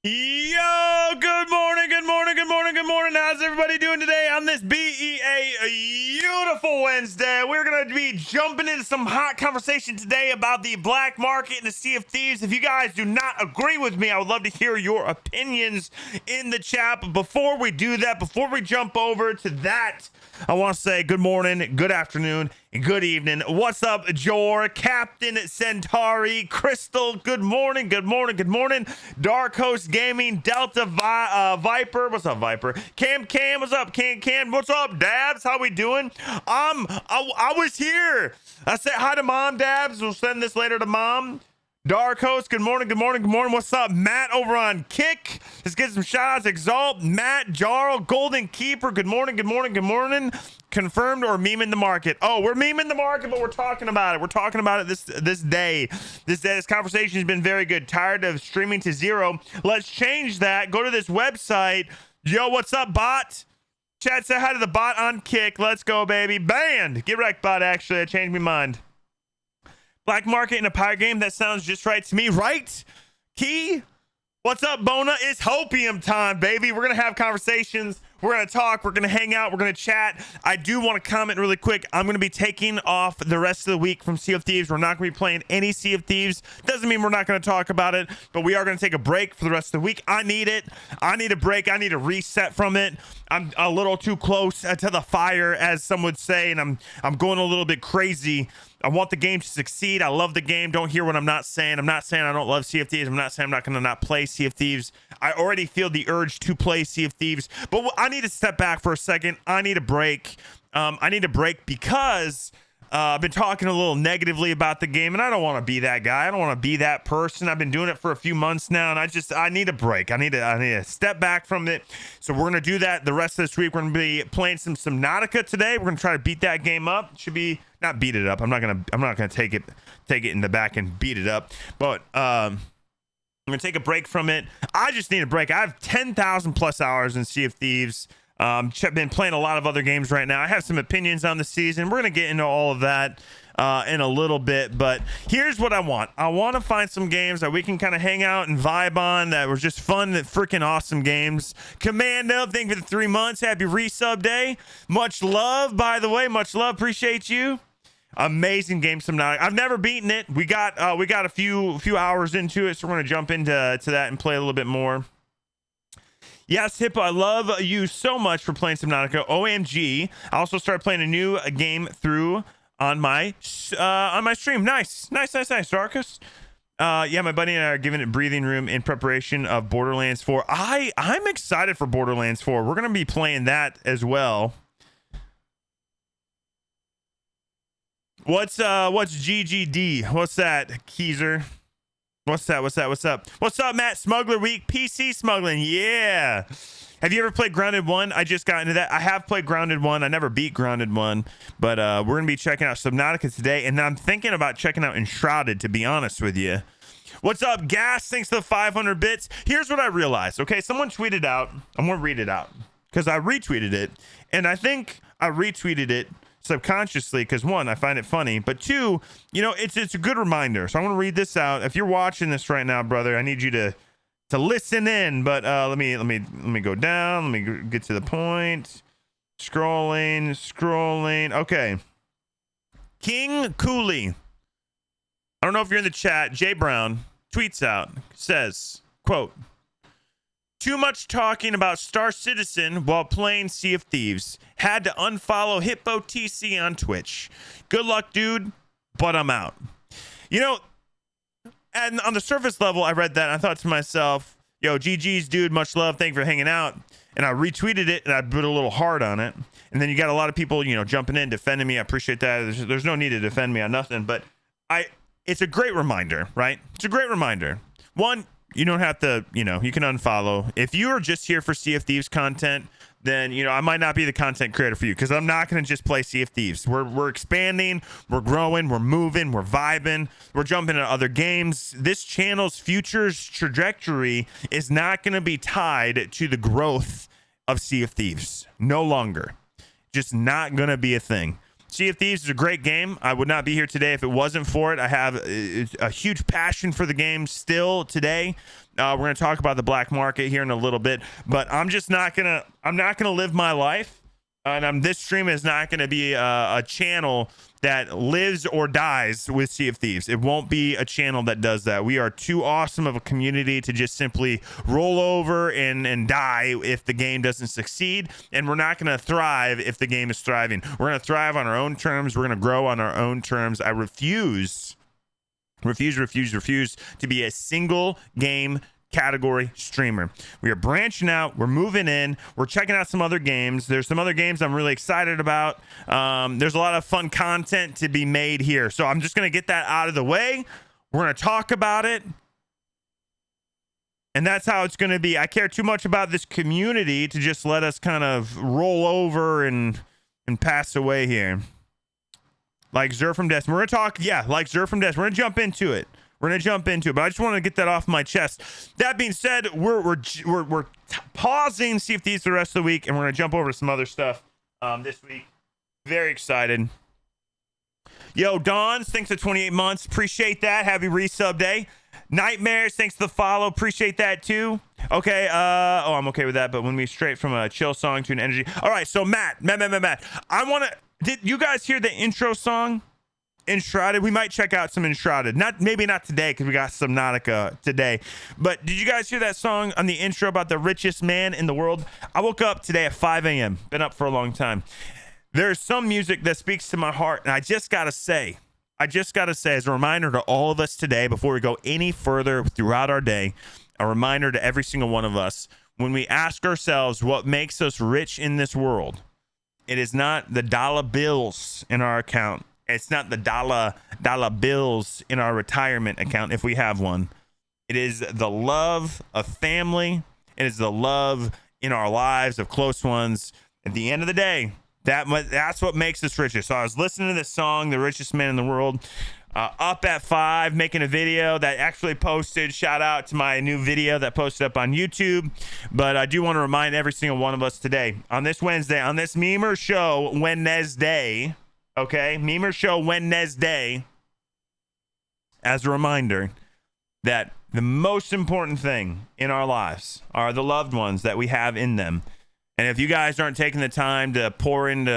Yo, good morning, good morning, good morning, good morning. How's everybody doing today on this BEA beautiful Wednesday? We're going to be jumping into some hot conversation today about the black market and the Sea of Thieves. If you guys do not agree with me, I would love to hear your opinions in the chat. But before we do that, before we jump over to that, I want to say good morning, good afternoon, and good evening. What's up, Jor, Captain Centauri, Crystal? Good morning, good morning, good morning. Dark Host Gaming, Delta Viper. What's up, Viper? Cam, what's up? Cam, what's up, Dabs? How we doing? I was here. I said hi to Mom, Dabs. We'll send this later to Mom. Dark Host, good morning, good morning, good morning. What's up, Matt over on Kick? Let's get some shout outs. Exalt, Matt, Jarl, Golden Keeper, good morning, good morning, good morning. Confirmed or memeing the market? Oh, we're memeing the market, but we're talking about it. We're talking about it this day. This conversation has been very good. Tired of streaming to zero. Let's change that. Go to this website. Yo, what's up, bot? Chat, say hi to the bot on Kick. Let's go, baby. Banned. Get wrecked, bot. Actually, I changed my mind. Black market in a pirate game, that sounds just right to me, right? Key, what's up, Bona? It's hopium time, baby. We're gonna have conversations, we're gonna talk, we're gonna hang out, we're gonna chat. I do want to comment really quick. I'm gonna be taking off the rest of the week from Sea of Thieves. We're not gonna be playing any Sea of Thieves. Doesn't mean we're not gonna talk about it, but we are gonna take a break for the rest of the week. I need it. I need a break. I need a reset from it. I'm a little too close to the fire, as some would say, and I'm going a little bit crazy. I want the game to succeed. I love the game. Don't hear what I'm not saying. I'm not saying I don't love Sea of Thieves. I'm not saying I'm not going to not play Sea of Thieves. I already feel the urge to play Sea of Thieves, but I need to step back for a second. I need a break. I need a break because I've been talking a little negatively about the game, and I don't want to be that guy. I don't want to be that person. I've been doing it for a few months now, and I need a break. I need to step back from it. So we're gonna do that the rest of this week. We're gonna be playing some Subnautica today. We're gonna try to beat that game up. Should be not beat it up. I'm not gonna take it in the back and beat it up. But I'm gonna take a break from it. I just need a break. I have 10,000 plus hours in Sea of Thieves. Been playing a lot of other games right now. I have some opinions on the season. We're gonna get into all of that in a little bit, but here's what I want. I want to find some games that we can kind of hang out and vibe on, that were just fun, that freaking awesome games. Commando, thank you for the 3 months. Happy resub day. Much love, by the way. Much love. Appreciate you. Amazing game. I've never beaten it. We got a few hours into it, so we're gonna jump into that and play a little bit more. Yes, Hippo, I love you so much for playing Subnautica. OMG. I also started playing a new game through on my stream. Nice, Darkus. Yeah, my buddy and I are giving it breathing room in preparation of Borderlands 4. I'm excited for Borderlands 4. We're gonna be playing that as well. What's GGD? What's that, Keezer? What's up? What's up, Matt? Smuggler Week, PC smuggling. Yeah. Have you ever played Grounded 1? I just got into that. I have played Grounded 1. I never beat Grounded 1, but we're going to be checking out Subnautica today, and I'm thinking about checking out Enshrouded, to be honest with you. What's up, Gas? Thanks to the 500 bits. Here's what I realized. Okay, someone tweeted out. I'm going to read it out because I retweeted it, and I think I retweeted it subconsciously because, one, I find it funny, but two, you know, it's a good reminder. So I'm gonna read this out. If you're watching this right now, brother, I need you to listen in. But let me go down. Let me get to the point. Scrolling. Okay. King Cooley, I don't know if you're in the chat. Jay Brown tweets out, says, quote, "Too much talking about Star Citizen while playing Sea of Thieves. Had to unfollow HitboTC on Twitch. Good luck, dude, but I'm out." You know, and on the surface level, I read that and I thought to myself, yo, GG's, dude, much love. Thank you for hanging out. And I retweeted it and I put a little heart on it. And then you got a lot of people, you know, jumping in, defending me. I appreciate that. There's no need to defend me on nothing, but it's a great reminder, right? It's a great reminder. One, you don't have to, you know, you can unfollow. If you are just here for Sea of Thieves content, then, you know, I might not be the content creator for you, because I'm not going to just play Sea of Thieves. We're expanding, we're growing, we're moving, we're vibing, we're jumping into other games. This channel's future trajectory is not going to be tied to the growth of Sea of Thieves. No longer. Just not going to be a thing. Sea of Thieves is a great game. I would not be here today if it wasn't for it. I have a huge passion for the game still today. We're going to talk about the black market here in a little bit, but I'm not going to live my life. And this stream is not going to be a channel that lives or dies with Sea of Thieves. It won't be a channel that does that. We are too awesome of a community to just simply roll over and die if the game doesn't succeed. And we're not going to thrive if the game is thriving. We're going to thrive on our own terms. We're going to grow on our own terms. I refuse to be a single game category streamer. We are branching out. We're moving in. We're checking out some other games. There's some other games I'm really excited about. There's a lot of fun content to be made here. So I'm just going to get that out of the way. We're going to talk about it. And that's how it's going to be. I care too much about this community to just let us kind of roll over and pass away here. Like Zer from Death. We're going to talk, like Zer from Death. We're going to jump into it. But I just want to get that off my chest. That being said, we're pausing Sea of Thieves the rest of the week, and we're going to jump over to some other stuff this week. Very excited. Yo, Dons, thanks for 28 months. Appreciate that. Happy resub day. Nightmares, thanks for the follow. Appreciate that too. Okay, I'm okay with that, but when we straight from a chill song to an energy. All right, so Matt. Did you guys hear the intro song? Enshrouded. We might check out some Enshrouded. Maybe not today because we got Subnautica today. But did you guys hear that song on the intro about the richest man in the world? I woke up today at 5 a.m. Been up for a long time. There's some music that speaks to my heart, and I just gotta say, as a reminder to all of us today, before we go any further throughout our day, a reminder to every single one of us, when we ask ourselves what makes us rich in this world, it is not the dollar bills in our account. It's not the dollar bills in our retirement account if we have one. It is the love of family. It is the love in our lives of close ones. At the end of the day, that's what makes us richer. So I was listening to this song, The Richest Man in the World, up at 5, making a video that actually posted. Shout out to my new video that posted up on YouTube. But I do want to remind every single one of us today, on this Wednesday, on this Memer Show Wednesday, okay, Memer Show Wednesday, as a reminder that the most important thing in our lives are the loved ones that we have in them. And if you guys aren't taking the time to pour into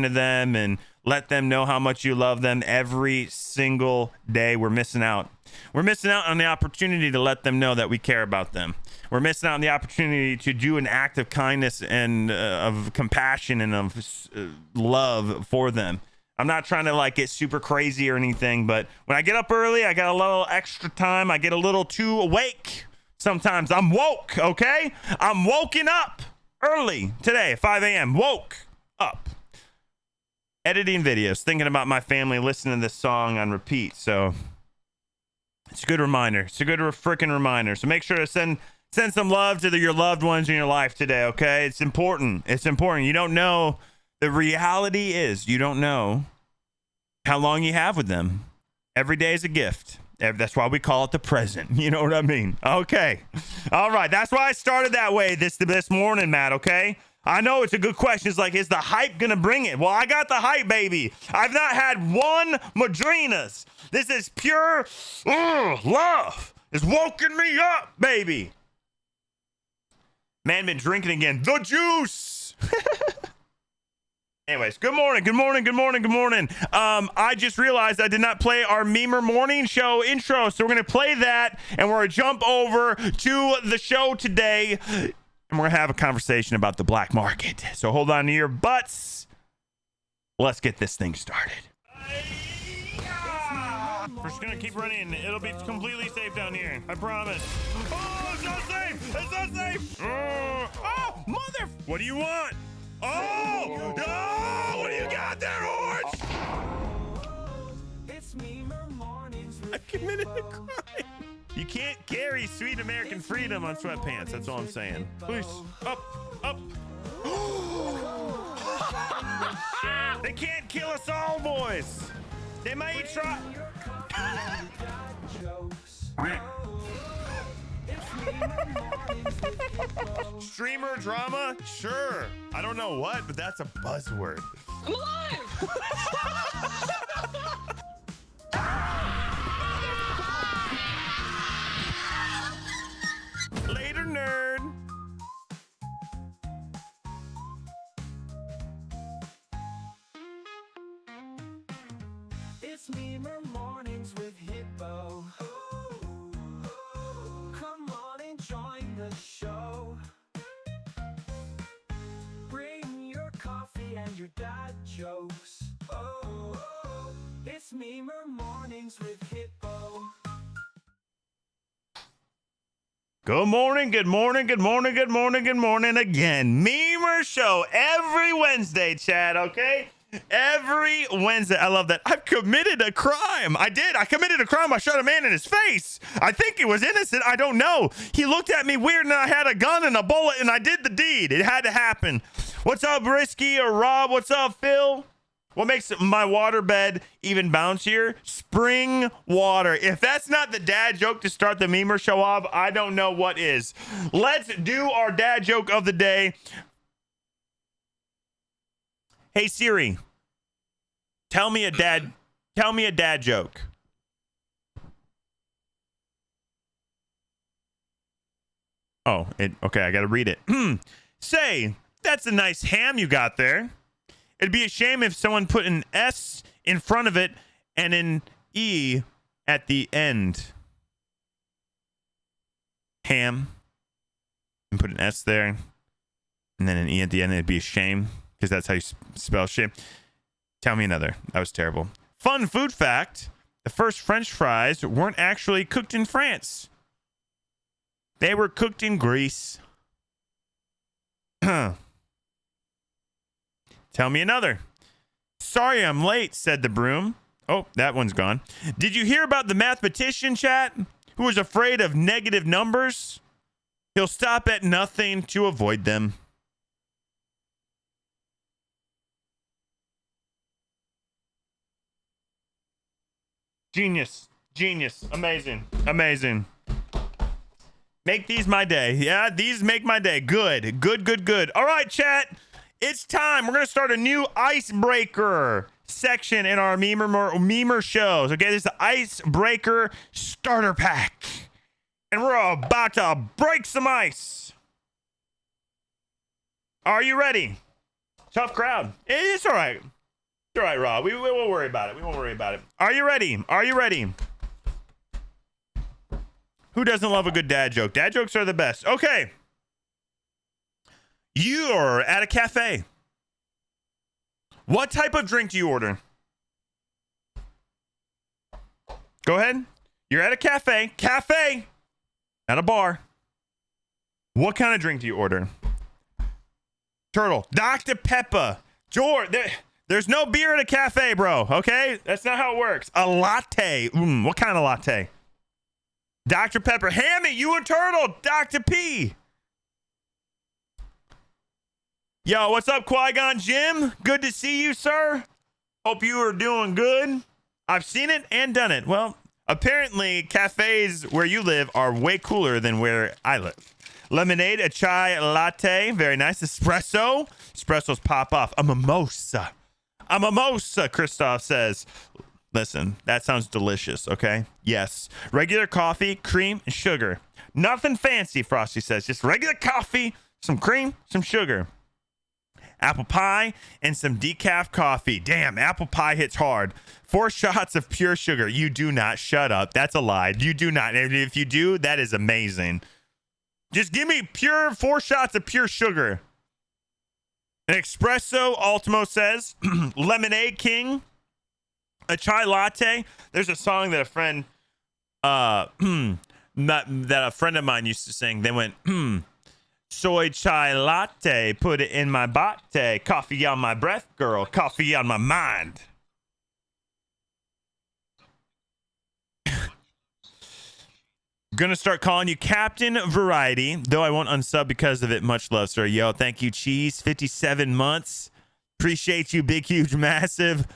them and let them know how much you love them every single day, we're missing out. We're missing out on the opportunity to let them know that we care about them. We're missing out on the opportunity to do an act of kindness and of compassion and of love for them. I'm not trying to get super crazy or anything, but when I get up early, I got a little extra time. I get a little too awake. Sometimes I'm woke, okay? I'm woken up early today at 5 a.m. Woke up. Editing videos, thinking about my family, listening to this song on repeat. So it's a good reminder. It's a good freaking reminder. So make sure to send some love to your loved ones in your life today, okay? It's important. It's important. You don't know. The reality is you don't know how long you have with them. Every day is a gift. That's why we call it the present. You know what I mean? Okay. All right. That's why I started that way this morning, Matt, okay? I know it's a good question. It's is the hype going to bring it? Well, I got the hype, baby. I've not had one Madrinas. This is pure love. It's woken me up, baby. Man, been drinking again. The juice. Anyways, good morning. I just realized I did not play our Memer Morning Show intro, so we're going to play that, and we're going to jump over to the show today, and we're going to have a conversation about the black market. So hold on to your butts. Let's get this thing started. We're just going to keep running. It'll be completely safe down here. I promise. Oh, it's not safe. It's not safe. Oh, mother. What do you want? Oh, no! What do you got there, horse? I've committed a crime. You can't carry sweet American freedom on sweatpants. That's all I'm saying. Please, up. They can't kill us all, boys. They might try. Streamer drama? Sure. I don't know what, but that's a buzzword. I'm alive! It's Memer Mornings with Hitbo. Come on and join the show. Bring your coffee and your dad jokes. It's Memer Mornings with Hitbo. Good morning, good morning, good morning, good morning, good morning again. Memer Show every Wednesday, Chad, okay? Every Wednesday. I love that. I've committed a crime. I did. I committed a crime. I shot a man in his face. I think he was innocent. I don't know. He looked at me weird and I had a gun and a bullet and I did the deed. It had to happen. What's up, Risky or Rob? What's up, Phil? What makes my waterbed even bouncier? Spring water. If that's not the dad joke to start the Memer Show off, I don't know what is. Let's do our dad joke of the day. Hey Siri, tell me a dad joke. Oh, okay, I gotta read it. Say, that's a nice ham you got there. It'd be a shame if someone put an S in front of it and an E at the end. Ham. And put an S there. And then an E at the end. It'd be a shame. Because that's how you spell shame. Tell me another. That was terrible. Fun food fact. The first French fries weren't actually cooked in France. They were cooked in Greece. Tell me another. Sorry I'm late, said the broom. Oh, that one's gone. Did you hear about the mathematician, chat, who was afraid of negative numbers? He'll stop at nothing to avoid them. Genius. Genius. Amazing. Amazing. Make these my day. Yeah, these make my day. Good. Good, good, good. All right, chat. It's time. We're going to start a new icebreaker section in our Memer shows. Okay, this is the icebreaker starter pack. And we're about to break some ice. Are you ready? Tough crowd. It's all right. It's all right, Rob. We won't worry about it. We won't worry about it. Are you ready? Are you ready? Who doesn't love a good dad joke? Dad jokes are the best. Okay. You're at a cafe. What type of drink do you order? Go ahead. You're at a cafe. Cafe. Not a bar. What kind of drink do you order? Turtle. Dr. Pepper. George. There's no beer at a cafe, bro. Okay? That's not how it works. A latte. What kind of latte? Dr. Pepper. Hammy, you a turtle. Dr. P. Yo, what's up, Qui-Gon Jim? Good to see you, sir. Hope you are doing good. I've seen it and done it. Well, apparently cafes where you live are way cooler than where I live. Lemonade, a chai latte, very nice. Espresso, espressos pop off. A mimosa, Christoph says. Listen, that sounds delicious, okay? Yes. Regular coffee, cream, and sugar. Nothing fancy, Frosty says. Just regular coffee, some cream, some sugar. Apple pie and some decaf coffee. Damn, apple pie hits hard. 4 shots of pure sugar. You do not. Shut up. That's a lie. You do not. And if you do, that is amazing. Just give me 4 shots of pure sugar. An espresso, Ultimo says. Lemonade King. A chai latte. There's a song that a friend that a friend of mine used to sing. They went, soy chai latte, put it in my latte. Coffee on my breath, girl. Coffee on my mind. Gonna start calling you Captain Variety, though I won't unsub because of it. Much love, sir. Yo, thank you, Cheese. 57 months. Appreciate you, big, huge, massive.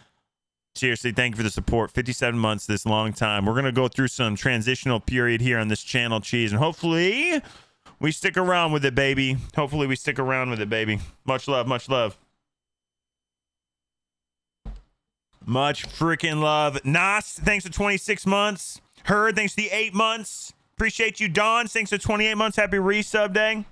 Seriously, thank you for the support. 57 months, this long time. We're gonna go through some transitional period here on this channel, Cheese, and hopefully we stick around with it, baby. Hopefully we stick around with it, baby. Much love, much love. Much freaking love. Nas, thanks for 26 months. Herd, thanks for the 8 months. Appreciate you, Dawn. Thanks for 28 months. Happy resub day.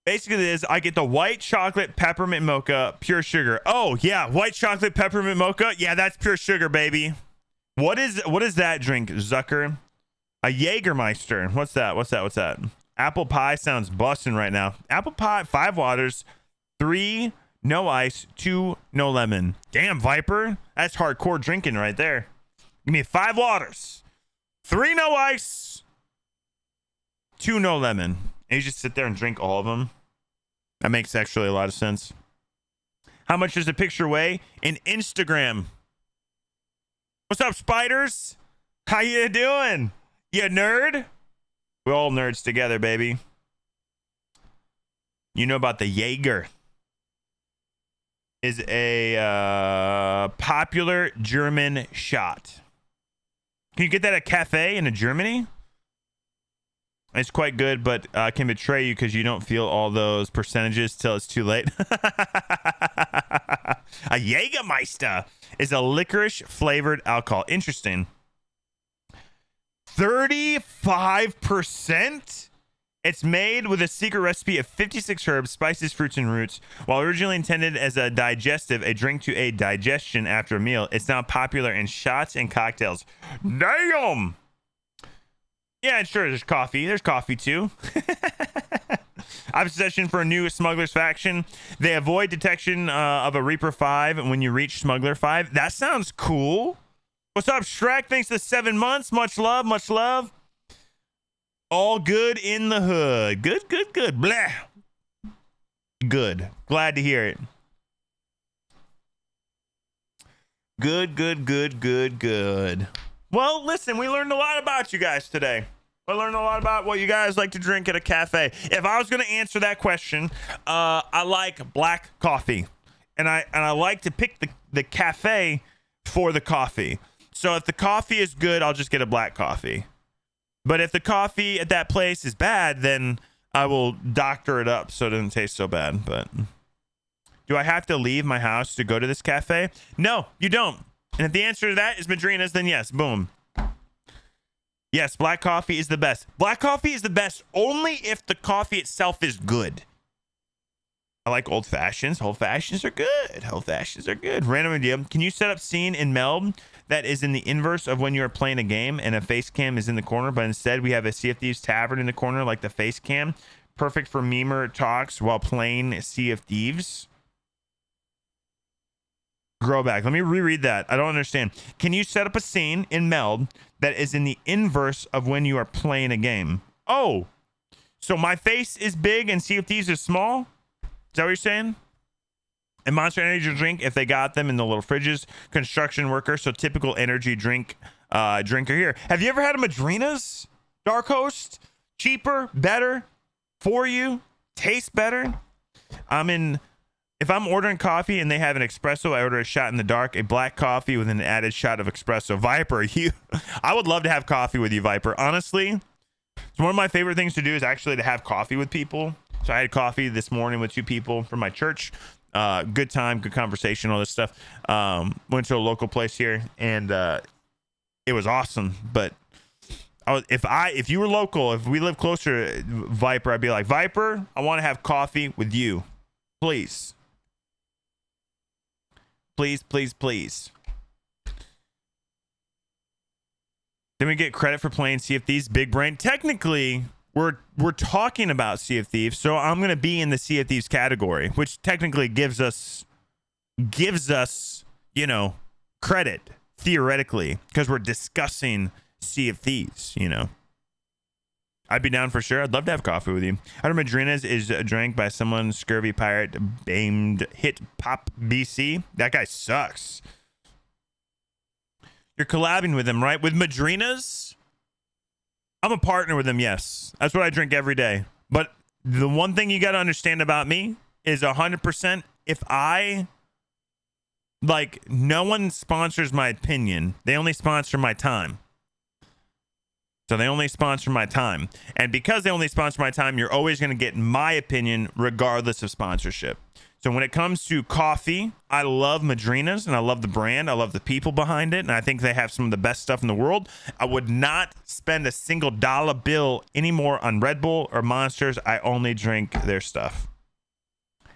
Basically, it is I get the white chocolate peppermint mocha, pure sugar. Oh yeah, white chocolate peppermint mocha. Yeah, that's pure sugar, baby. What is that drink, Zucker? A Jägermeister. What's that? What's that? Apple pie sounds busting right now. Apple pie, 5 waters, 3 no ice, 2 no lemon. Damn, Viper, that's hardcore drinking right there. Give me 5 waters, 3 no ice, 2 no lemon. And you just sit there and drink all of them. That makes actually a lot of sense. How much does a picture weigh? In Instagram. What's up, spiders? How you doing? You nerd? We're all nerds together, baby. You know about the Jaeger. Is a popular German shot. Can you get that at a cafe in Germany? It's quite good, but can betray you because you don't feel all those percentages till it's too late. A Jägermeister is a licorice flavored alcohol. Interesting. 35%? It's made with a secret recipe of 56 herbs, spices, fruits, and roots. While originally intended as a digestive, a drink to aid digestion after a meal, it's now popular in shots and cocktails. Damn! Yeah, and sure, there's coffee. There's coffee, too. I have a suggestion for a new Smuggler's faction. They avoid detection of a Reaper 5 when you reach Smuggler 5. That sounds cool. What's up, Shrek? Thanks for 7 months. Much love, much love. All good in the hood. Good, good, good. Blah. Good. Glad to hear it. Good, good, good, good, good. Well, listen, we learned a lot about you guys today. I learned a lot about what you guys like to drink at a cafe. If I was going to answer that question, I like black coffee. And I like to pick the cafe for the coffee. So if the coffee is good, I'll just get a black coffee. But if the coffee at that place is bad, then I will doctor it up so it doesn't taste so bad. But do I have to leave my house to go to this cafe? No, you don't. And if the answer to that is Madrina's, then yes, boom. Yes, black coffee is the best. Black coffee is the best only if the coffee itself is good. I like old fashions. Old fashions are good. Old fashions are good. Random idea. Can you set up scene in Melb that is in the inverse of when you are playing a game and a face cam is in the corner, but instead we have a Sea of Thieves tavern in the corner like the face cam? Perfect for memer talks while playing Sea of Thieves. Grow back. Let me reread that. I don't understand. Can you set up a scene in Meld that is in the inverse of when you are playing a game? Oh, so my face is big and Sea of Thieves is small? Is that what you're saying? And Monster Energy drink, if they got them in the little fridges. Construction worker, so typical energy drink drinker here. Have you ever had a Madrina's? Dark Host? Cheaper, better, for you, tastes better. If I'm ordering coffee and they have an espresso, I order a shot in the dark, a black coffee with an added shot of espresso. Viper, I would love to have coffee with you, Viper. Honestly, it's one of my favorite things to do is actually to have coffee with people. So I had coffee this morning with 2 people from my church. Good time, good conversation, all this stuff. Went to a local place here and it was awesome. But if you were local, if we lived closer, Viper, I'd be like, Viper, I want to have coffee with you. Please. Please, please, please. Then we get credit for playing Sea of Thieves. Big brain. Technically, we're talking about Sea of Thieves, so I'm gonna be in the Sea of Thieves category, which technically gives us, you know, credit theoretically because we're discussing Sea of Thieves. You know, I'd be down for sure. I'd love to have coffee with you. I know Madrina's is drank by someone scurvy pirate named Hit Pop BC. That guy sucks. You're collabing with him, right? With Madrina's? I'm a partner with him, yes. That's what I drink every day. But the one thing you got to understand about me is 100% if no one sponsors my opinion. They only sponsor my time. So they only sponsor my time. And because they only sponsor my time, you're always going to get my opinion regardless of sponsorship. So when it comes to coffee, I love Madrinas and I love the brand. I love the people behind it. And I think they have some of the best stuff in the world. I would not spend a single dollar bill anymore on Red Bull or Monsters. I only drink their stuff.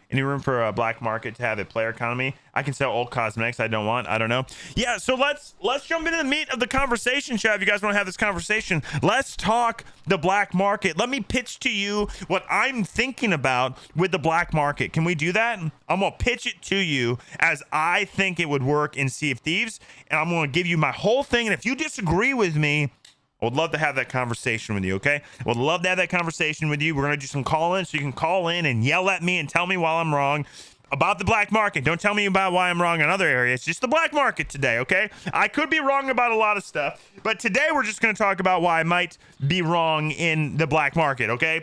Any room for a black market to have a player economy? I can sell old cosmetics I don't want. I don't know. Yeah, so let's jump into the meat of the conversation, chat. If you guys want to have this conversation, let's talk the black market. Let me pitch to you what I'm thinking about with the black market. Can we do that? I'm gonna pitch it to you as I think it would work in Sea of Thieves, and I'm gonna give you my whole thing. And if you disagree with me, I would love to have that conversation with you, okay? I would love to have that conversation with you. We're going to do some call-ins, so you can call in and yell at me and tell me while I'm wrong about the black market. Don't tell me about why I'm wrong in other areas. Just the black market today, okay? I could be wrong about a lot of stuff, but today we're just going to talk about why I might be wrong in the black market, okay?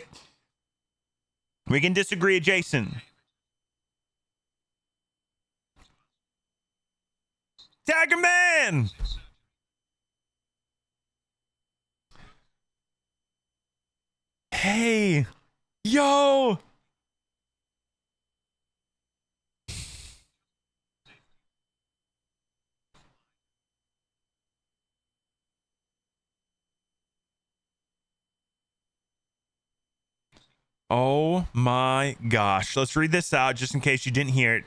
We can disagree adjacent. Tagger Man! Hey, yo. Oh my gosh. Let's read this out just in case you didn't hear it.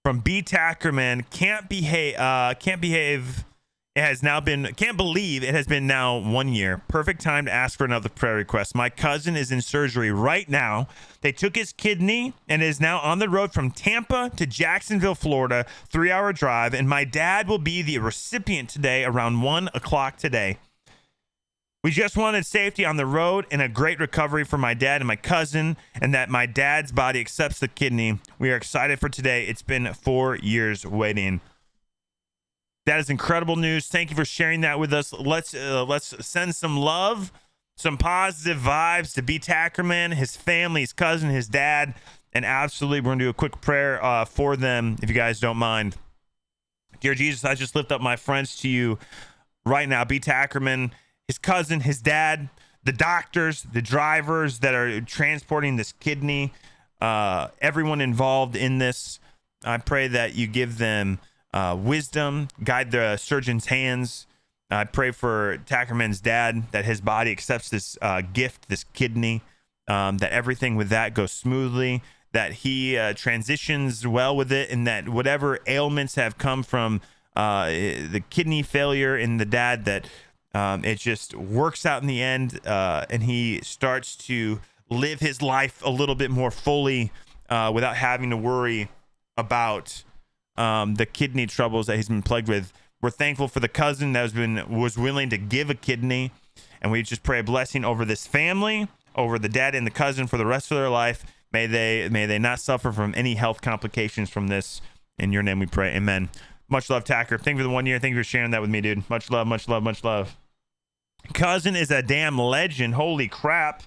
From B Tackerman, can't behave. It has now been, can't believe it has been now 1 year. Perfect time to ask for another prayer request. My cousin is in surgery right now. They took his kidney and is now on the road from Tampa to Jacksonville, Florida, 3-hour drive. And my dad will be the recipient today around 1 o'clock today. We just wanted safety on the road and a great recovery for my dad and my cousin, and that my dad's body accepts the kidney. We are excited for today. It's been 4 years waiting. That is incredible news. Thank you for sharing that with us. Let's send some love, some positive vibes to B Tackerman, his family, his cousin, his dad, and absolutely we're gonna do a quick prayer for them if you guys don't mind. Dear Jesus, I just lift up my friends to you right now. B Tackerman, his cousin, his dad, the doctors, the drivers that are transporting this kidney, everyone involved in this. I pray that you give them wisdom, guide the surgeon's hands. I pray for Tackerman's dad that his body accepts this gift, this kidney, that everything with that goes smoothly, that he transitions well with it, and that whatever ailments have come from the kidney failure in the dad, that it just works out in the end, and he starts to live his life a little bit more fully without having to worry about the kidney troubles that he's been plagued with. We're thankful for the cousin that was willing to give a kidney, and we just pray a blessing over this family, over the dad and the cousin for the rest of their life. May they not suffer from any health complications from this. In your name we pray, amen. Much love, Tacker. Thank you for the 1 year. Thank you for sharing that with me, dude. Much love, much love, much love. Cousin is a damn legend. Holy crap.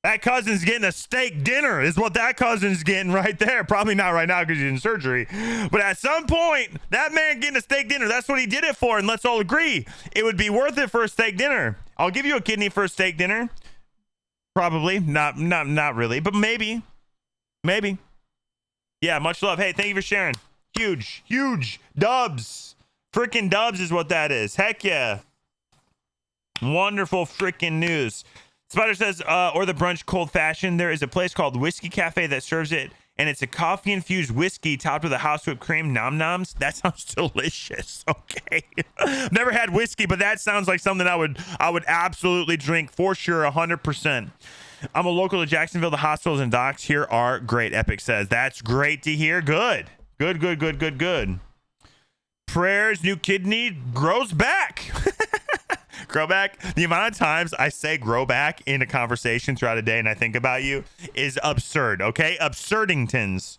That cousin's getting a steak dinner is what that cousin's getting right there. Probably not right now because he's in surgery. But at some point, that man getting a steak dinner, that's what he did it for. And let's all agree, it would be worth it for a steak dinner. I'll give you a kidney for a steak dinner. Probably. Not really. But maybe. Maybe. Yeah, much love. Hey, thank you for sharing. Huge dubs. Freaking dubs is what that is. Heck yeah. Wonderful freaking news. Spider says, or the brunch cold fashion. There is a place called Whiskey Cafe that serves it, and it's a coffee infused whiskey topped with a house whipped cream. Nom noms. That sounds delicious. Okay, never had whiskey, but that sounds like something I would absolutely drink for sure, 100%. I'm a local to Jacksonville. The hospitals and docks here are great. Epic says that's great to hear. Good. Prayers, new kidney grows back. Grow back. The amount of times I say grow back in a conversation throughout a day and I think about you is absurd. Okay, Absurdingtons.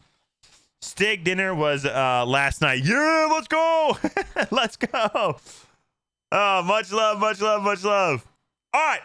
Steak dinner was last night. Yeah, let's go. Let's go. Oh, much love. All right,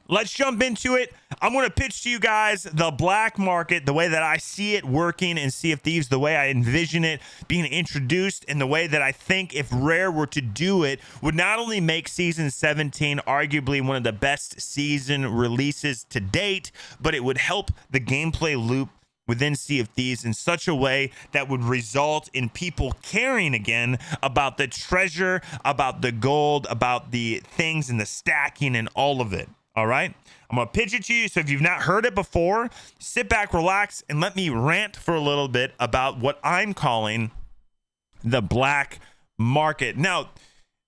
let's jump into it. I'm going to pitch to you guys the black market, the way that I see it working in Sea of Thieves, the way I envision it being introduced, and the way that I think if Rare were to do it would not only make Season 17 arguably one of the best season releases to date, but it would help the gameplay loop within Sea of Thieves in such a way that would result in people caring again about the treasure, about the gold, about the things and the stacking and all of it. All right, I'm gonna pitch it to you. So if you've not heard it before, sit back, relax, and let me rant for a little bit about what I'm calling the black market. Now,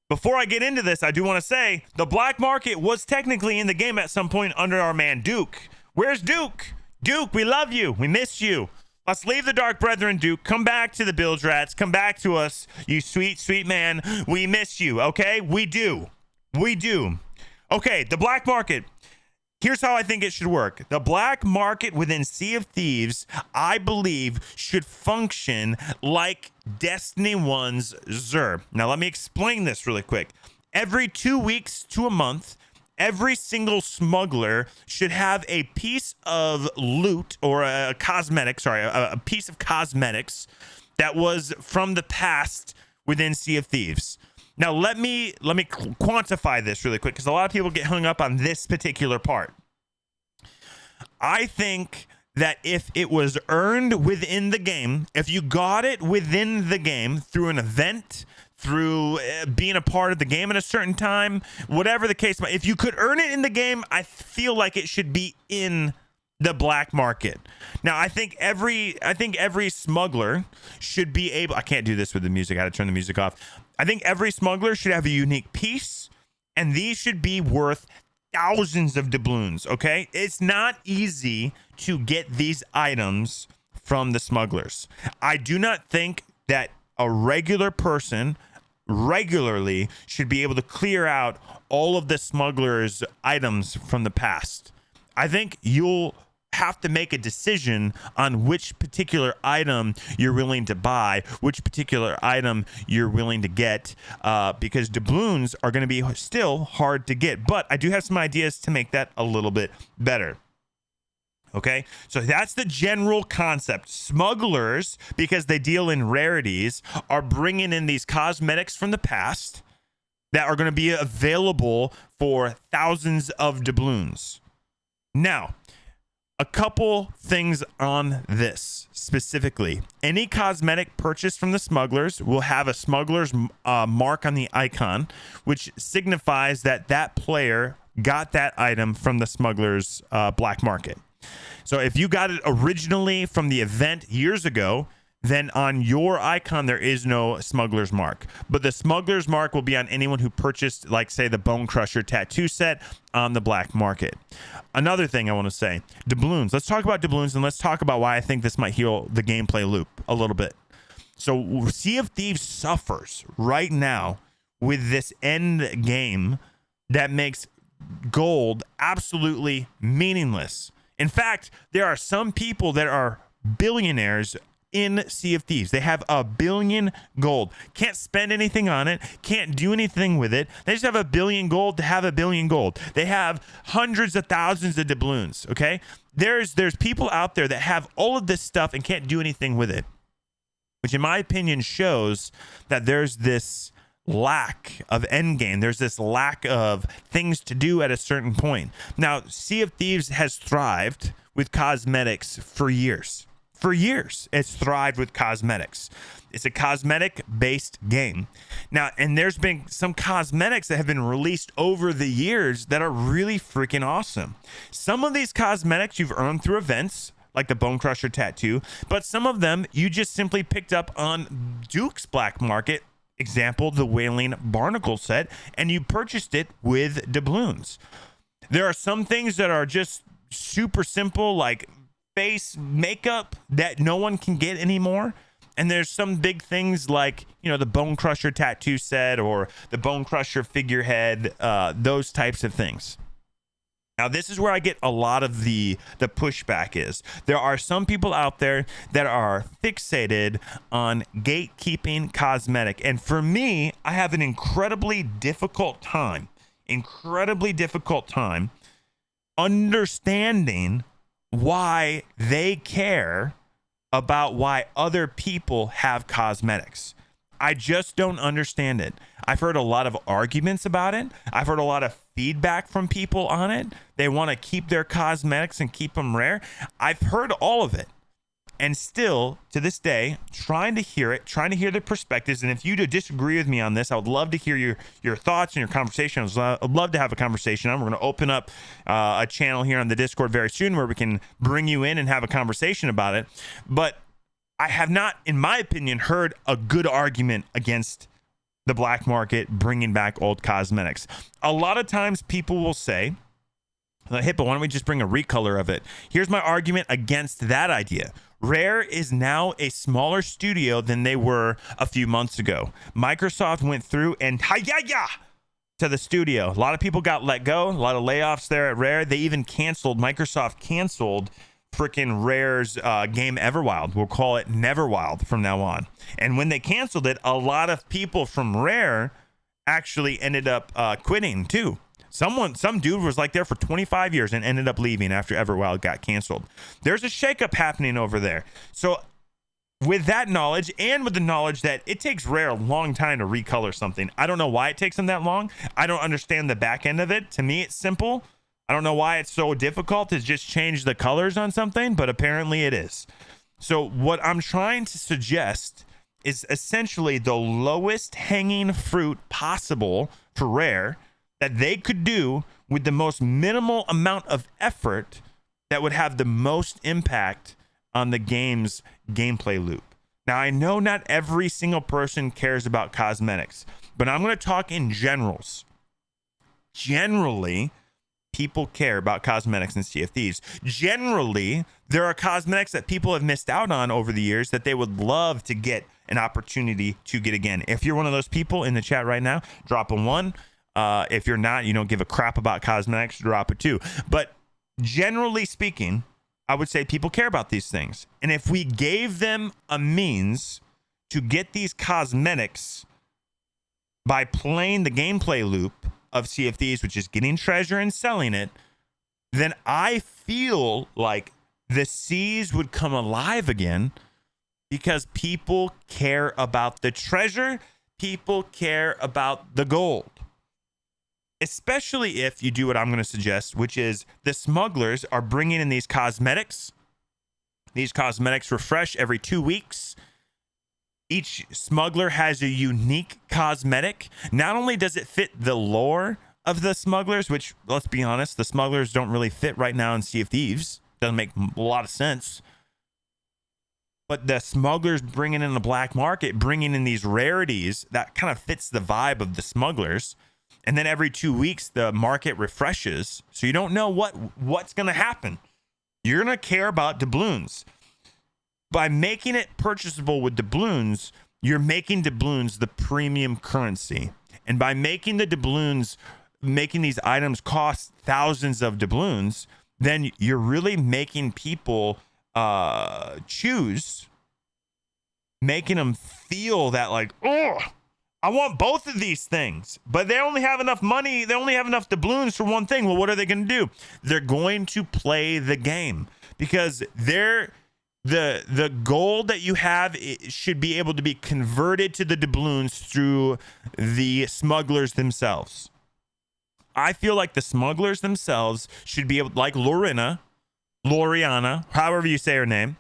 before I get into this, I do want to say the black market was technically in the game at some point under our man Duke. Where's Duke? Duke, we love you. We miss you. Let's leave the Dark Brethren, Duke. Come back to the Bilge Rats. Come back to us, you sweet, sweet man. We miss you, okay? We do. We do. Okay, the black market. Here's how I think it should work. The black market within Sea of Thieves, I believe, should function like Destiny 1's Xur. Now, let me explain this really quick. Every 2 weeks to a month, every single smuggler should have a piece of loot or a piece of cosmetics that was from the past within Sea of Thieves. Now, let me quantify this really quick because a lot of people get hung up on this particular part. I think that if it was earned within the game, if you got it within the game through an event, through being a part of the game at a certain time, whatever the case, if you could earn it in the game, I feel like it should be in the black market. Now, I think every smuggler should be able. I can't do this with the music. I had to turn the music off. I think every smuggler should have a unique piece, and these should be worth thousands of doubloons. Okay, it's not easy to get these items from the smugglers. I do not think that a regular person regularly should be able to clear out all of the smugglers' items from the past. I think you'll have to make a decision on which particular item you're willing to buy, which particular item you're willing to get, because doubloons are going to be still hard to get. But I do have some ideas to make that a little bit better. Okay, so that's the general concept. Smugglers, because they deal in rarities, are bringing in these cosmetics from the past that are going to be available for thousands of doubloons. Now, a couple things on this specifically. Any cosmetic purchased from the smugglers will have a smuggler's mark on the icon, which signifies that that player got that item from the smuggler's black market. So if you got it originally from the event years ago, then on your icon, there is no smuggler's mark. But the smuggler's mark will be on anyone who purchased, like, say, the Bone Crusher tattoo set on the black market. Another thing I want to say, doubloons. Let's talk about doubloons, and let's talk about why I think this might heal the gameplay loop a little bit. So Sea of Thieves suffers right now with this end game that makes gold absolutely meaningless. In fact, there are some people that are billionaires in Sea of Thieves. They have $1 billion gold. Can't spend anything on it. Can't do anything with it. They just have $1 billion gold to have $1 billion gold. They have hundreds of thousands of doubloons. Okay, there's people out there that have all of this stuff and can't do anything with it, which in my opinion shows that there's this lack of end game. There's this lack of things to do at a certain point. Now, Sea of Thieves has thrived with cosmetics for years. For years, it's thrived with cosmetics. It's a cosmetic-based game. Now, and there's been some cosmetics that have been released over the years that are really freaking awesome. Some of these cosmetics you've earned through events, like the Bone Crusher tattoo, but some of them you just simply picked up on Duke's black market. Example, the Wailing Barnacle set, and you purchased it with doubloons. There are some things that are just super simple, like face makeup that no one can get anymore. And there's some big things like, you know, the Bone Crusher tattoo set or the Bone Crusher figurehead, those types of things. Now, this is where I get a lot of the pushback is. There are some people out there that are fixated on gatekeeping cosmetic. And for me, I have an incredibly difficult time understanding why they care about why other people have cosmetics. I just don't understand it. I've heard a lot of arguments about it. I've heard a lot of feedback from people on it. They want to keep their cosmetics and keep them rare. I've heard all of it. and still to this day trying to hear it, trying to hear the perspectives. And if you do disagree with me on this, I would love to hear your thoughts and your conversation. I'd love to have a conversation. We're going to open up a channel here on the Discord very soon where we can bring you in and have a conversation about it. But I have not, in my opinion, heard a good argument against the black market bringing back old cosmetics. A lot of times people will say, Hippo, why don't we just bring a recolor of it? Here's my argument against that idea. Rare is now a smaller studio than they were a few months ago. Microsoft went through and to the studio. A lot of people got let go, a lot of layoffs there at Rare. Microsoft canceled freaking Rare's game Everwild. We'll call it Neverwild from now on. And when they canceled it, a lot of people from Rare actually ended up quitting too. Some dude was like there for 25 years and ended up leaving after Everwild got canceled. There's a shakeup happening over there. So with that knowledge and with the knowledge that it takes Rare a long time to recolor something, I don't know why it takes them that long. I don't understand the back end of it. To me, it's simple. I don't know why it's so difficult to just change the colors on something, but apparently it is. So what I'm trying to suggest is essentially the lowest hanging fruit possible for Rare that they could do with the most minimal amount of effort that would have the most impact on the game's gameplay loop. Now, I know not every single person cares about cosmetics, but I'm going to talk in generals. Generally, people care about cosmetics in Sea of Thieves. Generally, there are cosmetics that people have missed out on over the years that they would love to get an opportunity to get again. If you're one of those people in the chat right now, drop a 1. If you're not, you don't give a crap about cosmetics, drop a 2. But generally speaking, I would say people care about these things. And if we gave them a means to get these cosmetics by playing the gameplay loop of Sea of Thieves, which is getting treasure and selling it, then I feel like the seas would come alive again because people care about the treasure. People care about the gold. Especially if you do what I'm going to suggest, which is the smugglers are bringing in these cosmetics. These cosmetics refresh every 2 weeks. Each smuggler has a unique cosmetic. Not only does it fit the lore of the smugglers, which, let's be honest, the smugglers don't really fit right now in Sea of Thieves. Doesn't make a lot of sense. But the smugglers bringing in the black market, bringing in these rarities, that kind of fits the vibe of the smugglers. And then every 2 weeks, the market refreshes. So you don't know what's going to happen. You're going to care about doubloons. By making it purchasable with doubloons, you're making doubloons the premium currency. And by making the doubloons, making these items cost thousands of doubloons, then you're really making people choose, making them feel that like, oh, I want both of these things, but they only have enough money. They only have enough doubloons for one thing. Well, what are they going to do? They're going to play the game because the gold that you have should be able to be converted to the doubloons through the smugglers themselves. I feel like the smugglers themselves should be able, like Loriana, however you say her name.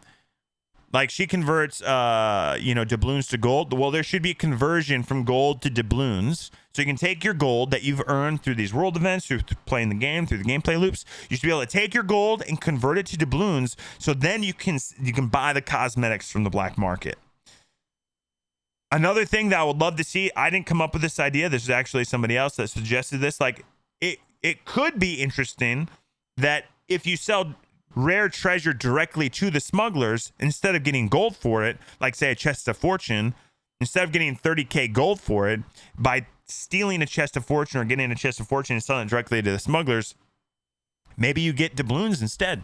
Like she converts, doubloons to gold. Well, there should be a conversion from gold to doubloons. So you can take your gold that you've earned through these world events, through playing the game, through the gameplay loops. You should be able to take your gold and convert it to doubloons. So then you can buy the cosmetics from the black market. Another thing that I would love to see, I didn't come up with this idea. This is actually somebody else that suggested this. Like it could be interesting that if you sell rare treasure directly to the smugglers, instead of getting gold for it, like say a chest of fortune, instead of getting 30k gold for it, by stealing a chest of fortune or getting a chest of fortune and selling it directly to the smugglers, maybe you get doubloons instead.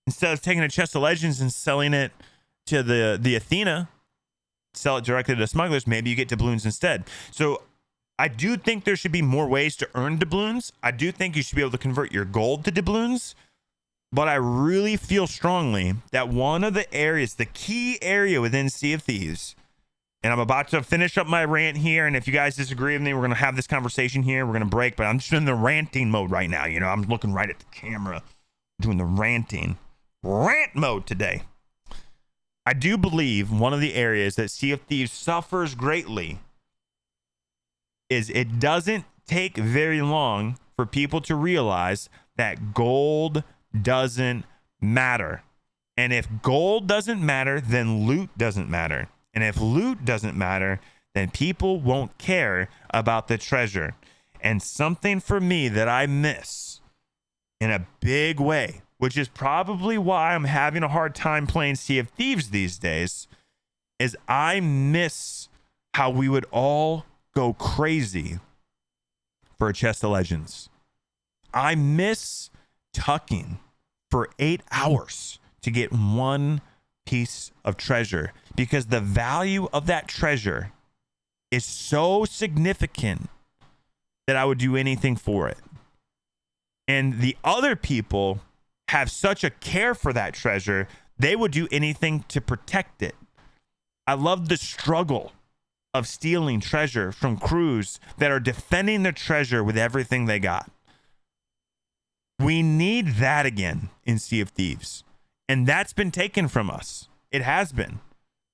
Instead of taking a chest of legends and selling it to the Athena, sell it directly to the smugglers, maybe you get doubloons instead. So I do think there should be more ways to earn doubloons. I do think you should be able to convert your gold to doubloons. But I really feel strongly that one of the areas, the key area within Sea of Thieves, and I'm about to finish up my rant here, and if you guys disagree with me, we're going to have this conversation here. We're going to break, but I'm just in the ranting mode right now. I'm looking right at the camera, doing the ranting. Rant mode today. I do believe one of the areas that Sea of Thieves suffers greatly is it doesn't take very long for people to realize that gold doesn't matter. And if gold doesn't matter, then loot doesn't matter. And if loot doesn't matter, then people won't care about the treasure. And something for me that I miss in a big way, which is probably why I'm having a hard time playing Sea of Thieves these days, is I miss how we would all go crazy for a chest of legends. I miss tucking for 8 hours to get one piece of treasure, because the value of that treasure is so significant that I would do anything for it. And the other people have such a care for that treasure, they would do anything to protect it. I love the struggle of stealing treasure from crews that are defending their treasure with everything they got. We need that again in Sea of Thieves. And that's been taken from us. It has been.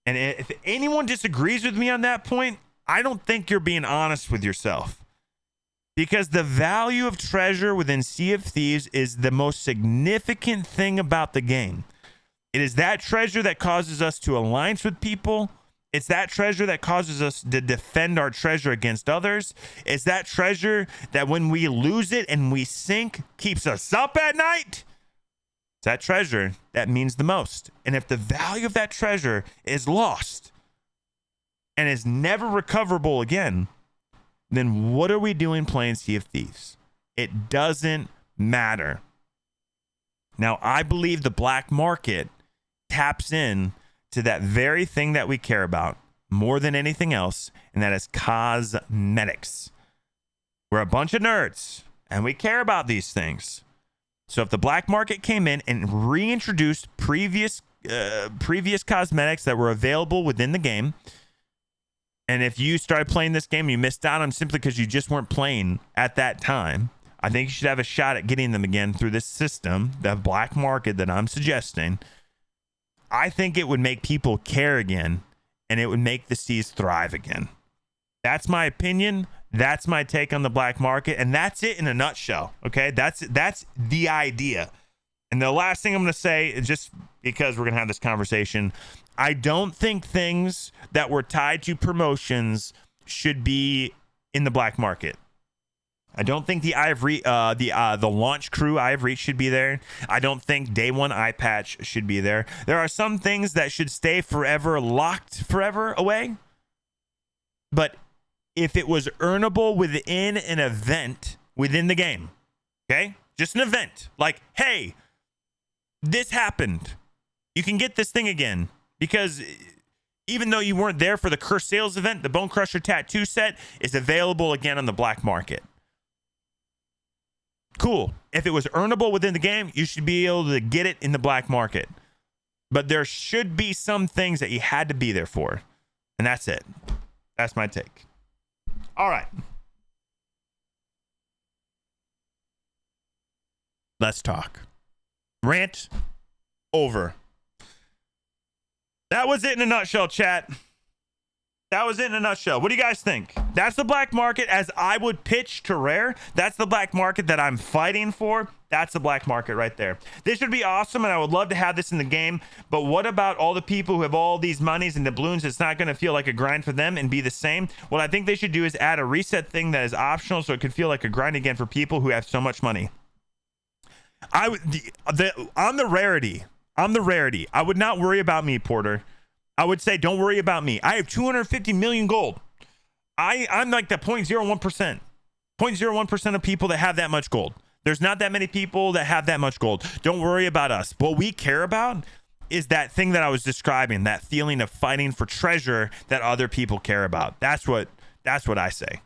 And if anyone disagrees with me on that point, I don't think you're being honest with yourself. Because the value of treasure within Sea of Thieves is the most significant thing about the game. It is that treasure that causes us to alliance with people. It's that treasure that causes us to defend our treasure against others. It's that treasure that when we lose it and we sink, keeps us up at night. It's that treasure that means the most. And if the value of that treasure is lost and is never recoverable again, then what are we doing playing Sea of Thieves? It doesn't matter. Now, I believe the black market taps in to that very thing that we care about more than anything else, and that is cosmetics. We're a bunch of nerds, and we care about these things. So if the black market came in and reintroduced previous cosmetics that were available within the game, and if you started playing this game and you missed out on them simply because you just weren't playing at that time, I think you should have a shot at getting them again through this system, the black market that I'm suggesting. I think it would make people care again, and it would make the seas thrive again. That's my opinion. That's my take on the black market, and that's it in a nutshell. Okay, that's the idea. And the last thing I'm going to say, just because we're going to have this conversation, I don't think things that were tied to promotions should be in the black market. I don't think the the launch crew Eye of Reach should be there. I don't think day one eye patch should be there. There are some things that should stay forever locked forever away. But if it was earnable within an event within the game, okay, just an event like, hey, this happened, you can get this thing again, because even though you weren't there for the Curse Sales event, the Bone Crusher tattoo set is available again on the black market. Cool. If it was earnable within the game, you should be able to get it in the black market. But there should be some things that you had to be there for. And that's it. That's my take. All right. Let's talk. Rant over. That was it in a nutshell, chat. That was it in a nutshell. What do you guys think? That's the black market as I would pitch to Rare. That's the black market that I'm fighting for. That's the black market right there. This would be awesome, and I would love to have this in the game. But what about all the people who have all these monies and doubloons? It's not going to feel like a grind for them and be the same. What I think they should do is add a reset thing that is optional, so it could feel like a grind again for people who have so much money. I'm the rarity. I would not worry about me, Porter. I would say, don't worry about me. I have 250 million gold. I'm like the 0.01%. 0.01% of people that have that much gold. There's not that many people that have that much gold. Don't worry about us. What we care about is that thing that I was describing, that feeling of fighting for treasure that other people care about. That's what I say.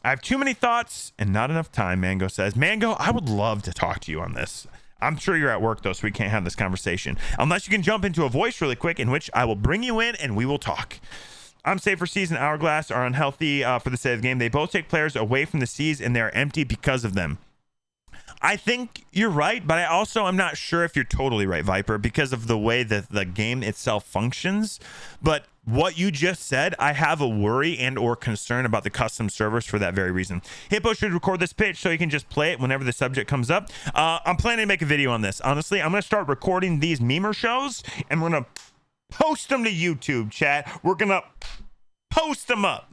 I have too many thoughts and not enough time, Mango says. Mango, I would love to talk to you on this. I'm sure you're at work, though, so we can't have this conversation. Unless you can jump into a voice really quick, in which I will bring you in and we will talk. I'm safe for Seas and Hourglass are unhealthy for the sake of the game. They both take players away from the seas, and they're empty because of them. I think you're right, but I'm not sure if you're totally right, Viper, because of the way that the game itself functions. But what you just said, I have a worry and or concern about the custom servers for that very reason. Hippo should record this pitch so he can just play it whenever the subject comes up. I'm planning to make a video on this. Honestly, I'm going to start recording these memer shows, and we're going to post them to YouTube, chat. We're going to post them up.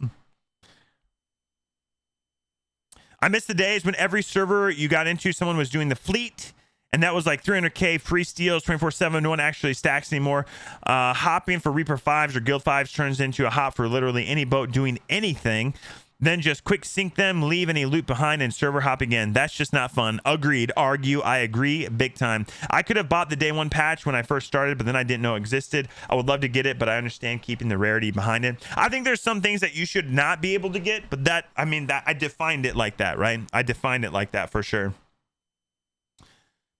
I miss the days when every server you got into, someone was doing the fleet, and that was like 300k free steals 24/7. No one actually stacks anymore. Hopping for Reaper 5s or Guild 5s turns into a hop for literally any boat doing anything. Then just quick sink them, leave any loot behind, and server hop again. That's just not fun. Agreed. Argue. I agree big time. I could have bought the day one patch when I first started, but then I didn't know it existed. I would love to get it, but I understand keeping the rarity behind it. I think there's some things that you should not be able to get, but that I defined it like that, right? I defined it like that for sure.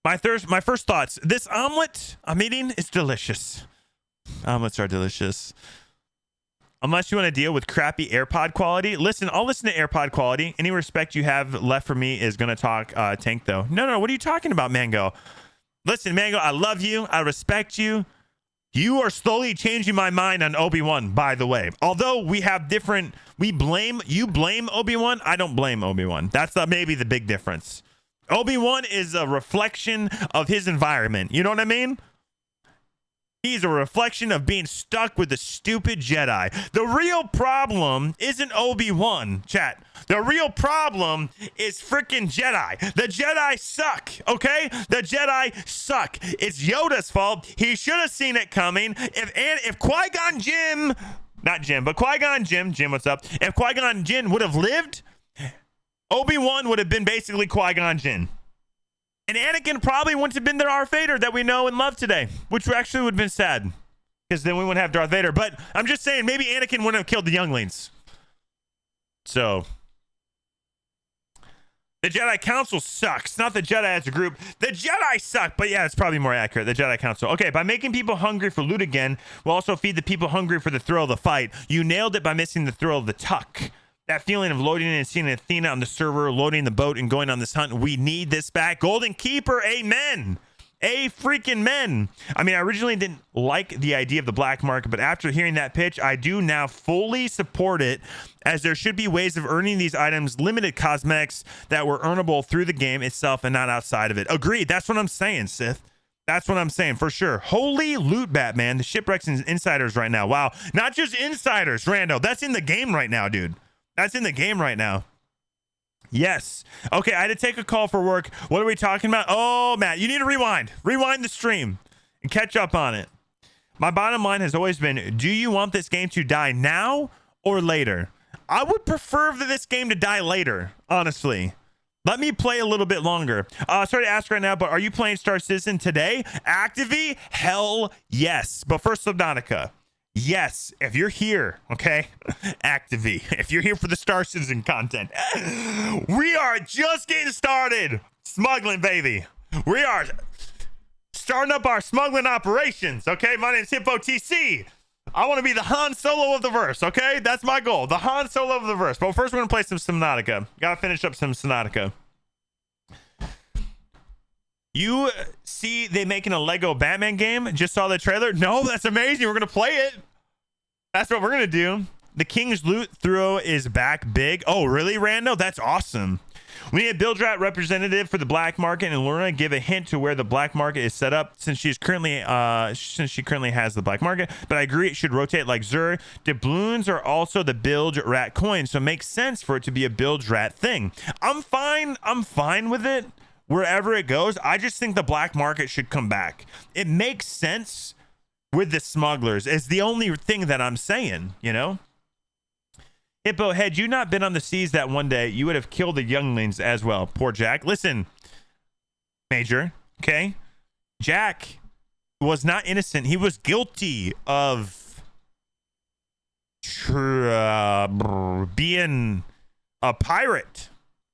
My first thoughts. This omelet I'm eating is delicious. Omelets are delicious. Unless you want to deal with crappy AirPod quality. Listen, I'll listen to AirPod quality. Any respect you have left for me is going to talk tank, though. No, what are you talking about, Mango? Listen, Mango, I love you. I respect you. You are slowly changing my mind on Obi-Wan, by the way. Although we have different... You blame Obi-Wan. I don't blame Obi-Wan. That's maybe the big difference. Obi-Wan is a reflection of his environment. You know what I mean? He's a reflection of being stuck with the stupid Jedi. The real problem isn't Obi-Wan, chat. The real problem is freaking Jedi. The Jedi suck, okay? The Jedi suck. It's Yoda's fault. He should have seen it coming. If Qui-Gon Jinn, not Jim, but Qui-Gon Jim, what's up? If Qui-Gon Jinn would have lived, Obi-Wan would have been basically Qui-Gon Jinn. And Anakin probably wouldn't have been the Darth Vader that we know and love today, which actually would have been sad, because then we wouldn't have Darth Vader. But I'm just saying, maybe Anakin wouldn't have killed the younglings. So the Jedi Council sucks. Not the Jedi as a group. The Jedi suck. But yeah, it's probably more accurate. The Jedi Council. Okay, by making people hungry for loot again, we'll also feed the people hungry for the thrill of the fight. You nailed it by missing the thrill of the tuck. That feeling of loading and seeing Athena on the server, loading the boat and going on this hunt. We need this back. Golden Keeper, amen. A freaking men. I mean, I originally didn't like the idea of the black market, but after hearing that pitch, I do now fully support it, as there should be ways of earning these items, limited cosmetics that were earnable through the game itself and not outside of it. Agreed. That's what I'm saying, Sith. That's what I'm saying for sure. Holy loot, Batman. The shipwrecks and insiders right now. Wow. Not just insiders, Rando. That's in the game right now, dude. That's in the game right now. Yes. Okay, I had to take a call for work. What are we talking about? Oh, Matt, you need to rewind. Rewind the stream and catch up on it. My bottom line has always been, do you want this game to die now or later? I would prefer for this game to die later, honestly. Let me play a little bit longer. Sorry to ask right now, but are you playing Star Citizen today? Actively? Hell yes. But first, Subnautica. Yes, if you're here, okay, Actively, if you're here for the Star Citizen content, we are just getting started smuggling, baby. We are starting up our smuggling operations, okay? My name's HitboTC. I want to be the Han Solo of the verse, okay? That's my goal, the Han Solo of the verse. But first, we're going to play some Subnautica. Got to finish up some Subnautica. You see they making a Lego Batman game? Just saw the trailer? No, that's amazing. We're going to play it. That's what we're going to do. The King's Loot Throw is back big. Oh, really, Rando? That's awesome. We need a build rat representative for the black market, and Lorna give a hint to where the black market is set up since she currently has the black market. But I agree it should rotate like Zur. Doubloons are also the build rat coin, so it makes sense for it to be a build rat thing. I'm fine with it. Wherever it goes, I just think the black market should come back. It makes sense with the smugglers. It's the only thing that I'm saying, you know? Hippo, had you not been on the seas that one day, you would have killed the younglings as well. Poor Jack. Listen, Major, okay? Jack was not innocent. He was guilty of being a pirate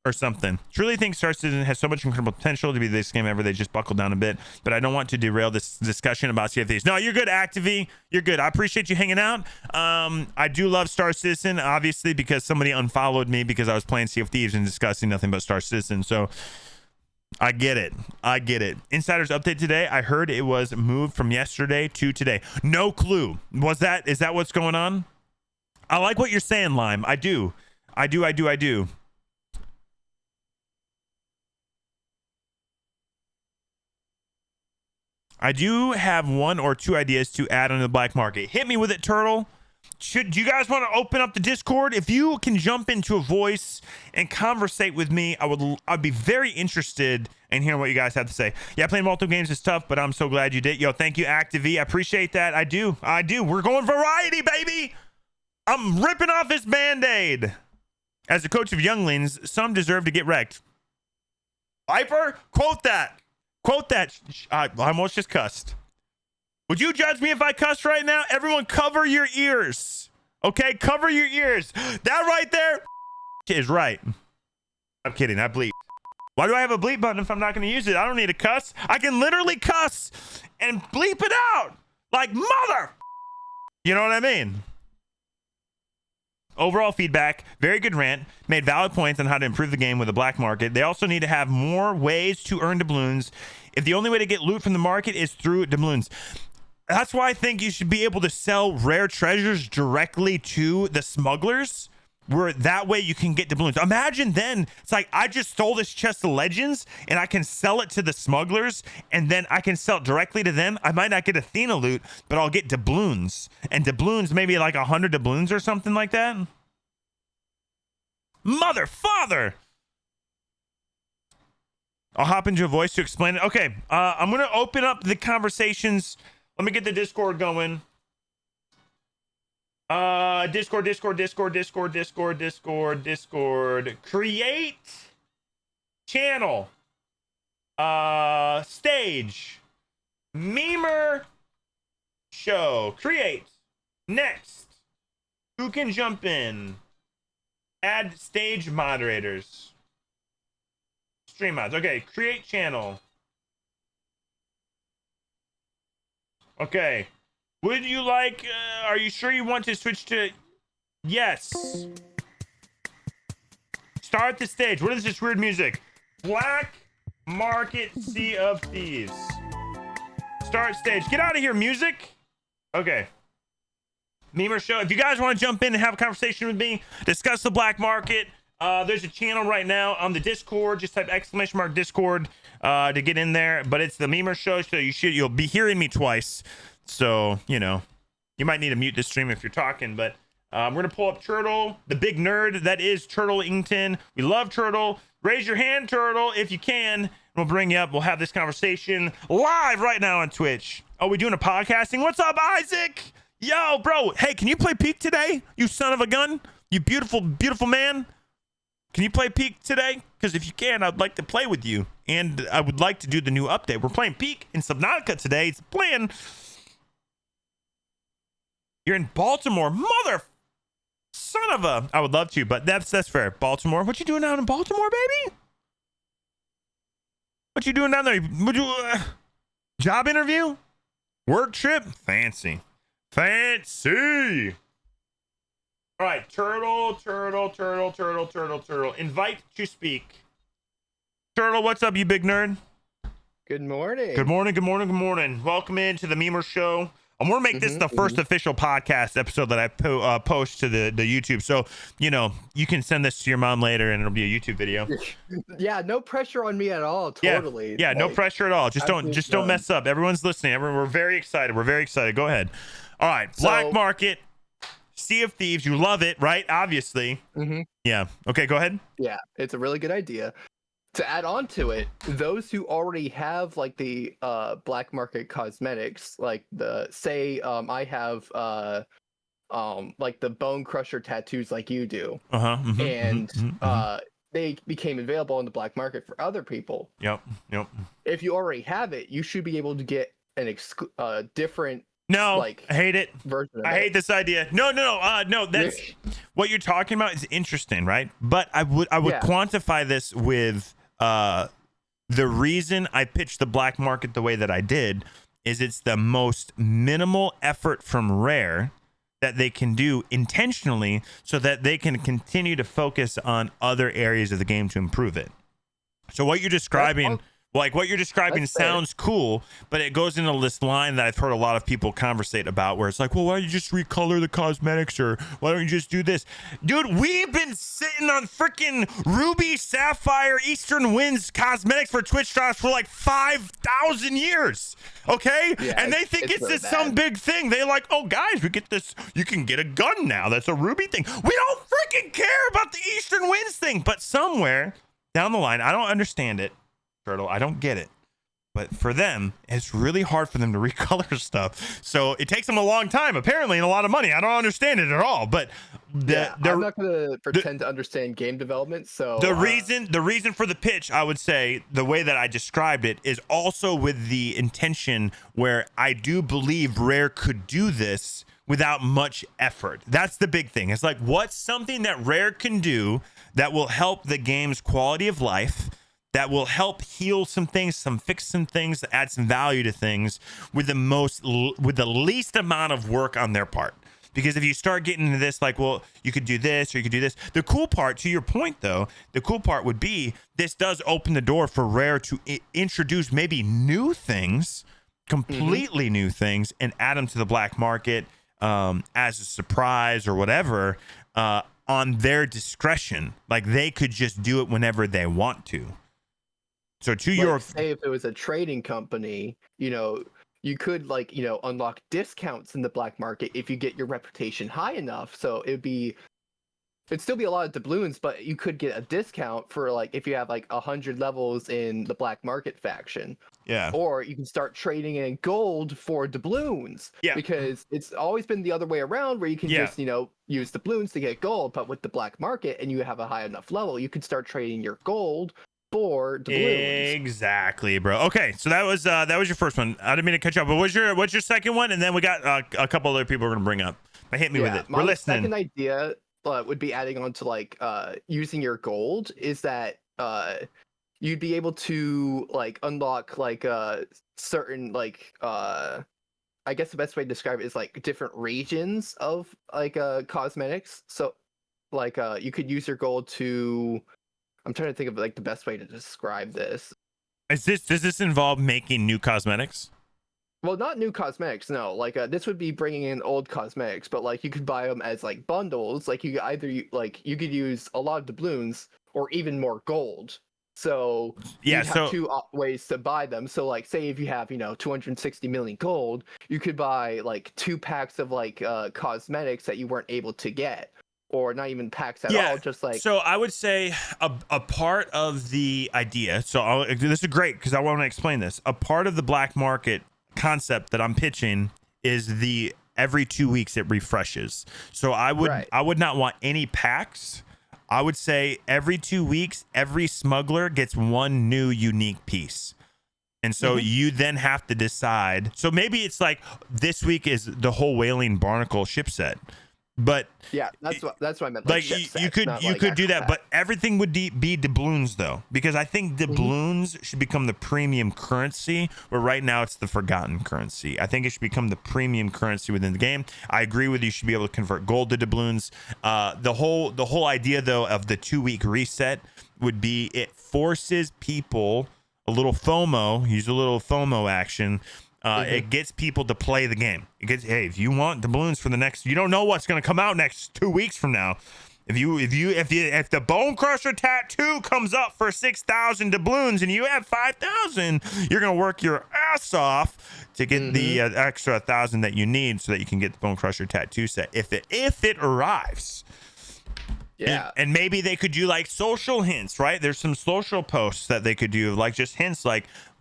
or something. Truly think Star Citizen has so much incredible potential to be the best game ever. They just buckled down a bit, but I don't want to derail this discussion about Sea of Thieves. No, you're good, Actively. You're good. I appreciate you hanging out. I do love Star Citizen, obviously, because somebody unfollowed me because I was playing Sea of Thieves and discussing nothing but Star Citizen. So I get it. I get it. Insider's update today. I heard it was moved from yesterday to today. No clue. Is that what's going on? I like what you're saying, Lime. I do. I do. I do have one or two ideas to add on the black market. Hit me with it, Turtle. Do you guys want to open up the Discord? If you can jump into a voice and conversate with me, I'd be very interested in hearing what you guys have to say. Yeah, playing multiple games is tough, but I'm so glad you did. Yo, thank you, ActiveE. I appreciate that. I do. We're going variety, baby. I'm ripping off this Band-Aid. As a coach of younglings, some deserve to get wrecked. Viper, quote that. Quote that. I almost just cussed. Would you judge me if I cuss right now? Everyone cover your ears. Okay, cover your ears. That right there is right. I'm kidding, I bleep. Why do I have a bleep button if I'm not going to use it? I don't need to cuss. I can literally cuss and bleep it out. Like mother. You know what I mean? Overall feedback, very good rant, made valid points on how to improve the game with the black market. They also need to have more ways to earn doubloons. If the only way to get loot from the market is through doubloons. That's why I think you should be able to sell rare treasures directly to the smugglers, where that way you can get doubloons. Imagine then, it's like, I just stole this chest of legends and I can sell it to the smugglers and then I can sell it directly to them. I might not get Athena loot, but I'll get doubloons. And doubloons, maybe like 100 doubloons or something like that. Mother, father. I'll hop into a voice to explain it. Okay, I'm going to open up the conversations. Let me get the Discord going. Discord. Create channel. Stage. Memer show. Create. Next. Who can jump in? Add stage moderators. Stream mods. Okay, create channel. Okay. Would you like, are you sure you want to switch to, yes. Start the stage. What is this weird music? Black Market Sea of Thieves. Start stage. Get out of here, music. Okay. Memer show. If you guys want to jump in and have a conversation with me, discuss the black market, there's a channel right now on the Discord. Just type !Discord to get in there. But it's the Memer show, so you'll be hearing me twice. So, you know, you might need to mute this stream if you're talking, but we're going to pull up Turtle, the big nerd that is Turtle Ington. We love Turtle. Raise your hand, Turtle, if you can. We'll bring you up. We'll have this conversation live right now on Twitch. Oh, we doing a podcasting? What's up, Isaac? Yo, bro. Hey, can you play Peak today? You son of a gun. You beautiful, beautiful man. Can you play Peak today? Because if you can, I'd like to play with you. And I would like to do the new update. We're playing Peak in Subnautica today. It's playing... You're in Baltimore, mother son of a. I would love to, but that's fair. Baltimore, what you doing down in Baltimore, baby? What you doing down there? Would you job interview, work trip? Fancy. All right, turtle. Invite to speak. Turtle, what's up, you big nerd? Good morning. Good morning. Welcome into the Memer show. I'm going to make this the first official podcast episode that I post to the YouTube. So, you know, you can send this to your mom later and it'll be a YouTube video. Yeah, no pressure on me at all. Totally. Yeah, no pressure at all. Just don't mess up. Everyone's listening. We're very excited. Go ahead. All right. Black Market, Sea of Thieves. You love it, right? Obviously. Yeah. Okay, go ahead. Yeah, it's a really good idea. To add on to it, those who already have like the black market cosmetics, like I have like the bone crusher tattoos like you do, they became available on the black market for other people. Yep. If you already have it, you should be able to get an different. No, like, I hate it. Version of I hate this idea. No. That's what you're talking about is interesting, right? But I would quantify this with the reason I pitched the black market the way that I did is it's the most minimal effort from Rare that they can do intentionally so that they can continue to focus on other areas of the game to improve it. So what you're describing, what you're describing That's fair. sounds cool, but it goes into this line that I've heard a lot of people conversate about, where it's like, well, why don't you just recolor the cosmetics, or why don't you just do this? Dude, we've been sitting on freaking Ruby, Sapphire, Eastern Winds cosmetics for Twitch drops for like 5,000 years. Okay? Yeah, and they think it's really this some big thing. They're like, oh, guys, we get this. You can get a gun now. That's a Ruby thing. We don't freaking care about the Eastern Winds thing. But somewhere down the line, I don't understand it, Turtle. I don't get it. But for them, it's really hard for them to recolor stuff. So it takes them a long time, apparently, and a lot of money. I don't understand it at all. But I'm not gonna pretend to understand game development. So the reason for the pitch, I would say, the way that I described it, is also with the intention where I do believe Rare could do this without much effort. That's the big thing. It's like, what's something that Rare can do that will help the game's quality of life, that will help heal some things, fix some things, add some value to things with the least amount of work on their part. Because if you start getting into this, like, well, you could do this or you could do this. The cool part, to your point, though, the cool part would be this does open the door for Rare to introduce maybe new things, completely new things, and add them to the black market as a surprise or whatever on their discretion. Like, they could just do it whenever they want to. So to your say, if it was a trading company, you could unlock discounts in the black market if you get your reputation high enough. So it'd still be a lot of doubloons, but you could get a discount for if you have 100 levels in the black market faction. Yeah. Or you can start trading in gold for doubloons. Yeah. Because it's always been the other way around, where you can just use doubloons to get gold, but with the black market and you have a high enough level, you can start trading your gold for doubloons. Exactly, bro. Okay, so that was your first one. I didn't mean to cut you off, but what's your second one? And then we got a couple other people we're gonna bring up. But hit me with it. We're listening. My second idea would be adding on to using your gold, is that you'd be able to unlock certain I guess the best way to describe it is different regions of cosmetics. So you could use your gold to, I'm trying to think of the best way to describe this. Does this involve making new cosmetics? Well, not new cosmetics, no. This would be bringing in old cosmetics, but you could buy them as bundles. You could either you could use a lot of doubloons or even more gold. So yeah, you'd have two ways to buy them. So say if you have 260 million gold, you could buy 2 packs of cosmetics that you weren't able to get. Or not even packs at all, just So I would say a part of the idea, this is great because I want to explain this. A part of the black market concept that I'm pitching is the every 2 weeks it refreshes. So I would not want any packs. I would say every 2 weeks, every smuggler gets one new unique piece. And so you then have to decide. So maybe it's this week is the whole Whaling Barnacle ship set. But yeah, that's what I meant. You could do that, but everything would be doubloons though, because I think doubloons should become the premium currency, where right now it's the forgotten currency. I think it should become the premium currency within the game. I agree with you. You should be able to convert gold to doubloons. The whole idea though of the 2 week reset would be it forces people a little FOMO. Use a little FOMO action. It gets people to play the game. It gets, hey, if you want doubloons for the next, you don't know what's going to come out next 2 weeks from now. If the Bone Crusher tattoo comes up for 6,000 doubloons and you have 5,000, you're going to work your ass off to get the extra 1,000 that you need so that you can get the Bone Crusher tattoo set if it arrives. Yeah. And maybe they could do social hints, right? There's some social posts that they could do, just hints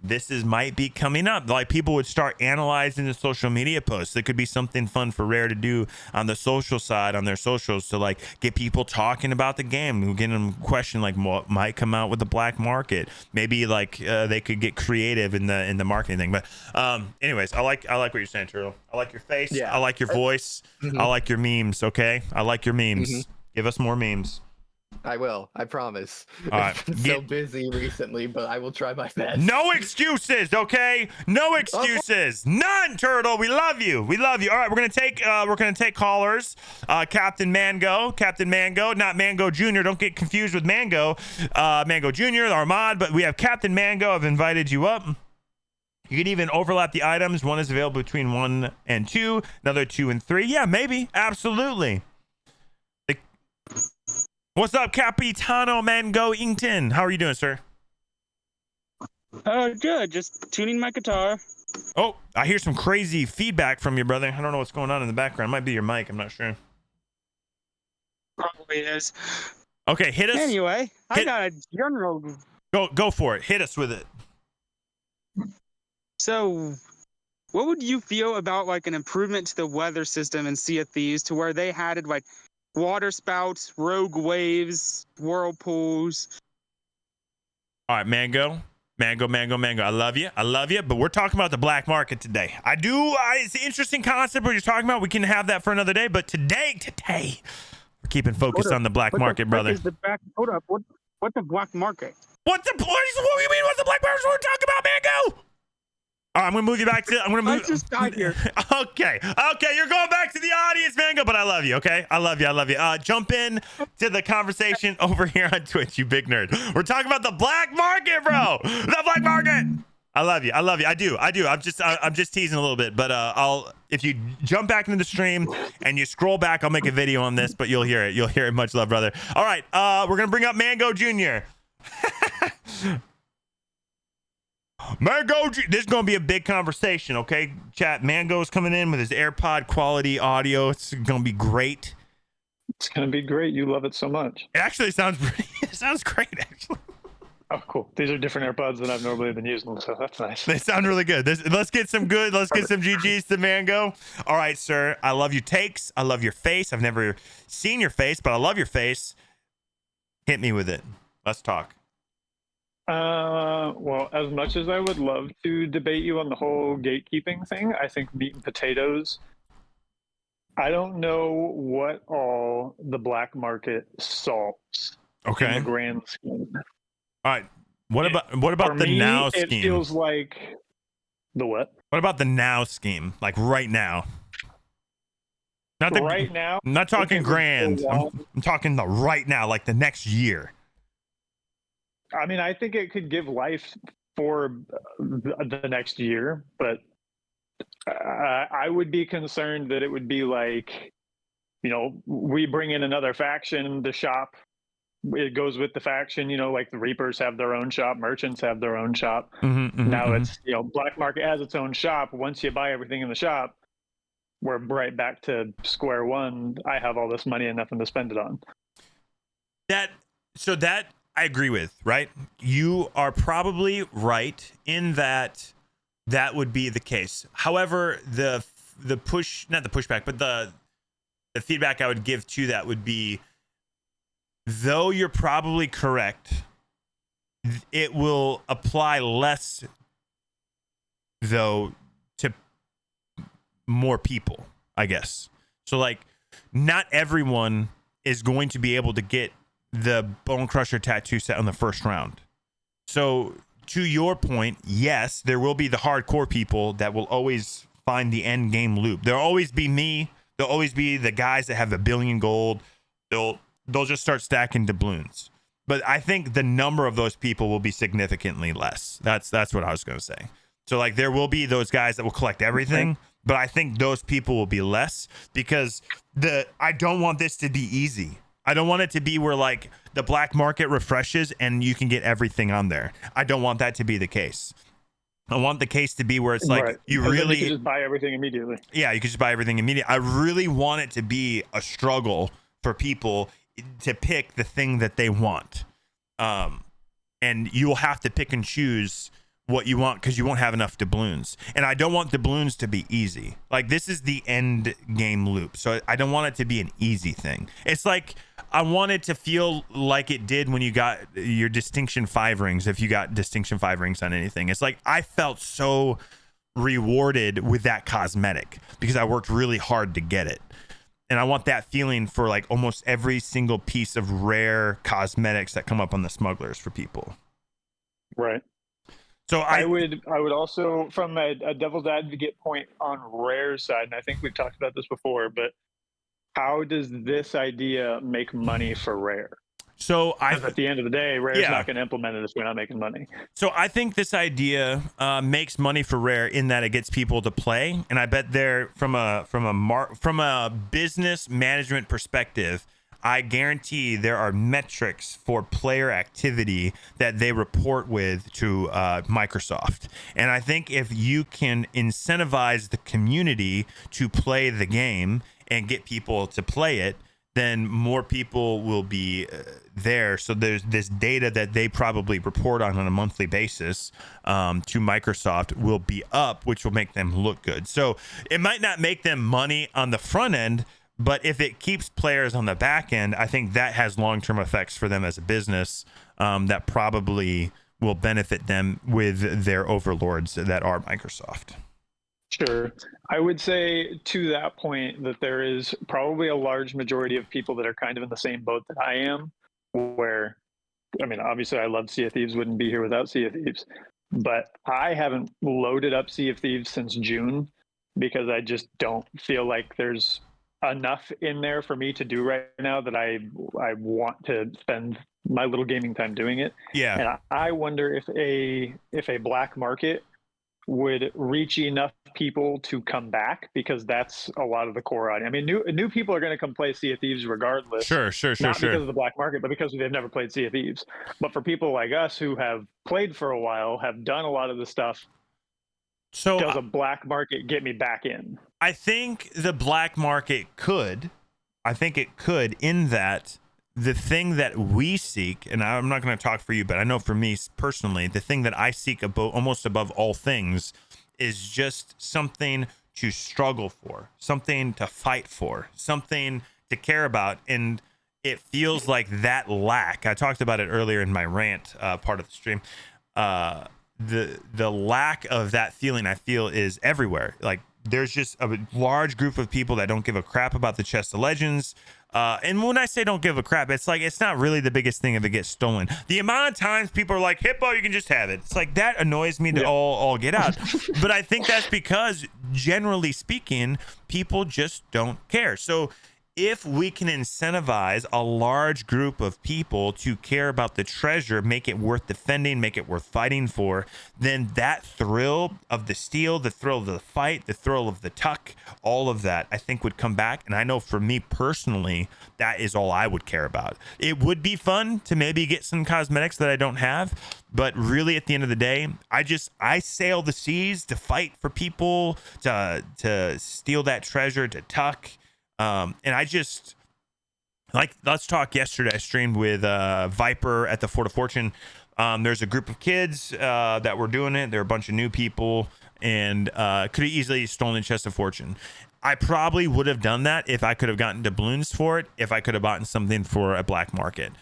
this might be coming up. People would start analyzing the social media posts. There could be something fun for Rare to do on the social side, on their socials, to get people talking about the game, getting them question what might come out with the black market. Maybe they could get creative in the marketing thing. But anyways, I like what you're saying, Turtle. I like your face. Yeah. I like your voice. I like your memes. Okay, I like your memes. Give us more memes. I will. I promise. All right, I've been so busy recently, but I will try my best. No excuses, okay? No excuses. None, Turtle. We love you. We love you. All right, we're gonna take callers. Captain Mango, not Mango Jr. Don't get confused with Mango. Mango Jr., Armand, but we have Captain Mango. I've invited you up. You can even overlap the items. One is available between 1 and 2, another 2 and 3. Yeah, maybe. Absolutely. What's up, Capitano Mango Ington? How are you doing, sir? Good. Just tuning my guitar. Oh, I hear some crazy feedback from you, brother. I don't know what's going on in the background. It might be your mic. I'm not sure. Probably is. Okay, hit us. Anyway, I got a general. Go for it. Hit us with it. So, what would you feel about like an improvement to the weather system in Sea of Thieves to where they had like water spouts, rogue waves, whirlpools? All right, Mango. I love you. But we're talking about the black market today. It's an interesting concept we're just talking about. We can have that for another day. But today, we're keeping focused on the black market, brother. Hold up. What the black market? What do you mean? What's the black market we're talking about, Mango? All right, I'm gonna move you back to. I just got here. Okay, you're going back to the audience, Mango, but I love you. Okay, I love you. Jump in to the conversation over here on Twitch, you big nerd. We're talking about the black market, bro. The black market. I love you. I do. I'm just teasing a little bit, but if you jump back into the stream and you scroll back, I'll make a video on this, but you'll hear it. Much love, brother. All right, we're gonna bring up Mango Jr. This is gonna be a big conversation, okay? Chat. Mango's coming in with his AirPod quality audio. It's gonna be great. It's gonna be great. You love it so much. It actually sounds it sounds great, actually. Oh, cool. These are different AirPods than I've normally been using, so that's nice. They sound really good. Let's get some GGs to Mango. All right, sir. I love your takes. I love your face. I've never seen your face, but I love your face. Hit me with it. Let's talk. Well, as much as I would love to debate you on the whole gatekeeping thing, I think meat and potatoes, I don't know what all the black market solves. Okay. In the grand scheme. All right. What about the now scheme? It feels like the what? What about the now scheme? Like right now? Right now? I'm not talking grand. I'm talking the right now, like the next year. I mean, I think it could give life for the next year, but I would be concerned that it would be like, we bring in another faction, the shop, it goes with the faction, like the Reapers have their own shop, merchants have their own shop. Now it's, black market has its own shop. Once you buy everything in the shop, we're right back to square one. I have all this money and nothing to spend it on. That I agree with, right? You are probably right in that would be the case. However, the pushback, but the feedback I would give to that would be, though you're probably correct, it will apply less, though, to more people, I guess. So, like, not everyone is going to be able to get the Bone Crusher tattoo set on the first round. So to your point, yes, there will be the hardcore people that will always find the end game loop. There'll always be me. There'll always be the guys that have $1 billion gold. They'll just start stacking doubloons. But I think the number of those people will be significantly less. That's what I was going to say. So like there will be those guys that will collect everything, but I think those people will be less because I don't want this to be easy. I don't want it to be where like the black market refreshes and you can get everything on there. I don't want that to be the case. I want the case to be where it's like you really can just buy everything immediately. Yeah, you can just buy everything immediately. I really want it to be a struggle for people to pick the thing that they want. And you will have to pick and choose what you want because you won't have enough doubloons. And I don't want doubloons to be easy. Like this is the end game loop. So I don't want it to be an easy thing. It's like I want it to feel like it did when you got your distinction 5 rings. If you got distinction 5 rings on anything, it's like I felt so rewarded with that cosmetic because I worked really hard to get it. And I want that feeling for like almost every single piece of rare cosmetics that come up on the smugglers for people. Right. So I would also, from a devil's advocate point on rare side, and I think we've talked about this before, but how does this idea make money for rare? So Because at the end of the day, Rare's Yeah. not going to implement it if we're not making money. So I think this idea makes money for Rare in that it gets people to play, and I bet they're from a business management perspective, I guarantee there are metrics for player activity that they report with to Microsoft. And I think if you can incentivize the community to play the game and get people to play it, then more people will be there. So there's this data that they probably report on a monthly basis to Microsoft will be up, which will make them look good. So it might not make them money on the front end, but if it keeps players on the back end, I think that has long-term effects for them as a business that probably will benefit them with their overlords that are Microsoft. Sure. I would say to that point that there is probably a large majority of people that are kind of in the same boat that I am, where, I mean, obviously I love Sea of Thieves, wouldn't be here without Sea of Thieves, but I haven't loaded up Sea of Thieves since June because I just don't feel like there's enough in there for me to do right now that I want to spend my little gaming time doing it. Yeah. And I wonder if a black market would reach enough people to come back, because that's a lot of the core audience. I mean, new people are going to come play Sea of Thieves regardless. Sure. Not because of the black market, but because they've never played Sea of Thieves. But for people like us who have played for a while, have done a lot of the stuff, so does a black market get me back in? I think the black market could. I think it could, in that the thing that we seek, and I'm not going to talk for you, but I know for me personally, the thing that I seek almost above all things is just something to struggle for, something to fight for, something to care about. And it feels like that lack, I talked about it earlier in my rant part of the stream, the lack of that feeling I feel is everywhere. Like there's just a large group of people that don't give a crap about the Chest of Legends. And when I say don't give a crap, it's like it's not really the biggest thing if it gets stolen. The amount of times people are like, Hippo, you can just have it. It's like that annoys me to all get out. But I think that's because, generally speaking, people just don't care. So if we can incentivize a large group of people to care about the treasure, make it worth defending, make it worth fighting for, then that thrill of the steal, the thrill of the fight, the thrill of the tuck, all of that, I think would come back. And I know for me personally, that is all I would care about. It would be fun to maybe get some cosmetics that I don't have, but really at the end of the day, I sail the seas to fight for people, to steal that treasure, to tuck. And I just, like, let's talk yesterday. I streamed with Viper at the Fort of Fortune. There's a group of kids that were doing it. There were a bunch of new people, and could have easily stolen the Chest of Fortune. I probably would have done that if I could have gotten doubloons for it, if I could have bought something for a black market.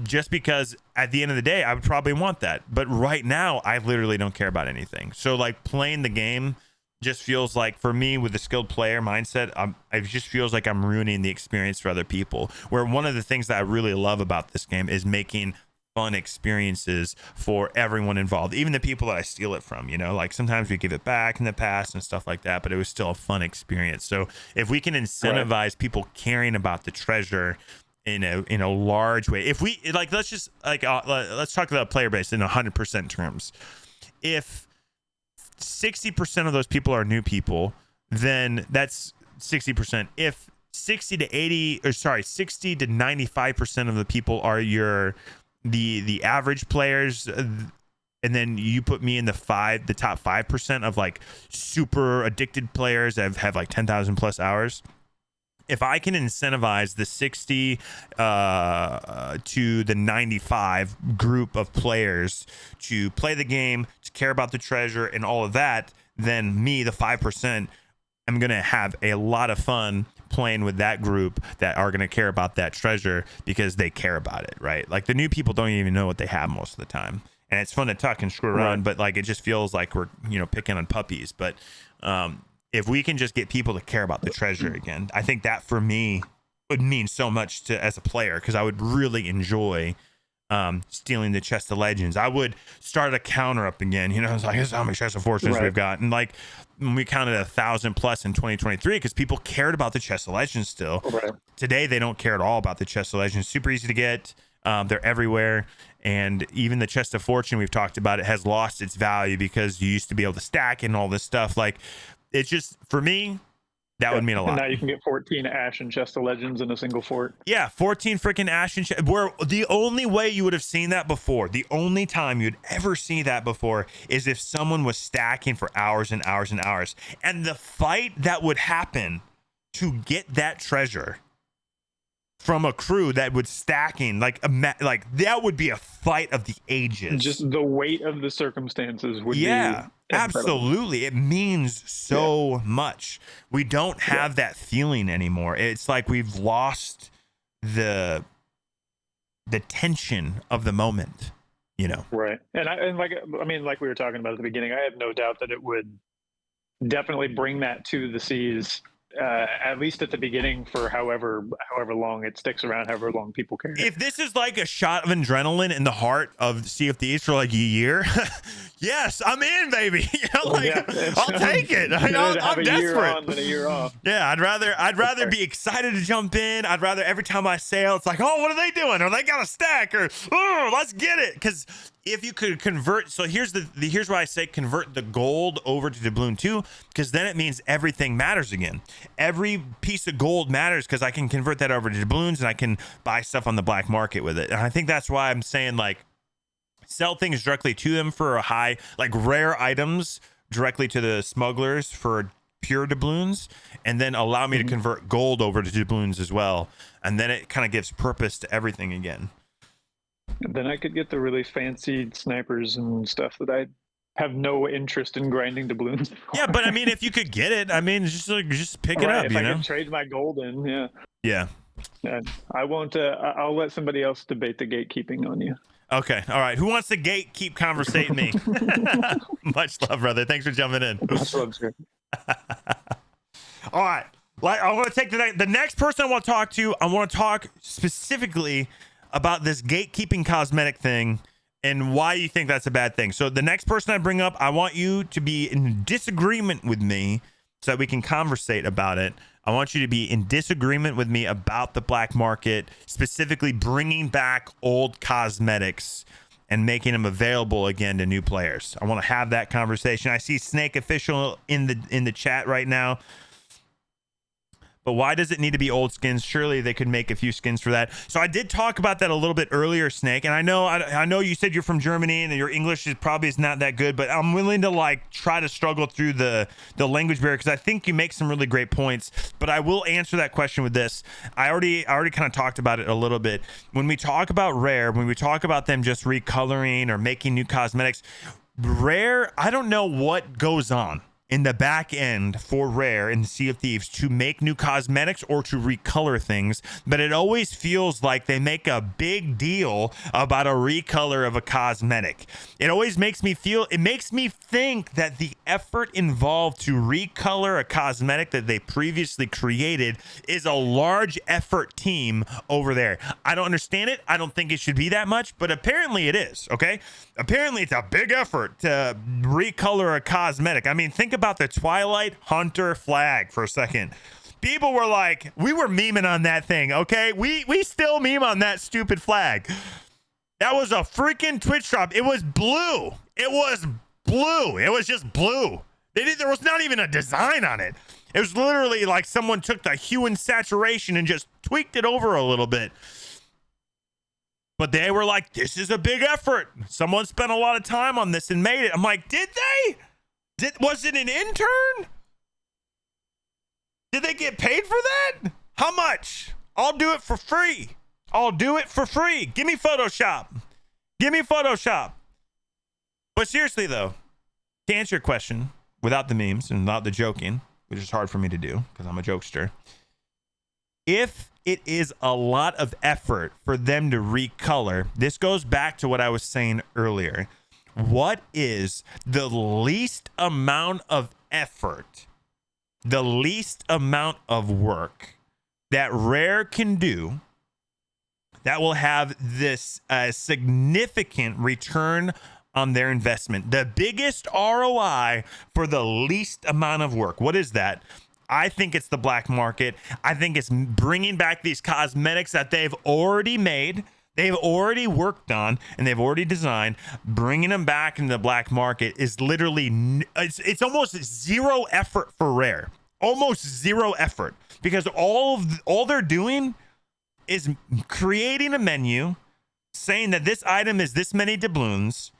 Just because at the end of the day, I would probably want that. But right now, I literally don't care about anything. So, like, playing the game just feels like, for me, with the skilled player mindset, it just feels like I'm ruining the experience for other people. Where one of the things that I really love about this game is making fun experiences for everyone involved, even the people that I steal it from. You know, like sometimes we give it back in the past and stuff like that, but it was still a fun experience. So if we can incentivize people caring about the treasure in a large way, if we like, let's talk about player base in 100% terms. If 60% of those people are new people, then that's 60%. If 60 to 95% of the people are the average players, and then you put me in the top 5% of like super addicted players that have like 10,000 plus hours. If I can incentivize the 60 to the 95 group of players to play the game, to care about the treasure and all of that, then me, the 5%, I'm going to have a lot of fun playing with that group that are going to care about that treasure because they care about it, right? Like the new people don't even know what they have most of the time. And it's fun to tuck and screw around, but like it just feels like we're, picking on puppies. But if we can just get people to care about the treasure again, I think that for me would mean so much to as a player, because I would really enjoy stealing the chest of legends. I would start a counter up again, you know. It's like, this is how many chests of fortunes Right. we've got, and like we counted 1,000 plus in 2023 because people cared about the chest of legends still. Right. Today they don't care at all about the chest of legends. Super easy to get, they're everywhere, and even the chest of fortune we've talked about, it has lost its value because you used to be able to stack and all this stuff. Like, it's just, for me, that would mean a lot. And now you can get 14 Ashen Chest of Legends in a single fort. Yeah, 14 freaking Ashen. Where the only way you would have seen that before, the only time you'd ever see that before, is if someone was stacking for hours and hours and hours. And the fight that would happen to get that treasure from a crew that would stacking, like that would be a fight of the ages. Just the weight of the circumstances would be incredible. Absolutely. It means so much. We don't have that feeling anymore. It's like we've lost the tension of the moment, you know. Right. And like we were talking about at the beginning, I have no doubt that it would definitely bring that to the seas, at least at the beginning, for however long it sticks around, however long people care. If this is like a shot of adrenaline in the heart of Sea of Thieves for like a year, yes, I'm in, baby. You know, like, I'll take it. I'm a desperate. year on than a year off. Yeah, I'd rather be excited to jump in. I'd rather every time I sail, it's like, oh, what are they doing? Or they got a stack, or oh, let's get it. Because if you could convert, so here's why I say convert the gold over to doubloon 2, because then it means everything matters again. Every piece of gold matters because I can convert that over to doubloons and I can buy stuff on the black market with it. And I think that's why I'm saying, like, sell things directly to them for a high, like rare items directly to the smugglers for pure doubloons, and then allow me to convert gold over to doubloons as well. And then it kind of gives purpose to everything again. Then I could get the really fancy snipers and stuff that I have no interest in grinding doubloons. Yeah, but I mean, if you could get it, I mean, just pick it up, if you I know? could trade my gold in, yeah. Yeah. And I won't. I'll let somebody else debate the gatekeeping on you. Okay. All right. Who wants to gatekeep conversating me? Much love, brother. Thanks for jumping in. That's what I'm saying. All right. I want to take the next person I want to talk to. I want to talk specifically about this gatekeeping cosmetic thing and why you think that's a bad thing. So the next person I bring up, I want you to be in disagreement with me so that we can conversate about it. I want you to be in disagreement with me about the black market, specifically bringing back old cosmetics and making them available again to new players. I want to have that conversation. I see Snake Official in the chat right now. But why does it need to be old skins? Surely they could make a few skins for that. So I did talk about that a little bit earlier, Snake. And I know you said you're from Germany and your English is not that good, but I'm willing to like try to struggle through the language barrier because I think you make some really great points. But I will answer that question with this. I already kind of talked about it a little bit. When we talk about Rare, when we talk about them just recoloring or making new cosmetics, Rare, I don't know what goes on in the back end for Rare in Sea of Thieves to make new cosmetics or to recolor things, but it always feels like they make a big deal about a recolor of a cosmetic. It always makes me think that the effort involved to recolor a cosmetic that they previously created is a large effort team over there. I don't understand it. I don't think it should be that much, but apparently it is, okay? Apparently it's a big effort to recolor a cosmetic. I mean, think about the Twilight Hunter flag for a second. People were like, we were memeing on that thing, okay? We still meme on that stupid flag. That was a freaking Twitch drop. It was blue. It was blue. It was just blue. There was not even a design on it. It was literally like someone took the hue and saturation and just tweaked it over a little bit. But they were like, this is a big effort. Someone spent a lot of time on this and made it. I'm like, did they? Was it an intern? Did they get paid for that? How much? I'll do it for free. I'll do it for free. Give me Photoshop. Give me Photoshop. But seriously, though, to answer your question, without the memes and without the joking, which is hard for me to do because I'm a jokester, if it is a lot of effort for them to recolor, this goes back to what I was saying earlier. What is the least amount of effort the least amount of work that Rare can do that will have this significant return on their investment. The biggest ROI for the least amount of work. What is that? I think it's the black market. I think it's bringing back these cosmetics that they've already made, they've already worked on, and they've already designed. Bringing them back into the black market is literally, it's almost zero effort for Rare. Almost zero effort, because all they're doing is creating a menu saying that this item is this many doubloons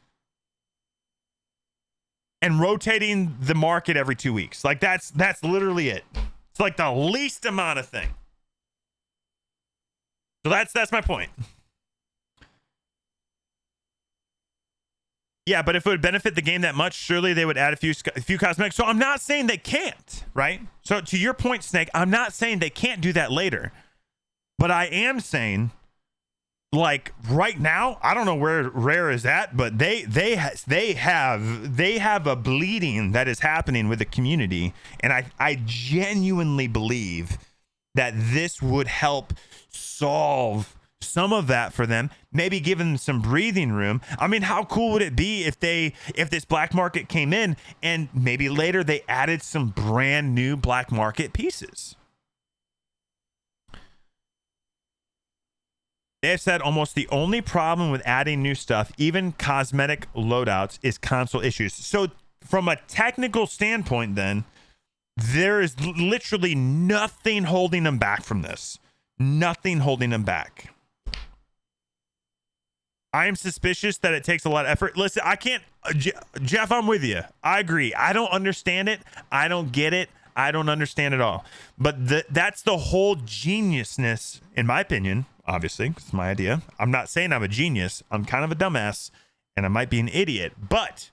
and rotating the market every 2 weeks. Like that's literally it. It's like the least amount of thing. So that's my point. Yeah, but if it would benefit the game that much, surely they would add a few cosmetics. So I'm not saying they can't, right? So to your point, Snake, I'm not saying they can't do that later. But I am saying, like right now, I don't know where Rare is at, but they have a bleeding that is happening with the community, and I genuinely believe that this would help solve some of that for them, maybe give them some breathing room. I mean, how cool would it be if this black market came in and maybe later they added some brand new black market pieces? They've said almost the only problem with adding new stuff, even cosmetic loadouts, is console issues. So from a technical standpoint, then, there is literally nothing holding them back from this. Nothing holding them back. I am suspicious that it takes a lot of effort. Listen, I can't, Jeff, I'm with you. I agree. I don't understand it. I don't get it. I don't understand it all. But that's the whole geniusness, in my opinion. Obviously, it's my idea. I'm not saying I'm a genius. I'm kind of a dumbass, and I might be an idiot. But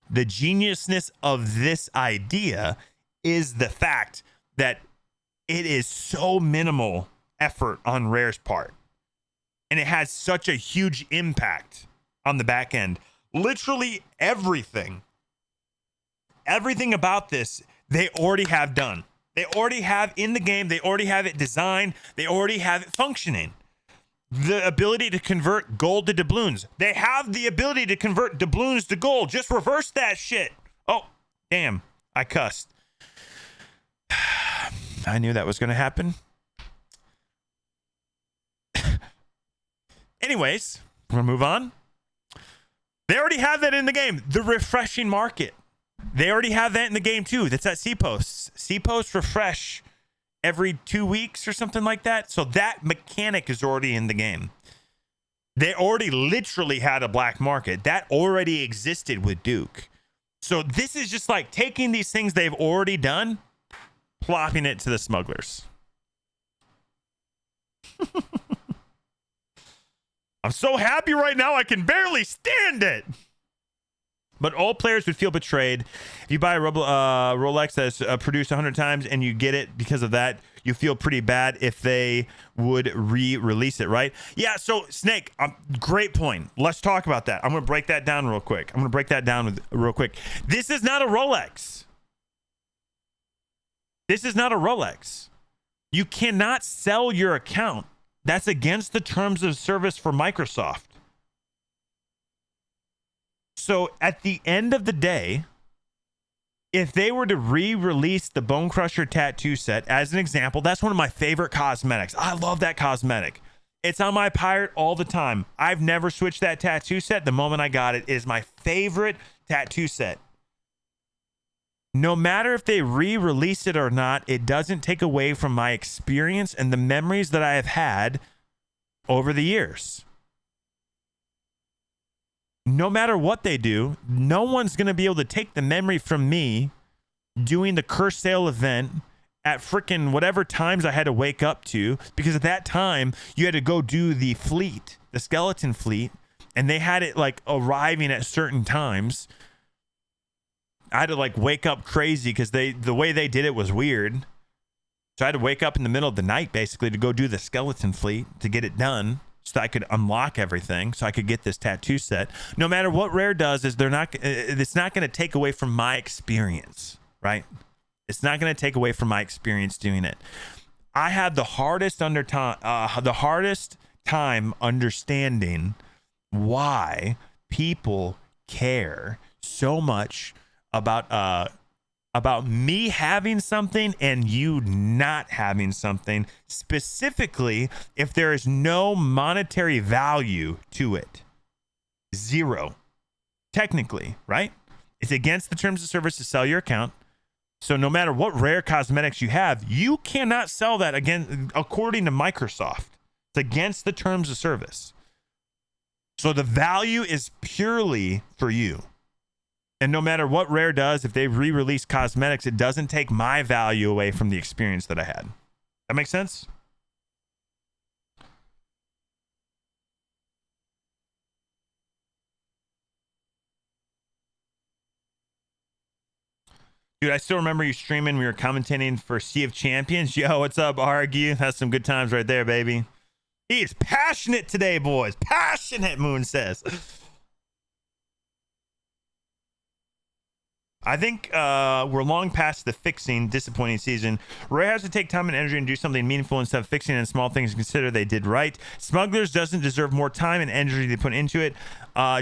the geniusness of this idea is the fact that it is so minimal effort on Rare's part. And it has such a huge impact on the back end. Literally everything about this, they already have done. They already have in the game. They already have it designed. They already have it functioning. The ability to convert gold to doubloons. They have the ability to convert doubloons to gold. Just reverse that shit. Oh, damn. I cussed. I knew that was going to happen. Anyways, we're going to move on. They already have that in the game. The refreshing market. They already have that in the game too. That's at C-Posts. C-Posts refresh every 2 weeks or something like that. So that mechanic is already in the game. They already literally had a black market. That already existed with Duke. So this is just like taking these things they've already done, plopping it to the smugglers. I'm so happy right now I can barely stand it. But all players would feel betrayed. If you buy a Rolex that's produced 100 times and you get it because of that, you feel pretty bad if they would re-release it, right? Yeah, so Snake, great point. Let's talk about that. I'm going to break that down real quick. This is not a Rolex. This is not a Rolex. You cannot sell your account. That's against the terms of service for Microsoft. So at the end of the day, if they were to re-release the Bone Crusher tattoo set, as an example, that's one of my favorite cosmetics. I love that cosmetic. It's on my pirate all the time. I've never switched that tattoo set. The moment I got it, it is my favorite tattoo set. No matter if they re-release it or not, it doesn't take away from my experience and the memories that I have had over the years. No matter what they do, no one's going to be able to take the memory from me doing the curse sale event at frickin' whatever times I had to wake up to, because at that time you had to go do the fleet, the skeleton fleet, and they had it like arriving at certain times. I had to like wake up crazy because the way they did it was weird. So I had to wake up in the middle of the night basically to go do the skeleton fleet to get it done, so that I could unlock everything, so I could get this tattoo set. No matter what Rare does, it's not going to take away from my experience, right? It's not going to take away from my experience doing it. I had the hardest time understanding why people care so much about me having something and you not having something, specifically if there is no monetary value to it. Zero. Technically, right? It's against the terms of service to sell your account. So no matter what rare cosmetics you have, you cannot sell that again, according to Microsoft. It's against the terms of service. So the value is purely for you. And no matter what Rare does, if they re-release cosmetics, it doesn't take my value away from the experience that I had. That makes sense? Dude, I still remember you streaming. We were commentating for Sea of Champions. Yo, what's up, Argue? That's some good times right there, baby. He is passionate today, boys. Passionate, Moon says. I think we're long past the fixing disappointing season. Rare has to take time and energy and do something meaningful instead of fixing and small things and consider they did right. Smugglers doesn't deserve more time and energy they put into it.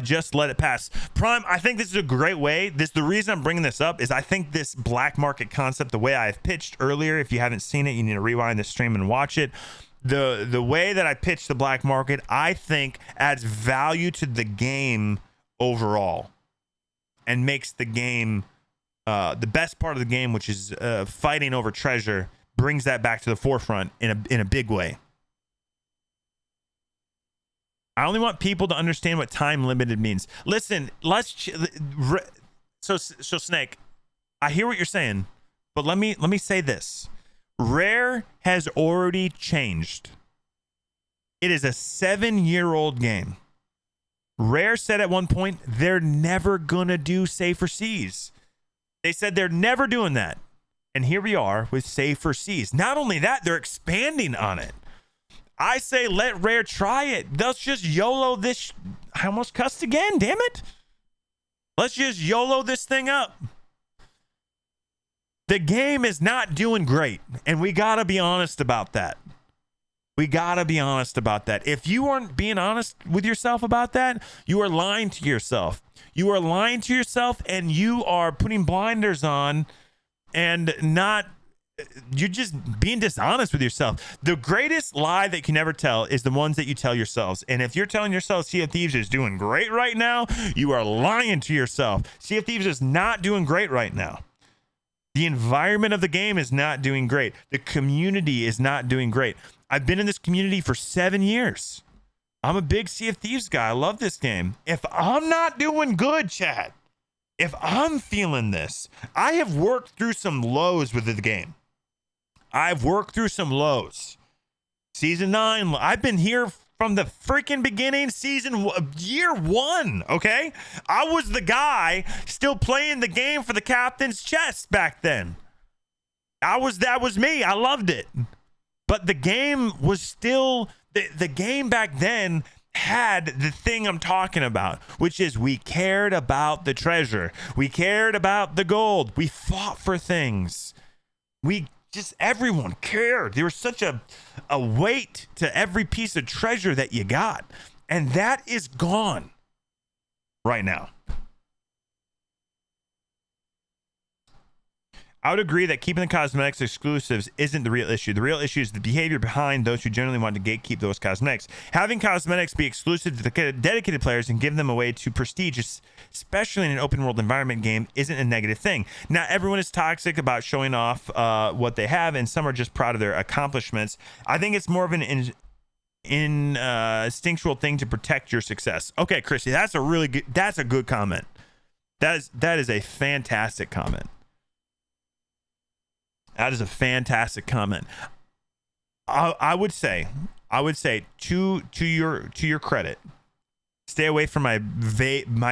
Just let it pass. Prime, I think this is a great way. The reason I'm bringing this up is I think this black market concept, the way I've pitched earlier, if you haven't seen it, you need to rewind the stream and watch it. The way that I pitched the black market, I think adds value to the game overall and makes the game the best part of the game, which is fighting over treasure, brings that back to the forefront in a big way. I only want people to understand what time limited means. Listen, so Snake, I hear what you're saying, but let me say this. Rare has already changed. It is a 7-year-old game. Rare said at one point they're never gonna do Safer Seas. They said they're never doing that. And here we are with Safer Seas. Not only that, they're expanding on it. I say let Rare try it. Let's just YOLO this. I almost cussed again, damn it. Let's just YOLO this thing up. The game is not doing great. And we got to be honest about that. We got to be honest about that. If you aren't being honest with yourself about that, you are lying to yourself. You are lying to yourself and you are putting blinders on and you're just being dishonest with yourself. The greatest lie that you can never tell is the ones that you tell yourselves. And if you're telling yourself Sea of Thieves is doing great right now, you are lying to yourself. Sea of Thieves is not doing great right now. The environment of the game is not doing great. The community is not doing great. I've been in this community for 7 years. I'm a big Sea of Thieves guy. I love this game. If I'm not doing good, chat, if I'm feeling this, I have worked through some lows with the game. I've worked through some lows. Season 9, I've been here from the freaking beginning, year 1, okay? I was the guy still playing the game for the captain's chest back then. That was me. I loved it. But the game was still, the game back then had the thing I'm talking about, which is we cared about the treasure. We cared about the gold. We fought for things. Everyone cared. There was such a weight to every piece of treasure that you got. And that is gone right now. I would agree that keeping the cosmetics exclusives isn't the real issue. The real issue is the behavior behind those who generally want to gatekeep those cosmetics. Having cosmetics be exclusive to the dedicated players and give them away to prestige, especially in an open world environment game, isn't a negative thing. Not everyone is toxic about showing off what they have, and some are just proud of their accomplishments. I think it's more of an instinctual thing to protect your success. Okay, Christy, that's a good comment. That is a fantastic comment. That is a fantastic comment. I would say to your credit, stay away from my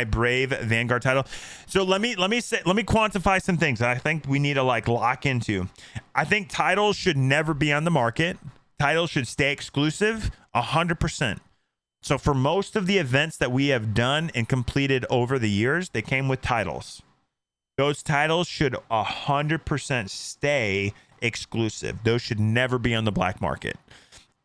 brave Vanguard title. So let me quantify some things that I think we need to lock into. I think titles should never be on the market. Titles should stay exclusive 100%. So for most of the events that we have done and completed over the years, they came with titles. Those titles should 100% stay exclusive. Those should never be on the black market.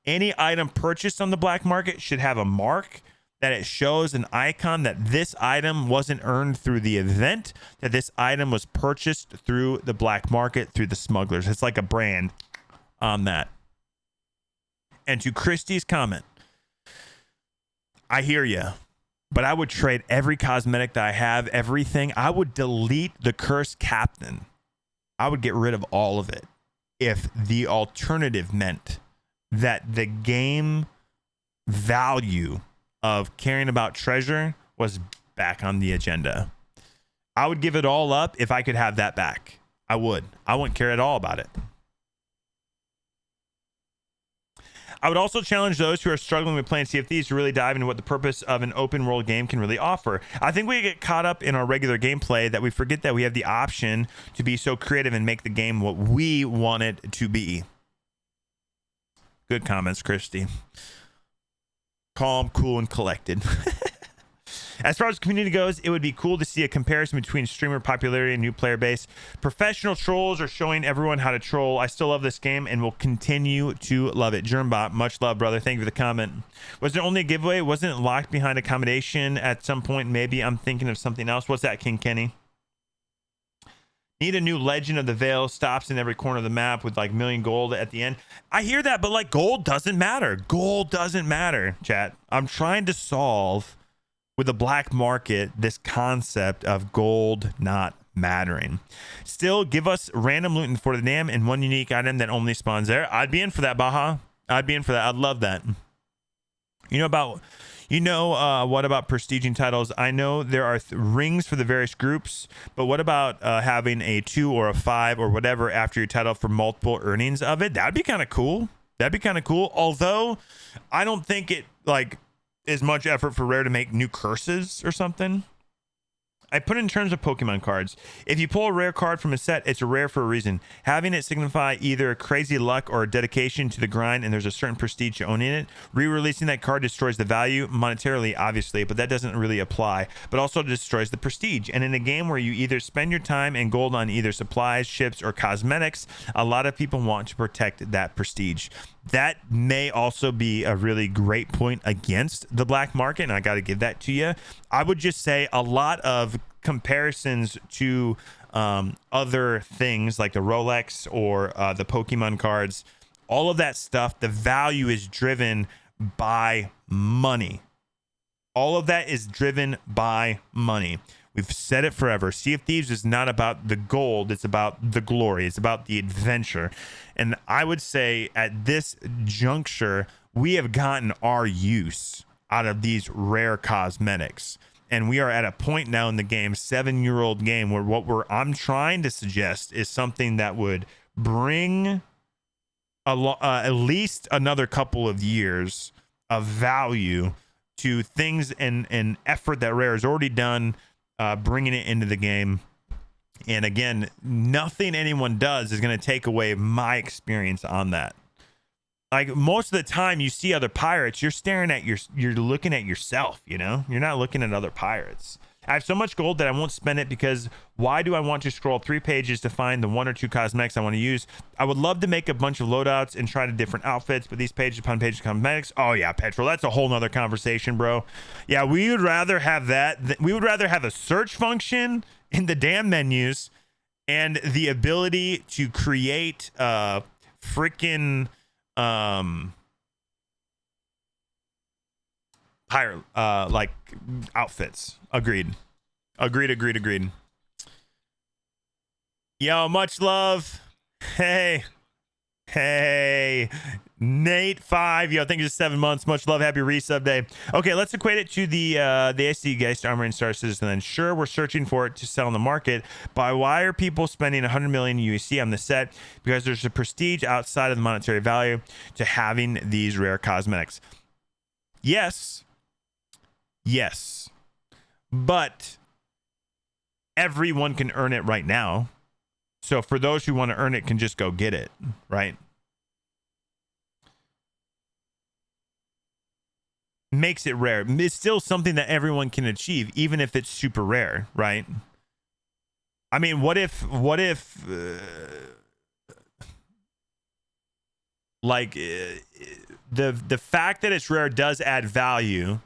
Any item purchased on the black market should have a mark that it shows, an icon that this item wasn't earned through the event, that this item was purchased through the black market, through the smugglers. It's like a brand on that. And to Christie's comment, I hear you, but I would trade every cosmetic that I have, everything. I would delete the cursed captain. I would get rid of all of it if the alternative meant that the game value of caring about treasure was back on the agenda. I would give it all up if I could have that back. I would. I wouldn't care at all about it. I would also challenge those who are struggling with playing Sea of Thieves to really dive into what the purpose of an open world game can really offer. I think we get caught up in our regular gameplay that we forget that we have the option to be so creative and make the game what we want it to be. Good comments, Christy. Calm, cool, and collected. As far as the community goes, it would be cool to see a comparison between streamer popularity and new player base. Professional trolls are showing everyone how to troll. I still love this game and will continue to love it. Germbot, much love, brother. Thank you for the comment. Was there only a giveaway? Wasn't it locked behind accommodation at some point? Maybe I'm thinking of something else. What's that, King Kenny? Need a new Legend of the Veil. Stops in every corner of the map with like million gold at the end. I hear that, but like gold doesn't matter. Gold doesn't matter, chat. I'm trying to solve with the black market this concept of gold not mattering. Still, give us random loot for the dam and one unique item that only spawns there. I'd be in for that, Baha. I'd be in for that. I'd love that. What about prestiging titles? I know there are rings for the various groups, but what about having a 2 or a 5 or whatever after your title for multiple earnings of it? That'd be kind of cool. That'd be kind of cool. Although I don't think it like is much effort for Rare to make new curses or something. I put it in terms of Pokemon cards. If you pull a rare card from a set, it's a rare for a reason. Having it signify either crazy luck or dedication to the grind, and there's a certain prestige to owning it. Re-releasing that card destroys the value monetarily, obviously, but that doesn't really apply, but also destroys the prestige. And in a game where you either spend your time and gold on either supplies, ships, or cosmetics, a lot of people want to protect that prestige. That may also be a really great point against the black market, and I got to give that to you. I would just say a lot of comparisons to other things like the Rolex or the Pokemon cards, all of that stuff, the value is driven by money. All of that is driven by money. We've said it forever. Sea of Thieves is not about the gold. It's about the glory. It's about the adventure. And I would say at this juncture, we have gotten our use out of these rare cosmetics. And we are at a point now in the game, 7-year-old game, where I'm trying to suggest is something that would bring at least another couple of years of value to things and effort that Rare has already done, bringing it into the game. And again, nothing anyone does is going to take away my experience on that. Like most of the time you see other pirates, you're staring at you're looking at yourself, you know, you're not looking at other pirates. I have so much gold that I won't spend it because why do I want to scroll 3 pages to find the 1 or 2 cosmetics I want to use? I would love to make a bunch of loadouts and try to different outfits, but these pages upon pages of cosmetics, oh yeah, Petrol, that's a whole nother conversation, bro. Yeah, we would rather have that. We would rather have a search function in the damn menus and the ability to create freaking pirate like outfits. Agreed. Yo, much love. Hey Nate 5, yo, thank you for 7 months. Much love. Happy resub day. Okay, let's equate it to the AC Geist Armor and Star Citizen. Then sure, we're searching for it to sell in the market, but why are people spending 100 million USD on the set? Because there's a prestige outside of the monetary value to having these rare cosmetics. Yes, but everyone can earn it right now. So for those who want to earn it, can just go get it, right? Makes it rare. It's still something that everyone can achieve, even if it's super rare, right? I mean, what if the fact that it's rare does add value,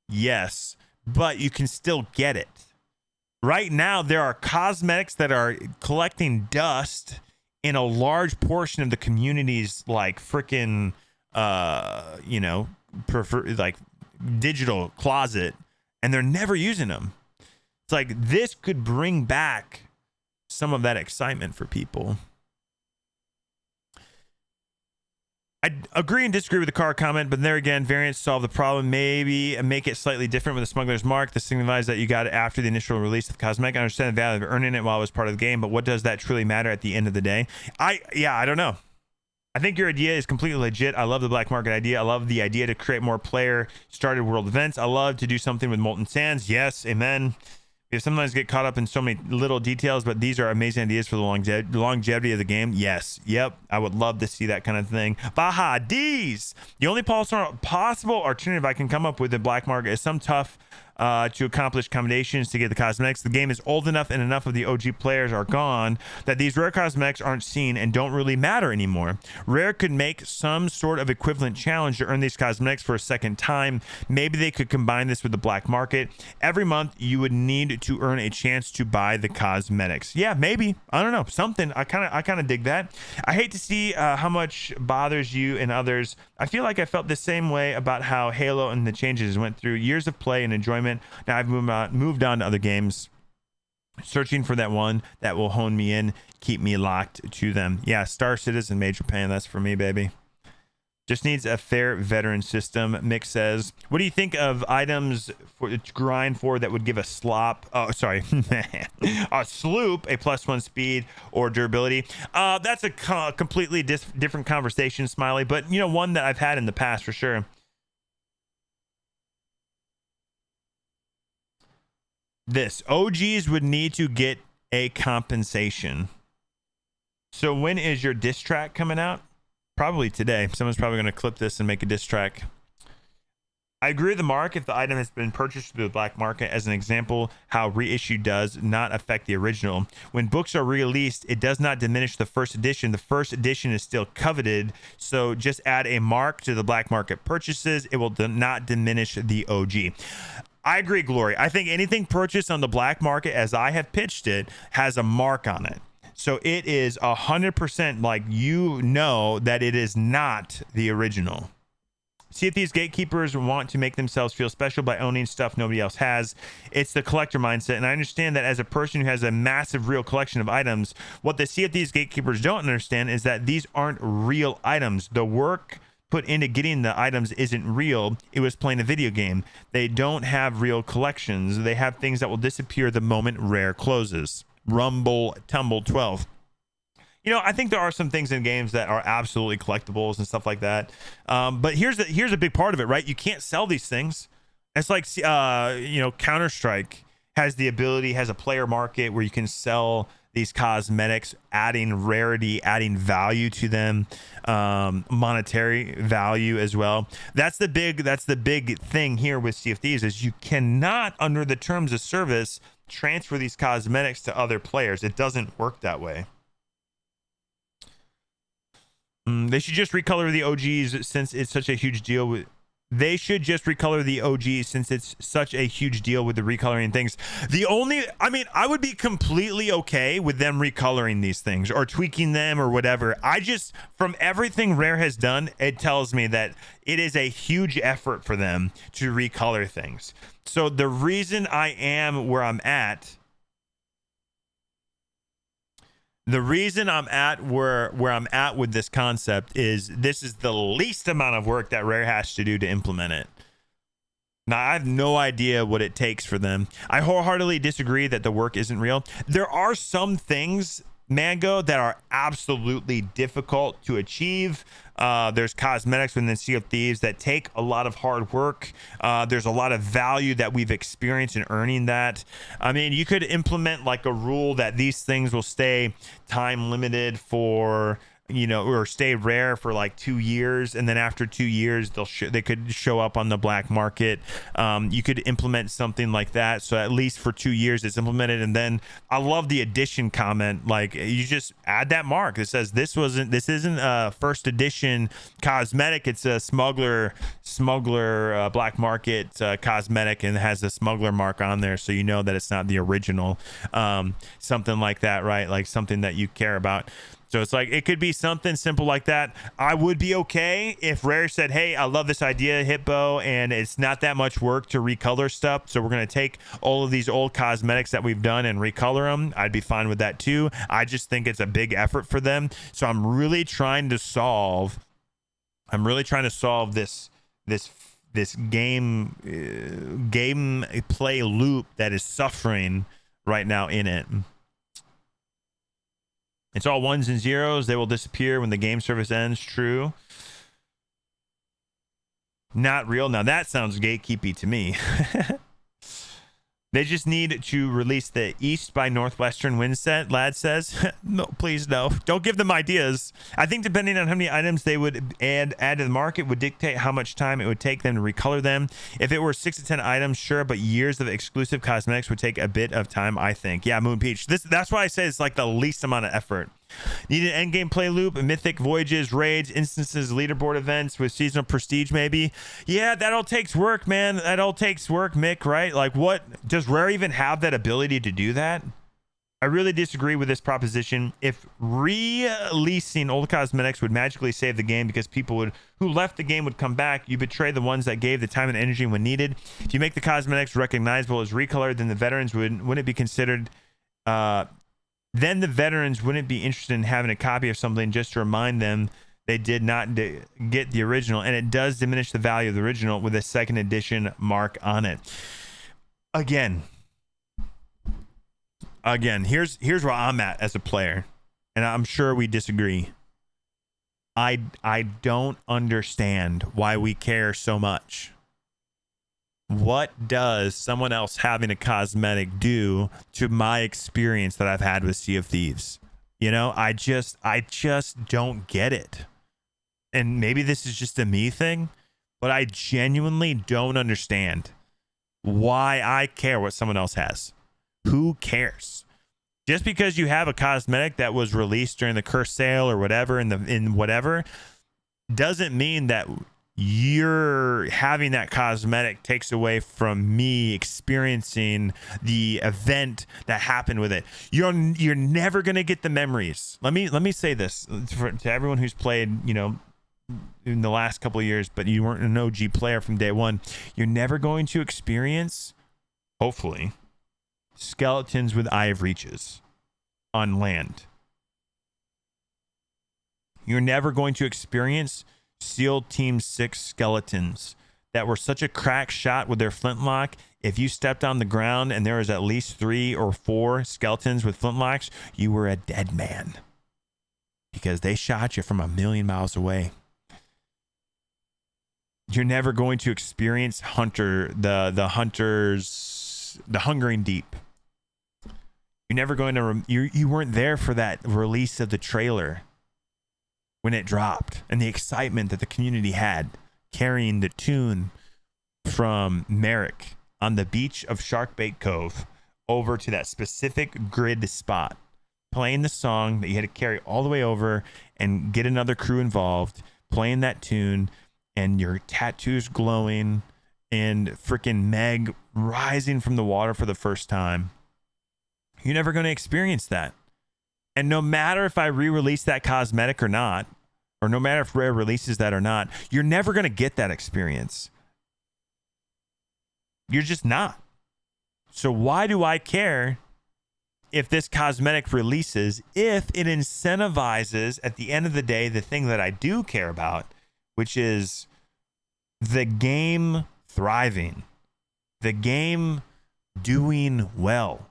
yes, but you can still get it. Right now, there are cosmetics that are collecting dust in a large portion of the community's like freaking like digital closet, and they're never using them. It's like this could bring back some of that excitement for people. I agree and disagree with the car comment, but there again, variants solve the problem. Maybe make it slightly different with the smuggler's mark. This signifies that you got it after the initial release of the cosmetic. I understand the value of earning it while it was part of the game, but what does that truly matter at the end of the day? I don't know. I think your idea is completely legit. I love the black market idea. I love the idea to create more player started world events. I love to do something with Molten Sands. Yes, amen. We sometimes get caught up in so many little details, but these are amazing ideas for the longevity of the game. Yes. Yep. I would love to see that kind of thing. Baja D's. The only possible alternative I can come up with in black market is some tough to accomplish combinations to get the cosmetics. The game is old enough and enough of the OG players are gone that these rare cosmetics aren't seen and don't really matter anymore. Rare could make some sort of equivalent challenge to earn these cosmetics for a second time. Maybe they could combine this with the black market. Every month you would need to earn a chance to buy the cosmetics. Yeah, maybe. I don't know. Something. I kind of dig that. I hate to see how much bothers you and others. I feel like I felt the same way about how Halo and the changes went through years of play and enjoyment. Now I've moved on to other games, searching for that one that will hone me in, keep me locked to them. Yeah, Star Citizen, Major Pain. That's for me, baby. Just needs a fair veteran system. Mick says, what do you think of items for to grind for that would give a slope, a sloop, a +1 speed or durability? That's a completely different conversation, Smiley, but one that I've had in the past for sure. This OGs would need to get a compensation. So when is your diss track coming out? Probably today. Someone's probably going to clip this and make a diss track. I agree with the mark if the item has been purchased through the black market. As an example, how reissue does not affect the original. When books are released, it does not diminish the first edition. The first edition is still coveted, so just add a mark to the black market purchases. It will not diminish the OG. I agree, Glory. I think anything purchased on the black market, as I have pitched it, has a mark on it. So it is 100% like that it is not the original. See if these gatekeepers want to make themselves feel special by owning stuff nobody else has. It's the collector mindset, and I understand that as a person who has a massive real collection of items, what the Sea of Thieves gatekeepers don't understand is that these aren't real items. The work put into getting the items isn't real. It was playing a video game. They don't have real collections. They have things that will disappear the moment Rare closes. Rumble Tumble 12. I think there are some things in games that are absolutely collectibles and stuff like that. But here's a big part of it, right? You can't sell these things. It's like Counter-Strike has the ability, has a player market where you can sell these cosmetics, adding rarity, adding value to them, monetary value as well. That's the big thing here with Sea of Thieves is you cannot, under the terms of service, transfer these cosmetics to other players. It doesn't work that way. They should just recolor the OGs since it's such a huge deal with. They should just recolor the OG since it's such a huge deal with the recoloring things. I would be completely okay with them recoloring these things or tweaking them or whatever. From everything Rare has done, it tells me that it is a huge effort for them to recolor things. So the reason I am where I'm at, the reason I'm at where I'm at with this concept is this is the least amount of work that Rare has to do to implement it. Now, I have no idea what it takes for them. I wholeheartedly disagree that the work isn't real. There are some things, Mango, that are absolutely difficult to achieve. There's cosmetics within Sea of Thieves that take a lot of hard work. There's a lot of value that we've experienced in earning that. I mean, you could implement like a rule that these things will stay time limited for or stay rare for like 2 years, and then after 2 years they could show up on the black market. You could implement something like that, so at least for 2 years it's implemented. And then I love the edition comment, like you just add that mark that says this isn't a first edition cosmetic, it's a smuggler black market cosmetic, and it has the smuggler mark on there, so you know that it's not the original. Something like that, right? Like something that you care about. So it's like, it could be something simple like that. I would be okay if Rare said, hey, I love this idea, Hitbo, and it's not that much work to recolor stuff, so we're going to take all of these old cosmetics that we've done and recolor them. I'd be fine with that too. I just think it's a big effort for them. So I'm really trying to solve this game play loop that is suffering right now in it. It's all ones and zeros. They will disappear when the game service ends. True. Not real. Now that sounds gatekeepy to me. They just need to release the East by Northwestern win set, Lad says. No, please, no. Don't give them ideas. I think depending on how many items they would add to the market would dictate how much time it would take them to recolor them. If it were 6 to 10 items, sure, but years of exclusive cosmetics would take a bit of time, I think. Yeah, Moon Peach. That's why I say it's like the least amount of effort. Need an endgame play loop, mythic voyages, raids, instances, leaderboard events with seasonal prestige, maybe. Yeah, that all takes work, man. That all takes work, Mick, right? Like, what does Rare even have that ability to do that? I really disagree with this proposition. If releasing old cosmetics would magically save the game because people who left the game would come back, you betray the ones that gave the time and energy when needed. If you make the cosmetics recognizable as recolored, then the veterans wouldn't be considered then the veterans wouldn't be interested in having a copy of something just to remind them they did not get the original, and it does diminish the value of the original with a second edition mark on it. Again, here's where I'm at as a player, and I'm sure we disagree. I don't understand why we care so much. What does someone else having a cosmetic do to my experience that I've had with Sea of Thieves? I just don't get it. And maybe this is just a me thing, but I genuinely don't understand why I care what someone else has. Who cares? Just because you have a cosmetic that was released during the curse sale or whatever in whatever doesn't mean that you're having that cosmetic takes away from me experiencing the event that happened with it. You're never gonna get the memories. Let me say this to everyone who's played, in the last couple of years, but you weren't an OG player from day one. You're never going to experience, hopefully, skeletons with Eye of Reaches on land. You're never going to experience SEAL Team 6 skeletons that were such a crack shot with their flintlock. If you stepped on the ground and there was at least 3 or 4 skeletons with flintlocks, you were a dead man because they shot you from a million miles away. You're never going to experience the Hungering Deep. You're never going to you weren't there for that release of the trailer when it dropped and the excitement that the community had carrying the tune from Merrick on the beach of Sharkbait Cove over to that specific grid spot, playing the song that you had to carry all the way over and get another crew involved, playing that tune, and your tattoos glowing and freaking Meg rising from the water for the first time. You're never going to experience that. And no matter if I re-release that cosmetic or not, or no matter if Rare releases that or not, you're never going to get that experience. You're just not. So why do I care if this cosmetic releases if it incentivizes, at the end of the day, the thing that I do care about, which is the game thriving, the game doing well?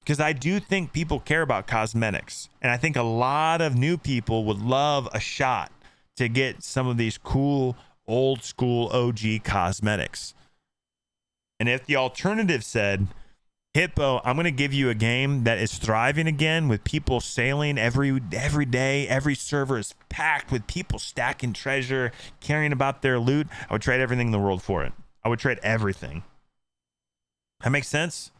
Because I do think people care about cosmetics. And I think a lot of new people would love a shot to get some of these cool, old school OG cosmetics. And if the alternative said, Hippo, I'm going to give you a game that is thriving again with people sailing every day. Every server is packed with people stacking treasure, caring about their loot. I would trade everything in the world for it. I would trade everything. That makes sense?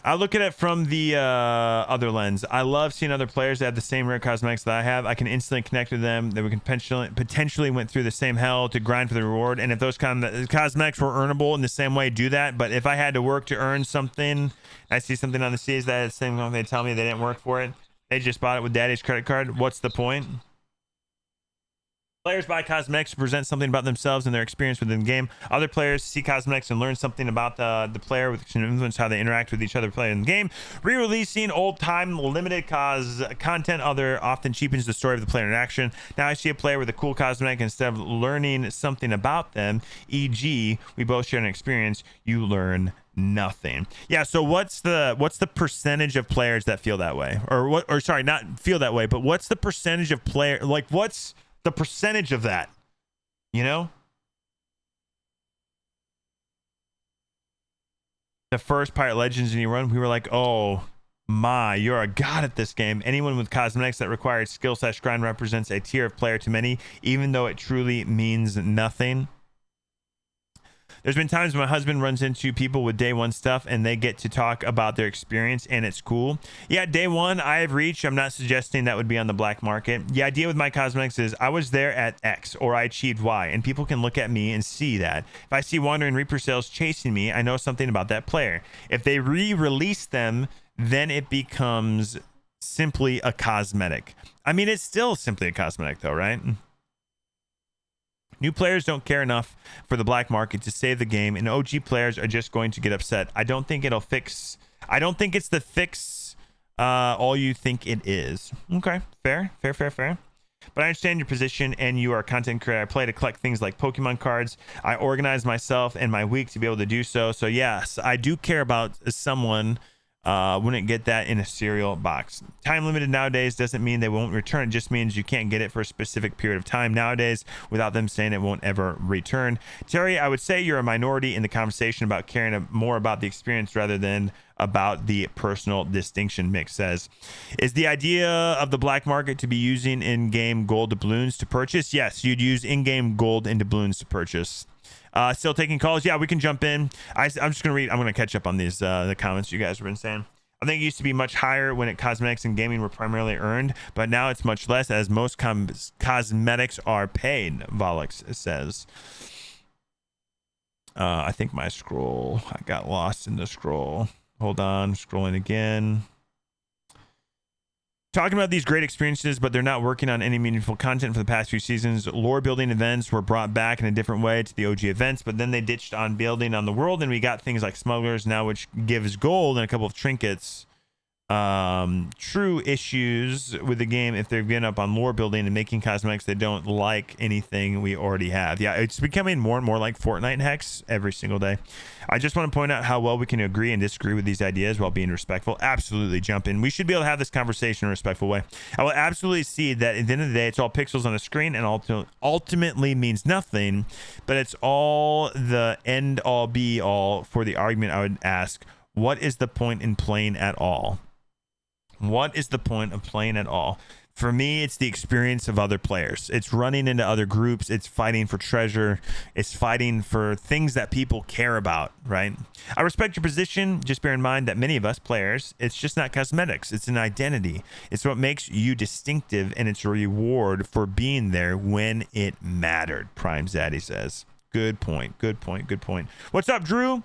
I look at it from the other lens. I love seeing other players that have the same rare cosmetics that I have. I can instantly connect with them. That we can potentially went through the same hell to grind for the reward. And if those cosmetics were earnable in the same way, do that. But if I had to work to earn something, I see something on the seas that is the same. They tell me they didn't work for it. They just bought it with daddy's credit card. What's the point? Players buy cosmetics to present something about themselves and their experience within the game. Other players see cosmetics and learn something about the player, which can influence how they interact with each other player in the game. Re-releasing old-time limited content often cheapens the story of the player interaction. Now I see a player with a cool cosmetic, instead of learning something about them, e.g., we both share an experience, you learn nothing. Yeah, so what's the percentage of players that feel that way? Or sorry, not feel that way, but what's the percentage of player, like what's the percentage of that, you know? The first Pirate Legends in you run, we were like, oh my, you're a god at this game. Anyone with cosmetics that requires skill/grind represents a tier of player to many, even though it truly means nothing. There's been times when my husband runs into people with day one stuff and they get to talk about their experience and it's cool. Yeah, day one, I have reached. I'm not suggesting that would be on the black market. The idea with my cosmetics is I was there at X or I achieved Y, and people can look at me and see that. If I see Wandering Reaper sales chasing me, I know something about that player. If they re-release them, then it becomes simply a cosmetic. I mean, it's still simply a cosmetic though, right? New players don't care enough for the black market to save the game, and OG players are just going to get upset. I don't think it's the fix all you think it is. Okay, fair. But I understand your position, and you are a content creator. I play to collect things like Pokemon cards. I organize myself and my week to be able to do so. So yes, I do care about someone wouldn't get that in a cereal box. Time limited nowadays doesn't mean they won't return. It just means you can't get it for a specific period of time nowadays without them saying it won't ever return. Terry, I would say you're a minority in the conversation about caring more about the experience rather than about the personal distinction. Mick says, is the idea of the black market to be using in-game gold doubloons to purchase? Yes, you'd use in-game gold and doubloons to purchase. Still taking calls. Yeah, we can jump in. I'm just gonna read. I'm gonna catch up on these the comments you guys have been saying. I think it used to be much higher when cosmetics and gaming were primarily earned, but now it's much less as most cosmetics are paid. Volix says. I think my scroll. I got lost in the scroll. Hold on, scrolling again. Talking about these great experiences, but they're not working on any meaningful content for the past few seasons. Lore building events were brought back in a different way to the OG events, but then they ditched on building on the world, and we got things like smugglers now, which gives gold and a couple of trinkets. True issues with the game if they're giving up on lore building and making cosmetics they don't like anything we already have. Yeah, it's becoming more and more like Fortnite and Hex every single day. I just want to point out how well we can agree and disagree with these ideas while being respectful. Absolutely jump in. We should be able to have this conversation in a respectful way. I will absolutely see that at the end of the day, it's all pixels on a screen and ultimately means nothing, but it's all the end all be all for the argument. I would ask, what is the point in playing at all? What is the point of playing at all? For me, it's the experience of other players. It's running into other groups. It's fighting for treasure. It's fighting for things that people care about, right? I respect your position. Just bear in mind that many of us players, it's just not cosmetics. It's an identity. It's what makes you distinctive, and it's a reward for being there when it mattered, Prime Zaddy says. Good point. Good point. Good point. What's up, Drew?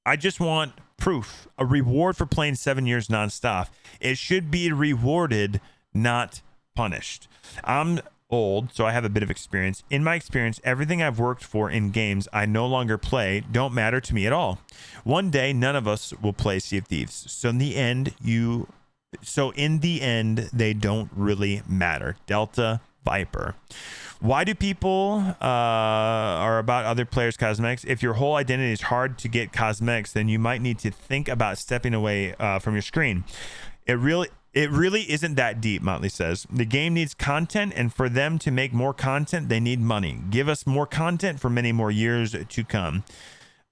I just want proof, a reward for playing 7 years nonstop. It should be rewarded, not punished. I'm old, so I have a bit of experience. In my experience, everything I've worked for in games I no longer play don't matter to me at all. One day, none of us will play Sea of Thieves. So in the end, they don't really matter. Delta Viper. Why do people are about other players' cosmetics? If your whole identity is hard to get cosmetics, then you might need to think about stepping away from your screen. It really isn't that deep, Motley says. The game needs content, and for them to make more content, they need money. Give us more content for many more years to come.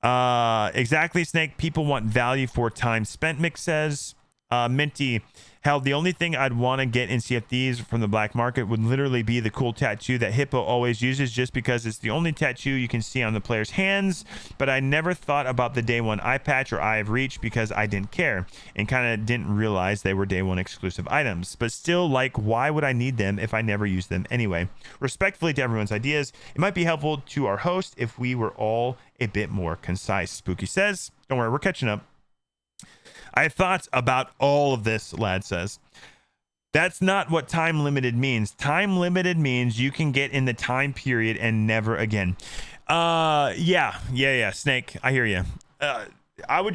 Exactly, Snake. People want value for time spent, Mick says. Minty, hell, the only thing I'd want to get in Sea of Thieves from the black market would literally be the cool tattoo that Hippo always uses, just because it's the only tattoo you can see on the player's hands. But I never thought about the day one eye patch or eye of reach because I didn't care and kind of didn't realize they were day one exclusive items. But still, like, why would I need them if I never use them anyway? Respectfully to everyone's ideas, it might be helpful to our host if we were all a bit more concise. Spooky says, don't worry, we're catching up. I have thoughts about all of this, Lad says. That's not what time limited means. Time limited means you can get in the time period and never again. Yeah, Snake, I hear you. I would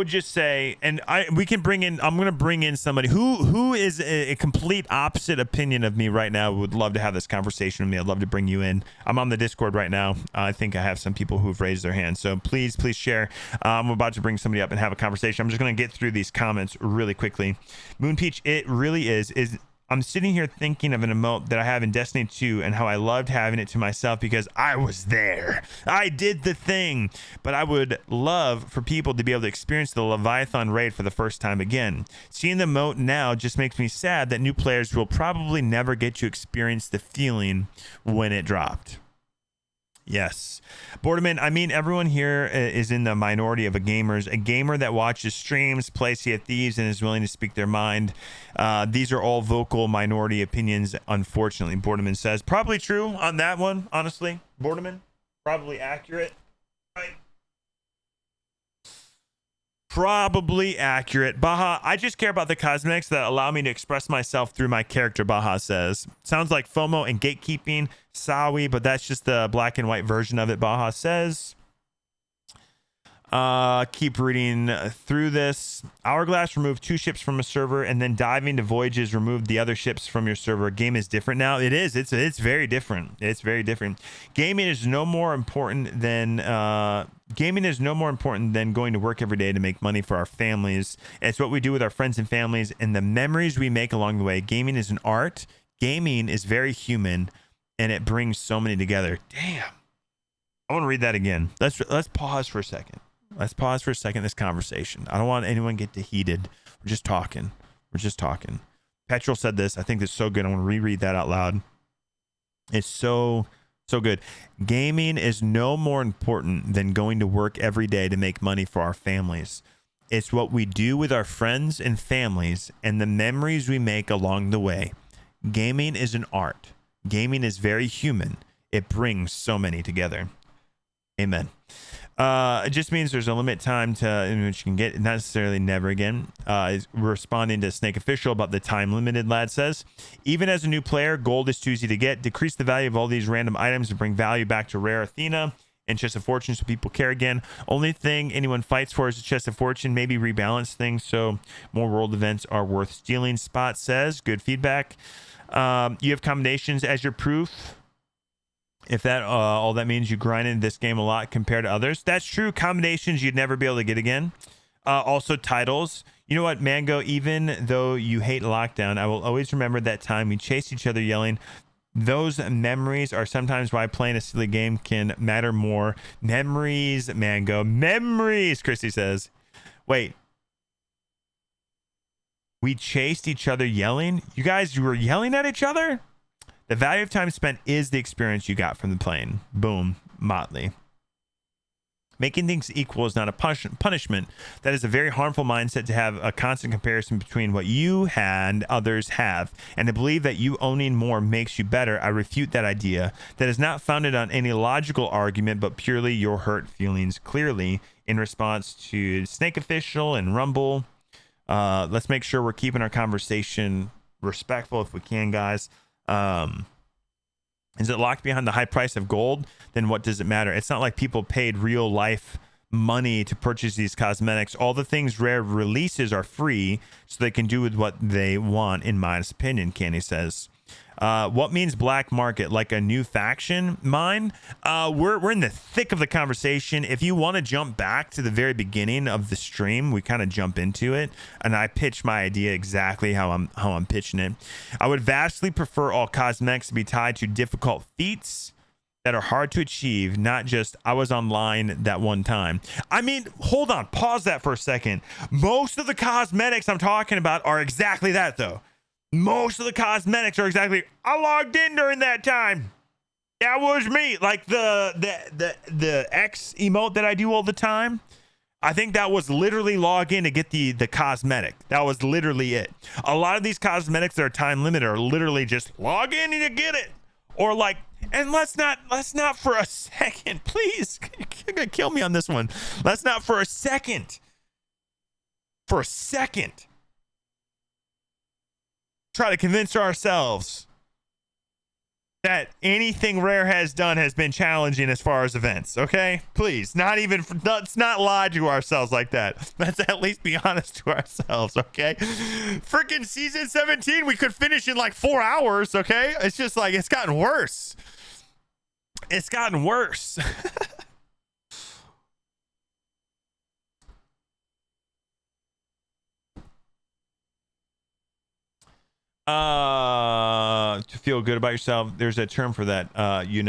just say, and I'm gonna bring in somebody who is a complete opposite opinion of me right now. Would love to have this conversation with me. I'd love to bring you in. I'm on the Discord right now. I think I have some people who've raised their hands, so please share. I'm about to bring somebody up and have a conversation. I'm just gonna get through these comments really quickly. Moon Peach, it really is I'm sitting here thinking of an emote that I have in Destiny 2 and how I loved having it to myself because I was there. I did the thing. But I would love for people to be able to experience the Leviathan raid for the first time again. Seeing the emote now just makes me sad that new players will probably never get to experience the feeling when it dropped. Yes. Borderman, I mean, everyone here is in the minority of a gamer that watches streams, plays Sea of Thieves, and is willing to speak their mind. These are all vocal minority opinions, unfortunately, Borderman says. Probably true on that one, honestly. Borderman, probably accurate. Right? Probably accurate. Baha, I just care about the cosmetics that allow me to express myself through my character, Baha says. Sounds like FOMO and gatekeeping, Sawi, but that's just the black and white version of it, Baha says. Keep reading through this. Hourglass removed 2 ships from a server, and then diving to voyages removed the other ships from your server. Game is different now. It is. It's very different. It's very different. Gaming is no more important than going to work every day to make money for our families. It's what we do with our friends and families and the memories we make along the way. Gaming is an art. Gaming is very human, and it brings so many together. Damn. I want to read that again. Let's pause for a second. Let's pause for a second this conversation. I don't want anyone to get too heated. We're just talking. Petrol said this. I think it's so good. I want to reread that out loud. It's so good. Gaming is no more important than going to work every day to make money for our families. It's what we do with our friends and families and the memories we make along the way. Gaming is an art. Gaming is very human. It brings so many together. Amen. It just means there's a limit time in which you can get, not necessarily never again. Responding to Snake Official about the time limited, Lad says, even as a new player, gold is too easy to get. Decrease the value of all these random items to bring value back to Rare Athena and Chest of Fortune so people care again. Only thing anyone fights for is the Chest of Fortune. Maybe rebalance things so more world events are worth stealing. Spot says, good feedback. You have combinations as your proof. If that all that means you grinded this game a lot compared to others. That's true. Combinations you'd never be able to get again. Also titles. You know what, Mango, even though you hate lockdown, I will always remember that time we chased each other yelling. Those memories are sometimes why playing a silly game can matter more. Memories, Mango. Memories, Christy says. Wait. We chased each other yelling? You guys were yelling at each other? The value of time spent is the experience you got from the playing. Boom. Motley. Making things equal is not a punishment. That is a very harmful mindset to have a constant comparison between what you and others have. And to believe that you owning more makes you better, I refute that idea. That is not founded on any logical argument, but purely your hurt feelings. Clearly, in response to Snake Official and Rumble, let's make sure we're keeping our conversation respectful if we can, guys. Is it locked behind the high price of gold? Then what does it matter? It's not like people paid real life money to purchase these cosmetics. All the things Rare releases are free, so they can do with what they want, in my opinion, Candy says. What means black market? Like a new faction? Mine? We're in the thick of the conversation. If you want to jump back to the very beginning of the stream, we kind of jump into it, and I pitch my idea exactly how I'm pitching it. I would vastly prefer all cosmetics to be tied to difficult feats. that are hard to achieve, not just I was online that one time. I mean, hold on, pause that for a second. Most of the cosmetics I'm talking about are exactly that, though. Most of the cosmetics are exactly, I logged in during that time. That was me. Like the X emote that I do all the time. I think that was literally log in to get the cosmetic. That was literally it. A lot of these cosmetics that are time limited are literally just log in and you get it. Or like, and let's not for a second, please. You're gonna kill me on this one. Let's not for a second try to convince ourselves that anything Rare has done has been challenging as far as events. Okay, please, let's not lie to ourselves like that. Let's at least be honest to ourselves. Okay, freaking season 17 we could finish in like 4 hours. Okay, it's just like it's gotten worse. It's gotten worse. To feel good about yourself, there's a term for that, so you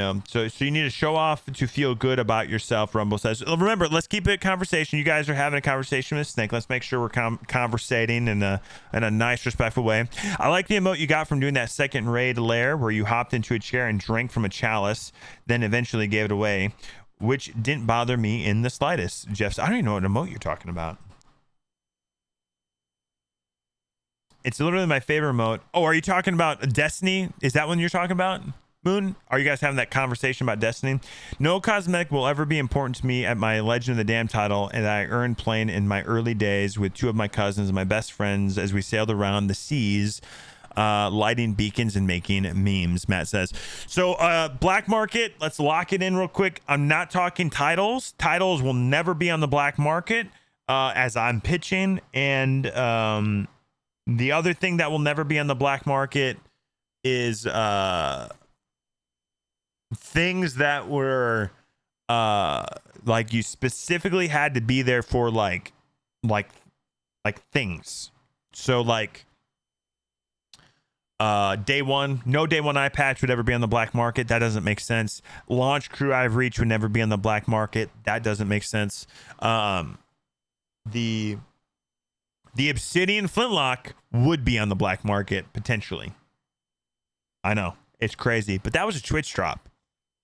need to show off to feel good about yourself. Rumble says, remember, let's keep it conversation. You guys are having a conversation with Snake. Let's make sure we're conversating in a nice, respectful way. I like the emote you got from doing that second raid lair where you hopped into a chair and drank from a chalice, then eventually gave it away, which didn't bother me in the slightest. Jeff, I don't even know what emote you're talking about. It's literally my favorite remote. Oh, are you talking about Destiny? Is that one you're talking about, Moon? Are you guys having that conversation about Destiny? No cosmetic will ever be important to me at my Legend of the Damned title, and I earned playing in my early days with 2 of my cousins and my best friends as we sailed around the seas, lighting beacons and making memes, Matt says. So black market, let's lock it in real quick. I'm not talking titles. Titles will never be on the black market as I'm pitching, and the other thing that will never be on the black market is things that were like you specifically had to be there for like things. So like day one, no day one eye patch would ever be on the black market. That doesn't make sense. Launch crew I've reached would never be on the black market. That doesn't make sense. The Obsidian Flintlock would be on the black market, potentially. I know, it's crazy, but that was a Twitch drop.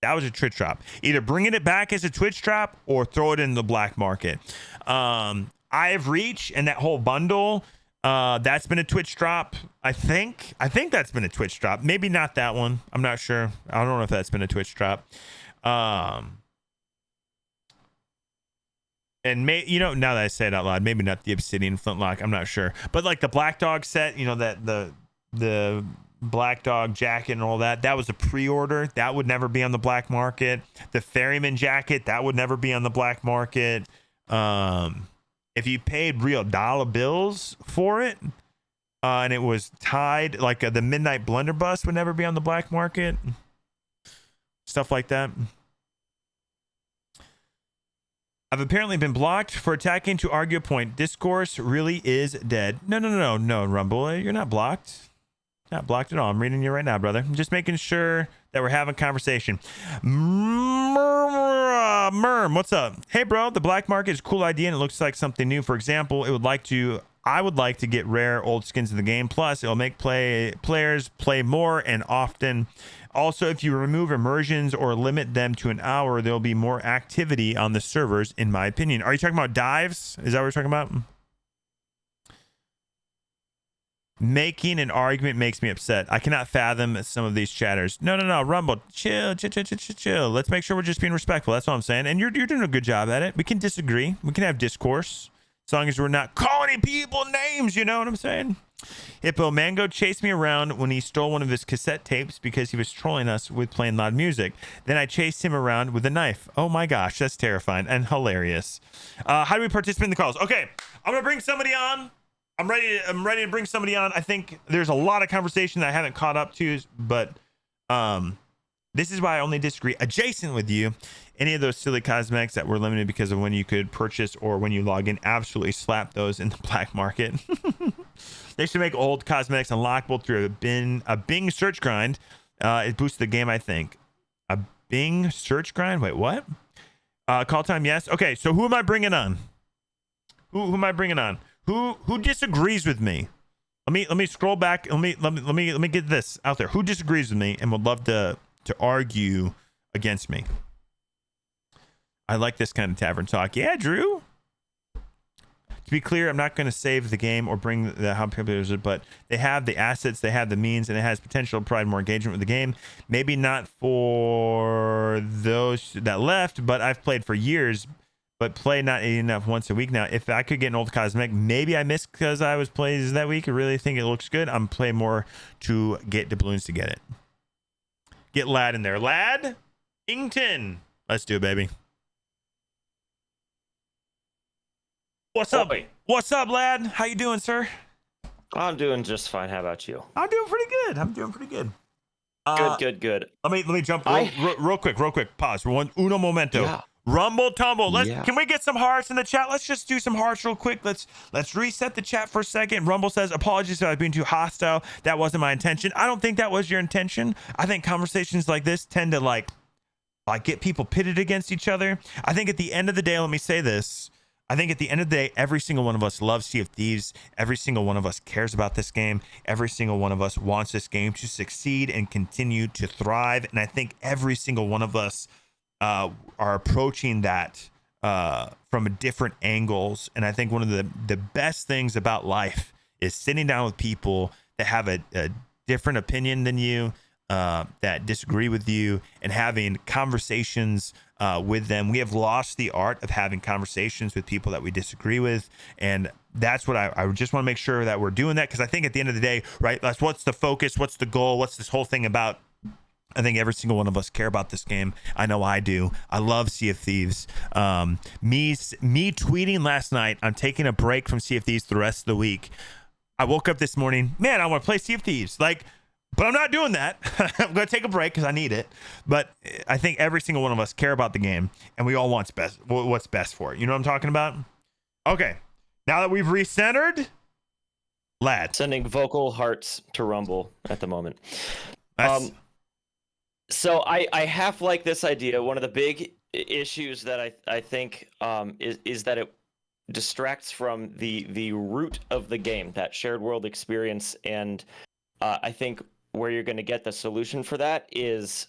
That was a Twitch drop. Either bringing it back as a Twitch drop or throw it in the black market. Eye of Reach and that whole bundle, that's been a Twitch drop. I think that's been a Twitch drop. Maybe not that one. I'm not sure. I don't know if that's been a Twitch drop. And now that I say it out loud, maybe not the Obsidian Flintlock. I'm not sure, but like the Black Dog set, that the Black Dog jacket and all that was a pre-order. That would never be on the black market. The Ferryman jacket, that would never be on the black market. If you paid real dollar bills for it, and it was tied, like the Midnight Blunderbuss would never be on the black market. Stuff like that. I've apparently been blocked for attacking to argue a point. Discourse really is dead. No, Rumble. You're not blocked. Not blocked at all. I'm reading you right now, brother. I'm just making sure that we're having a conversation. Merm, what's up? Hey, bro. The black market is a cool idea and it looks like something new. For example, I would like to get rare old skins in the game. Plus, it'll make players play more and often. Also, if you remove immersions or limit them to an hour, there'll be more activity on the servers, in my opinion. Are you talking about dives? Is that what we're talking about? Making an argument makes me upset. I cannot fathom some of these chatters. No, Rumble, chill. Let's make sure we're just being respectful. That's all I'm saying. And you're doing a good job at it. We can disagree. We can have discourse. As long as we're not calling people names, you know what I'm saying? Hippo Mango chased me around when he stole one of his cassette tapes because he was trolling us with playing loud music. Then I chased him around with a knife. Oh my gosh, that's terrifying and hilarious. How do we participate in the calls? Okay, I'm gonna bring somebody on. I'm ready to bring somebody on. I think there's a lot of conversation that I haven't caught up to, but this is why I only disagree adjacent with you. Any of those silly cosmetics that were limited because of when you could purchase or when you log in, absolutely slap those in the black market. They should make old cosmetics unlockable through a Bing search grind. It boosts the game, I think. A Bing search grind. Wait, what? Call time, yes. Okay, so who am I bringing on? Who am I bringing on? Who disagrees with me? Let me scroll back. Let me get this out there. Who disagrees with me and would love to argue against me? I like this kind of tavern talk. Yeah, Drew. To be clear, I'm not going to save the game or bring the how people use it, but they have the assets, they have the means, and it has potential to provide more engagement with the game. Maybe not for those that left, but I've played for years, but play not enough once a week now. If I could get an old cosmetic, maybe I missed because I was playing that week. I really think it looks good. I'm playing more to get doubloons to get it. Get Lad in there. Lad Ington. Let's do it, baby. What's up? Oi. What's up, Lad? How you doing, sir? I'm doing just fine. How about you? I'm doing pretty good. Good. Let me jump real quick. Pause. Uno momento. Yeah. Rumble tumble. Yeah. Can we get some hearts in the chat? Let's just do some hearts real quick. Let's reset the chat for a second. Rumble says, apologies if I've been too hostile. That wasn't my intention. I don't think that was your intention. I think conversations like this tend to like get people pitted against each other. I think at the end of the day, let me say this. I think at the end of the day, every single one of us loves Sea of Thieves. Every single one of us cares about this game. Every single one of us wants this game to succeed and continue to thrive. And I think every single one of us are approaching that from different angles. And I think one of the best things about life is sitting down with people that have a different opinion than you, that disagree with you, and having conversations with them. We have lost the art of having conversations with people that we disagree with, and that's what I just want to make sure that we're doing that, because I think at the end of the day, right, that's what's the focus, what's the goal, what's this whole thing about. I think every single one of us care about this game. I know I do. I love Sea of Thieves. Me tweeting last night, I'm taking a break from Sea of Thieves the rest of the week. I woke up this morning, man, I want to play Sea of Thieves. But I'm not doing that. I'm going to take a break because I need it. But I think every single one of us care about the game, and we all want what's best for it. You know what I'm talking about? Okay. Now that we've recentered, Lad. Sending vocal hearts to Rumble at the moment. So I half like this idea. One of the big issues that I think is that it distracts from the root of the game, that shared world experience. And I think where you're going to get the solution for that is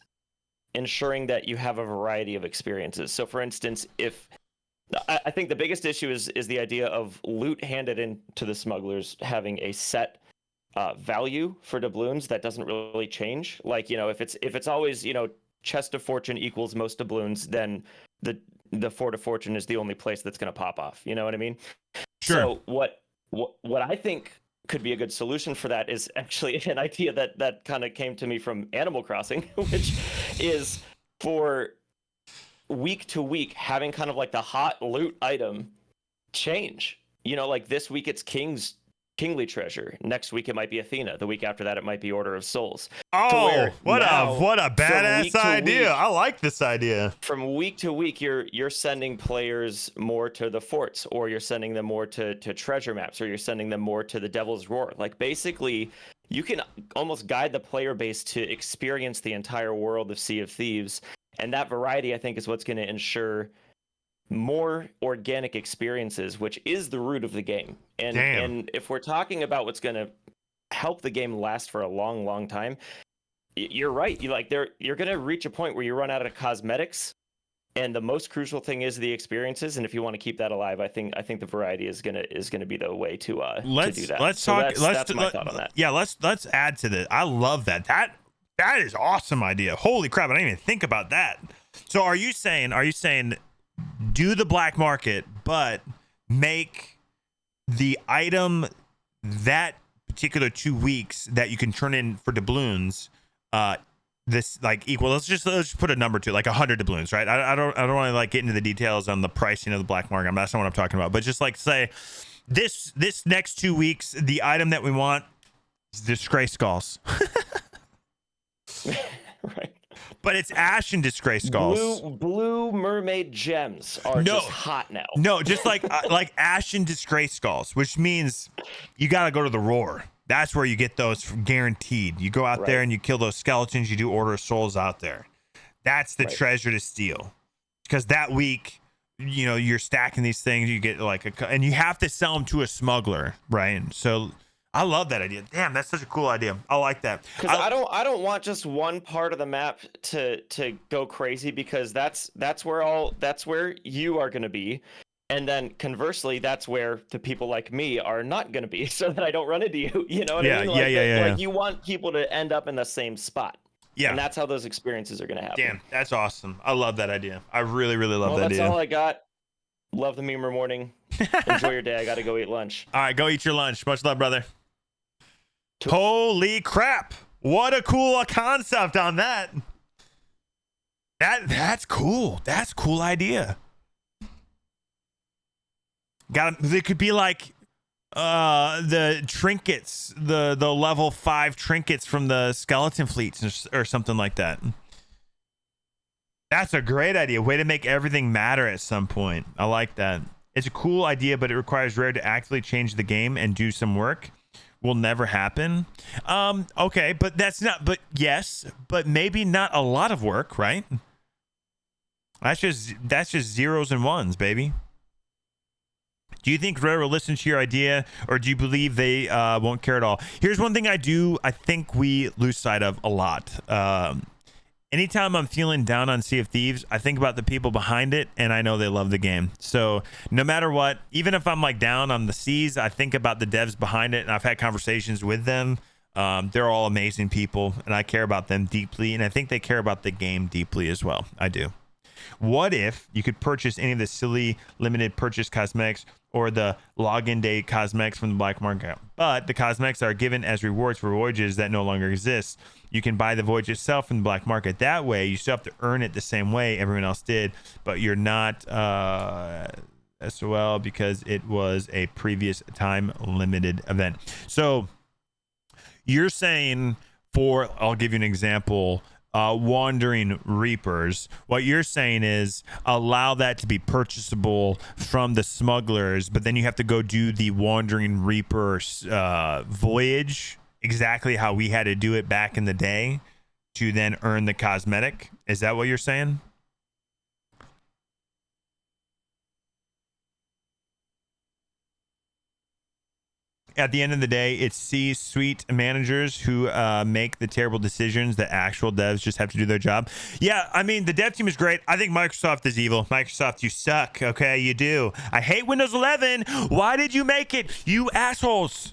ensuring that you have a variety of experiences. So for instance, I think the biggest issue is the idea of loot handed into the smugglers having a set value for doubloons that doesn't really change. Like, if it's always, chest of fortune equals most doubloons, then the fort of fortune is the only place that's going to pop off. You know what I mean? Sure. So what I think could be a good solution for that is actually an idea that kind of came to me from Animal Crossing, which is for week to week having kind of like the hot loot item change. Like this week it's kingly treasure. Next week it might be Athena. The week after that it might be Order of Souls. Oh, what a badass idea. I like this idea. From week to week, you're sending players more to the forts, or you're sending them more to treasure maps, or you're sending them more to the Devil's Roar. Like basically, you can almost guide the player base to experience the entire world of Sea of Thieves. And that variety, I think, is what's going to ensure more organic experiences, which is the root of the game. And if we're talking about what's going to help the game last for a long, long time, you're right. You're going to reach a point where you run out of cosmetics, and the most crucial thing is the experiences. And if you want to keep that alive, I think the variety is going to be the way to do that. Let's talk. That's my thought on that. Yeah, let's add to this. I love that. That is awesome idea. Holy crap! I didn't even think about that. So are you saying do the black market, but make the item that particular 2 weeks that you can turn in for doubloons, this like equal? Let's just put a number to it, like 100 doubloons, right? I don't want to like get into the details on the pricing of the black market. That's not what I'm talking about. But just like say this next 2 weeks, the item that we want is Disgrace Skulls. Right. But it's Ash and Disgrace Skulls. Blue mermaid gems are just hot now. No, just like Ash and Disgrace Skulls, which means you got to go to the Roar. That's where you get those guaranteed. You go out there and you kill those skeletons. You do Order of Souls out there. That's the Right. treasure to steal. Because that week, you know, you're stacking these things, you get like and you have to sell them to a smuggler, right? So I love that idea. Damn, that's such a cool idea. I like that. Because I don't want just one part of the map to go crazy, because that's where you are gonna be. And then conversely, that's where the people like me are not gonna be, so that I don't run into you. You know what Yeah, I mean? yeah, Like, yeah. like you want people to end up in the same spot. Yeah. And that's how those experiences are gonna happen. Damn, that's awesome. I love that idea. I really, really love Well, that that's idea. all I got. Love the memer morning. Enjoy your day. I gotta go eat lunch. All right, go eat your lunch. Much love, brother. Holy crap. What a cool concept on that. That's cool. That's a cool idea. They could be like the trinkets, the level 5 trinkets from the skeleton fleets or something like that. That's a great idea. Way to make everything matter at some point. I like that. It's a cool idea, but it requires Rare to actively change the game and do some work. Will never happen. Okay, but that's not, but yes, but maybe not a lot of work, right? That's just zeros and ones, baby. Do you think Rare will listen to your idea, or do you believe they won't care at all? Here's one thing I think we lose sight of a lot. Anytime I'm feeling down on Sea of Thieves, I think about the people behind it, and I know they love the game. So no matter what, even if I'm like down on the seas, I think about the devs behind it, and I've had conversations with them. They're all amazing people, and I care about them deeply, and I think they care about the game deeply as well. I do. What if you could purchase any of the silly limited purchase cosmetics or the login day cosmetics from the black market, but the cosmetics are given as rewards for voyages that no longer exist? You can buy the voyage itself from the black market. That way, you still have to earn it the same way everyone else did, but you're not SOL because it was a previous time limited event. So you're saying, I'll give you an example, Wandering Reapers, what you're saying is allow that to be purchasable from the smugglers, but then you have to go do the Wandering Reaper voyage exactly how we had to do it back in the day to then earn the cosmetic. Is that what you're saying? At the end of the day, it's C-suite managers who make the terrible decisions that actual devs just have to do their job. Yeah, I mean, the dev team is great. I think Microsoft is evil. Microsoft, you suck. Okay, you do. I hate Windows 11. Why did you make it? You assholes.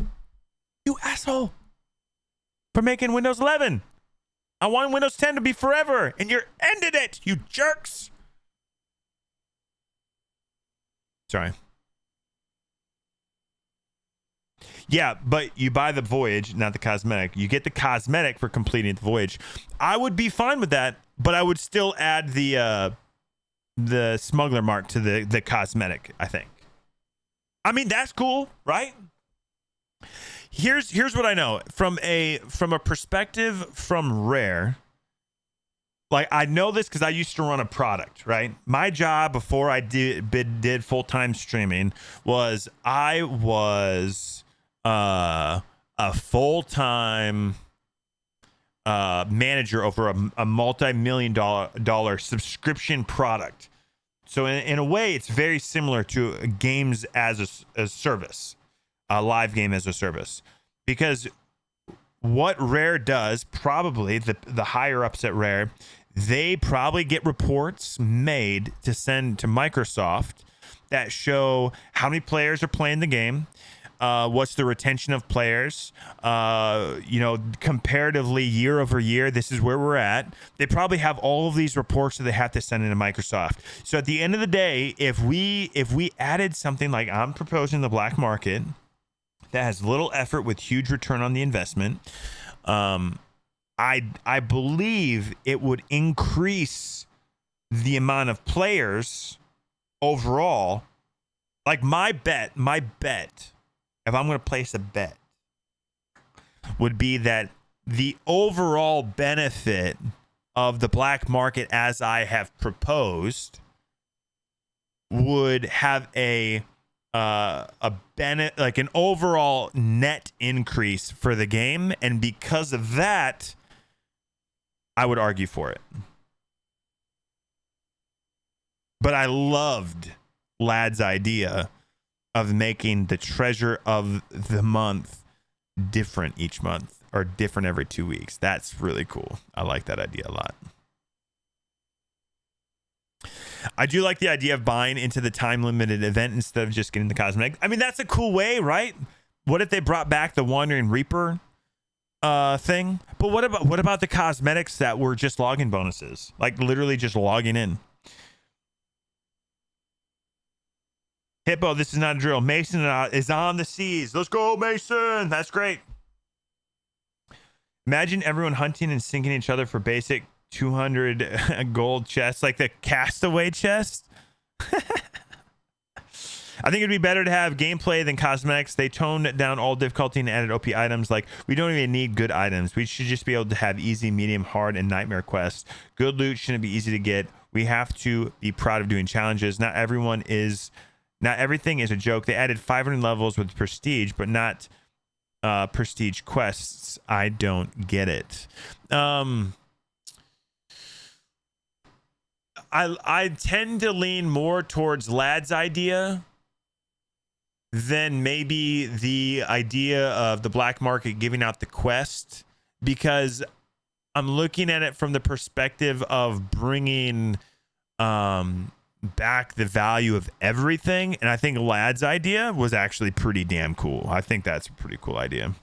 You asshole. For making Windows 11. I want Windows 10 to be forever, and you ended it, you jerks. Sorry. Yeah, but you buy the voyage, not the cosmetic. You get the cosmetic for completing the voyage. I would be fine with that, but I would still add the smuggler mark to the cosmetic, I think. I mean, that's cool, right? Here's what I know from a perspective from Rare. Like, I know this because I used to run a product, right? My job before I did full-time streaming was I was a full-time manager over a multi-million dollar subscription product. So in a way, it's very similar to games as a service, a live game as a service, because what Rare does, probably the higher ups at Rare, they probably get reports made to send to Microsoft that show how many players are playing the game, what's the retention of players, comparatively year over year, this is where we're at. They probably have all of these reports that they have to send into Microsoft. So at the end of the day, if we added something like I'm proposing the black market that has little effort with huge return on the investment, I believe it would increase the amount of players overall. Like my bet, if I'm going to place a bet, would be that the overall benefit of the black market as I have proposed would have a benefit, like an overall net increase for the game, and because of that, I would argue for it. But I loved Lad's idea of making the treasure of the month different each month or different every 2 weeks. That's really cool. I like that idea a lot. I do like the idea of buying into the time limited event instead of just getting the cosmetic. I mean, that's a cool way, right? What if they brought back the Wandering Reaper thing? But what about the cosmetics that were just login bonuses? Like literally just logging in. Hippo, this is not a drill. Mason is on the seas. Let's go, Mason. That's great. Imagine everyone hunting and sinking each other for basic 200 gold chests, like the castaway chest. I think it'd be better to have gameplay than cosmetics. They toned down all difficulty and added OP items. Like, we don't even need good items. We should just be able to have easy, medium, hard, and nightmare quests. Good loot shouldn't be easy to get. We have to be proud of doing challenges. Not everything is a joke. They added 500 levels with prestige, but not prestige quests. I don't get it. I tend to lean more towards Lad's idea than maybe the idea of the black market giving out the quest, because I'm looking at it from the perspective of bringing back the value of everything, and I think Lad's idea was actually pretty damn cool. I think that's a pretty cool idea.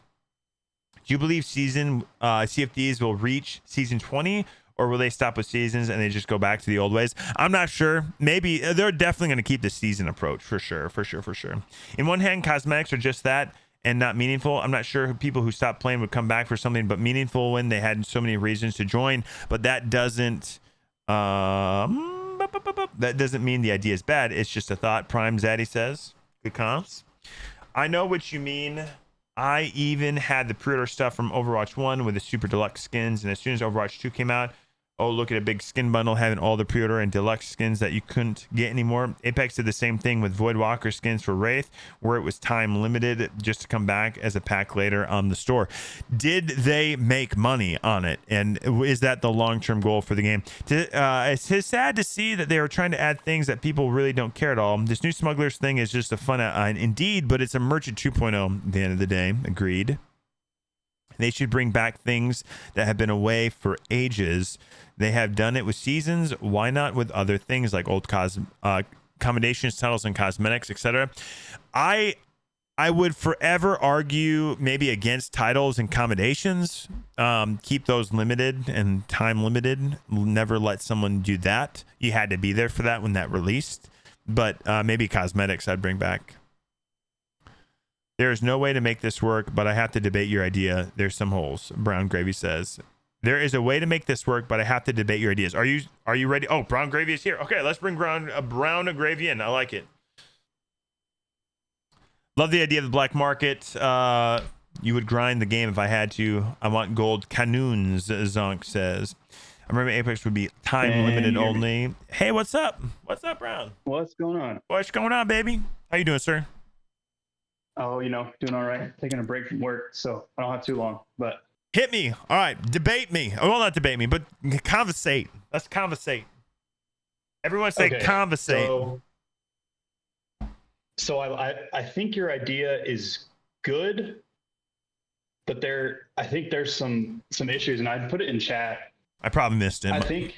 Do you believe Sea of Thieves will reach season 20, or will they stop with seasons and they just go back to the old ways? I'm not sure. Maybe they're definitely going to keep the season approach for sure. In one hand, cosmetics are just that and not meaningful. I'm not sure people who stopped playing would come back for something but meaningful when they had so many reasons to join. But that doesn't mean the idea is bad. It's just a thought. Prime Zaddy says. Good comps. I know what you mean. I even had the pre-order stuff from Overwatch 1 with the super deluxe skins, and as soon as Overwatch 2 came out, oh, look at a big skin bundle having all the pre-order and deluxe skins that you couldn't get anymore. Apex did the same thing with Voidwalker skins for Wraith, where it was time limited just to come back as a pack later on the store. Did they make money on it? And is that the long-term goal for the game? It's sad to see that they are trying to add things that people really don't care at all. This new smugglers thing is just a fun indeed, but it's a merchant 2.0 at the end of the day. Agreed. They should bring back things that have been away for ages. They have done it with seasons. Why not with other things like old accommodations, tunnels, and cosmetics, etc.? I would forever argue maybe against titles and accommodations. Keep those limited and time limited. Never let someone do that. You had to be there for that when that released. But maybe cosmetics I'd bring back. There is no way to make this work, but I have to debate your idea. There's some holes. Brown Gravy says. There is a way to make this work, but I have to debate your ideas. Are you ready? Oh, Brown Gravy is here. Okay, let's bring Brown Gravy in. I like it. Love the idea of the black market. You would grind the game if I had to. I want gold canoons, Zonk says. I remember Apex would be time limited only. Hey, what's up? What's up, Brown? What's going on? What's going on, baby? How you doing, sir? Oh, doing all right. Taking a break from work, so I don't have too long. But hit me. All right, debate me. Well, not debate me, but conversate. Let's conversate. Everyone say okay, conversate. So I think your idea is good, but I think there's some issues, and I'd put it in chat. I probably missed him. I think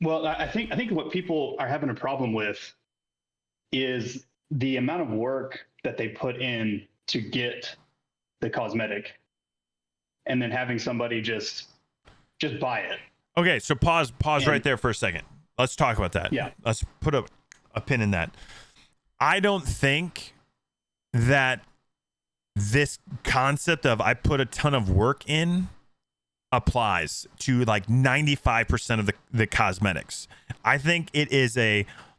what people are having a problem with is the amount of work that they put in to get the cosmetic, and then having somebody just buy it. Okay, so pause right there for a second. Let's talk about that. Yeah. Let's put a pin in that. I don't think that this concept of I put a ton of work in applies to like 95% of the cosmetics. I think it is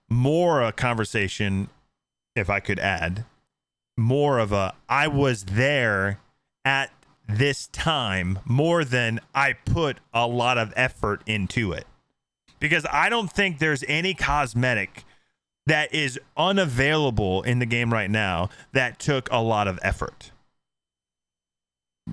more a conversation, if I could add, more of a I was there at this time more than I put a lot of effort into it. Because I don't think there's any cosmetic that is unavailable in the game right now that took a lot of effort.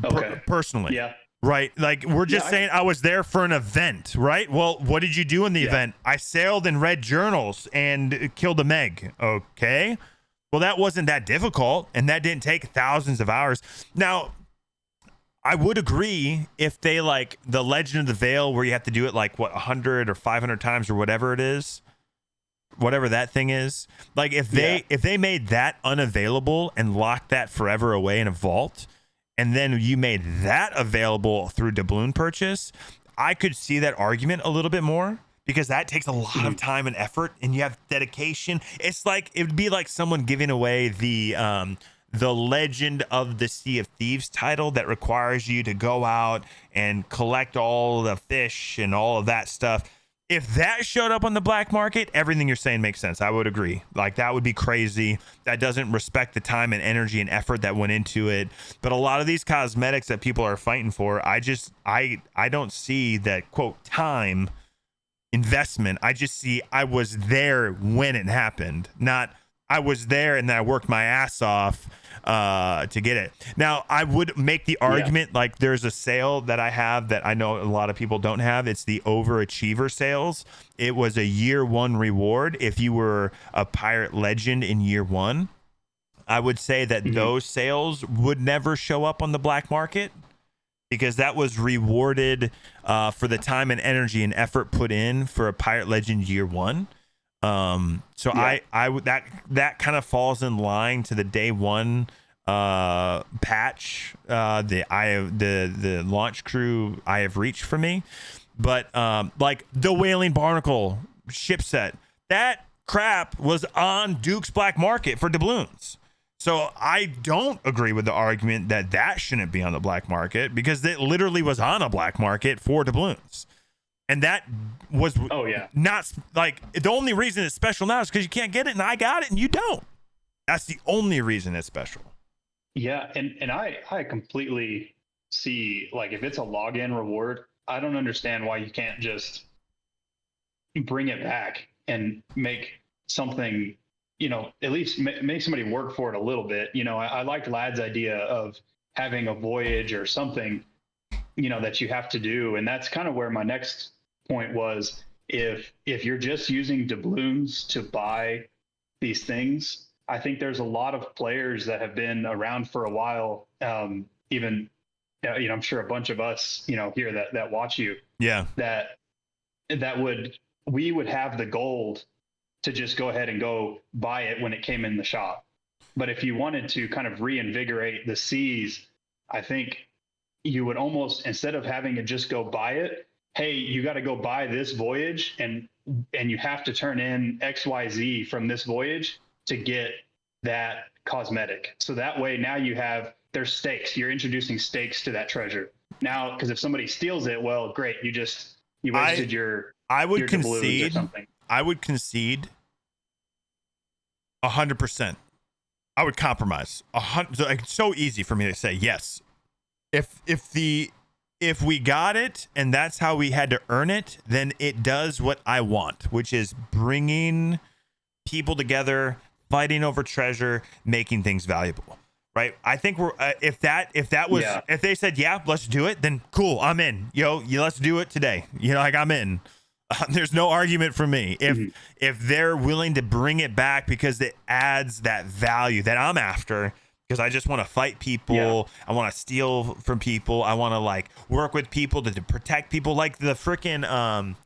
Okay. Personally. Yeah. Right. Like we're just Yeah, saying I was there for an event, right? Well, what did you do in the Yeah. event? I sailed and read journals and killed a Meg. Okay. Well, that wasn't that difficult and that didn't take thousands of hours. Now, I would agree if they like the Legend of the Veil where you have to do it like what 100 or 500 times or whatever it is. Whatever that thing is. Like if they made that unavailable and locked that forever away in a vault, and then you made that available through doubloon purchase, I could see that argument a little bit more because that takes a lot of time and effort and you have dedication. It's like it would be like someone giving away the Legend of the Sea of Thieves title that requires you to go out and collect all the fish and all of that stuff. If that showed up on the black market, everything you're saying makes sense. I would agree. Like that would be crazy. That doesn't respect the time and energy and effort that went into it. But a lot of these cosmetics that people are fighting for, I don't see that quote time investment. I just see I was there when it happened, not I was there and then I worked my ass off to get it. Now, I would make the argument like there's a sale that I have that I know a lot of people don't have. It's the overachiever sales. It was a year one reward if you were a pirate legend in year one. I would say that those sales would never show up on the black market because that was rewarded for the time and energy and effort put in for a pirate legend year one. So I would that kind of falls in line to the day one patch, the launch crew I have reached for me. But like the Whaling Barnacle ship set, that crap was on Duke's black market for doubloons. So I don't agree with the argument that that shouldn't be on the black market because it literally was on a black market for doubloons. And that was not like the only reason it's special now is because you can't get it and I got it and you don't. That's the only reason it's special. Yeah, and I completely see like if it's a login reward, I don't understand why you can't just bring it back and make something, at least make somebody work for it a little bit. I liked Lad's idea of having a voyage or something, that you have to do, and that's kind of where my next point was. If you're just using doubloons to buy these things, I think there's a lot of players that have been around for a while, even I'm sure a bunch of us here that watch you, we would have the gold to just go ahead and go buy it when it came in the shop. But if you wanted to kind of reinvigorate the seas, I think you would almost, instead of having to just go buy it, hey, you got to go buy this voyage and you have to turn in XYZ from this voyage to get that cosmetic. So that way now there's stakes. You're introducing stakes to that treasure. Now, because if somebody steals it, well, great. You wasted your concede or something. I would concede 100%. I would compromise 100. Like, it's so easy for me to say yes. If we got it and that's how we had to earn it, then it does what I want, which is bringing people together, fighting over treasure, making things valuable. Right? I think we're if they said let's do it, then cool, I'm in. Let's do it today. Like I'm in. There's no argument for me if they're willing to bring it back because it adds that value that I'm after. Because I just want to fight people. Yeah. I want to steal from people. I want to like work with people to protect people. Like the freaking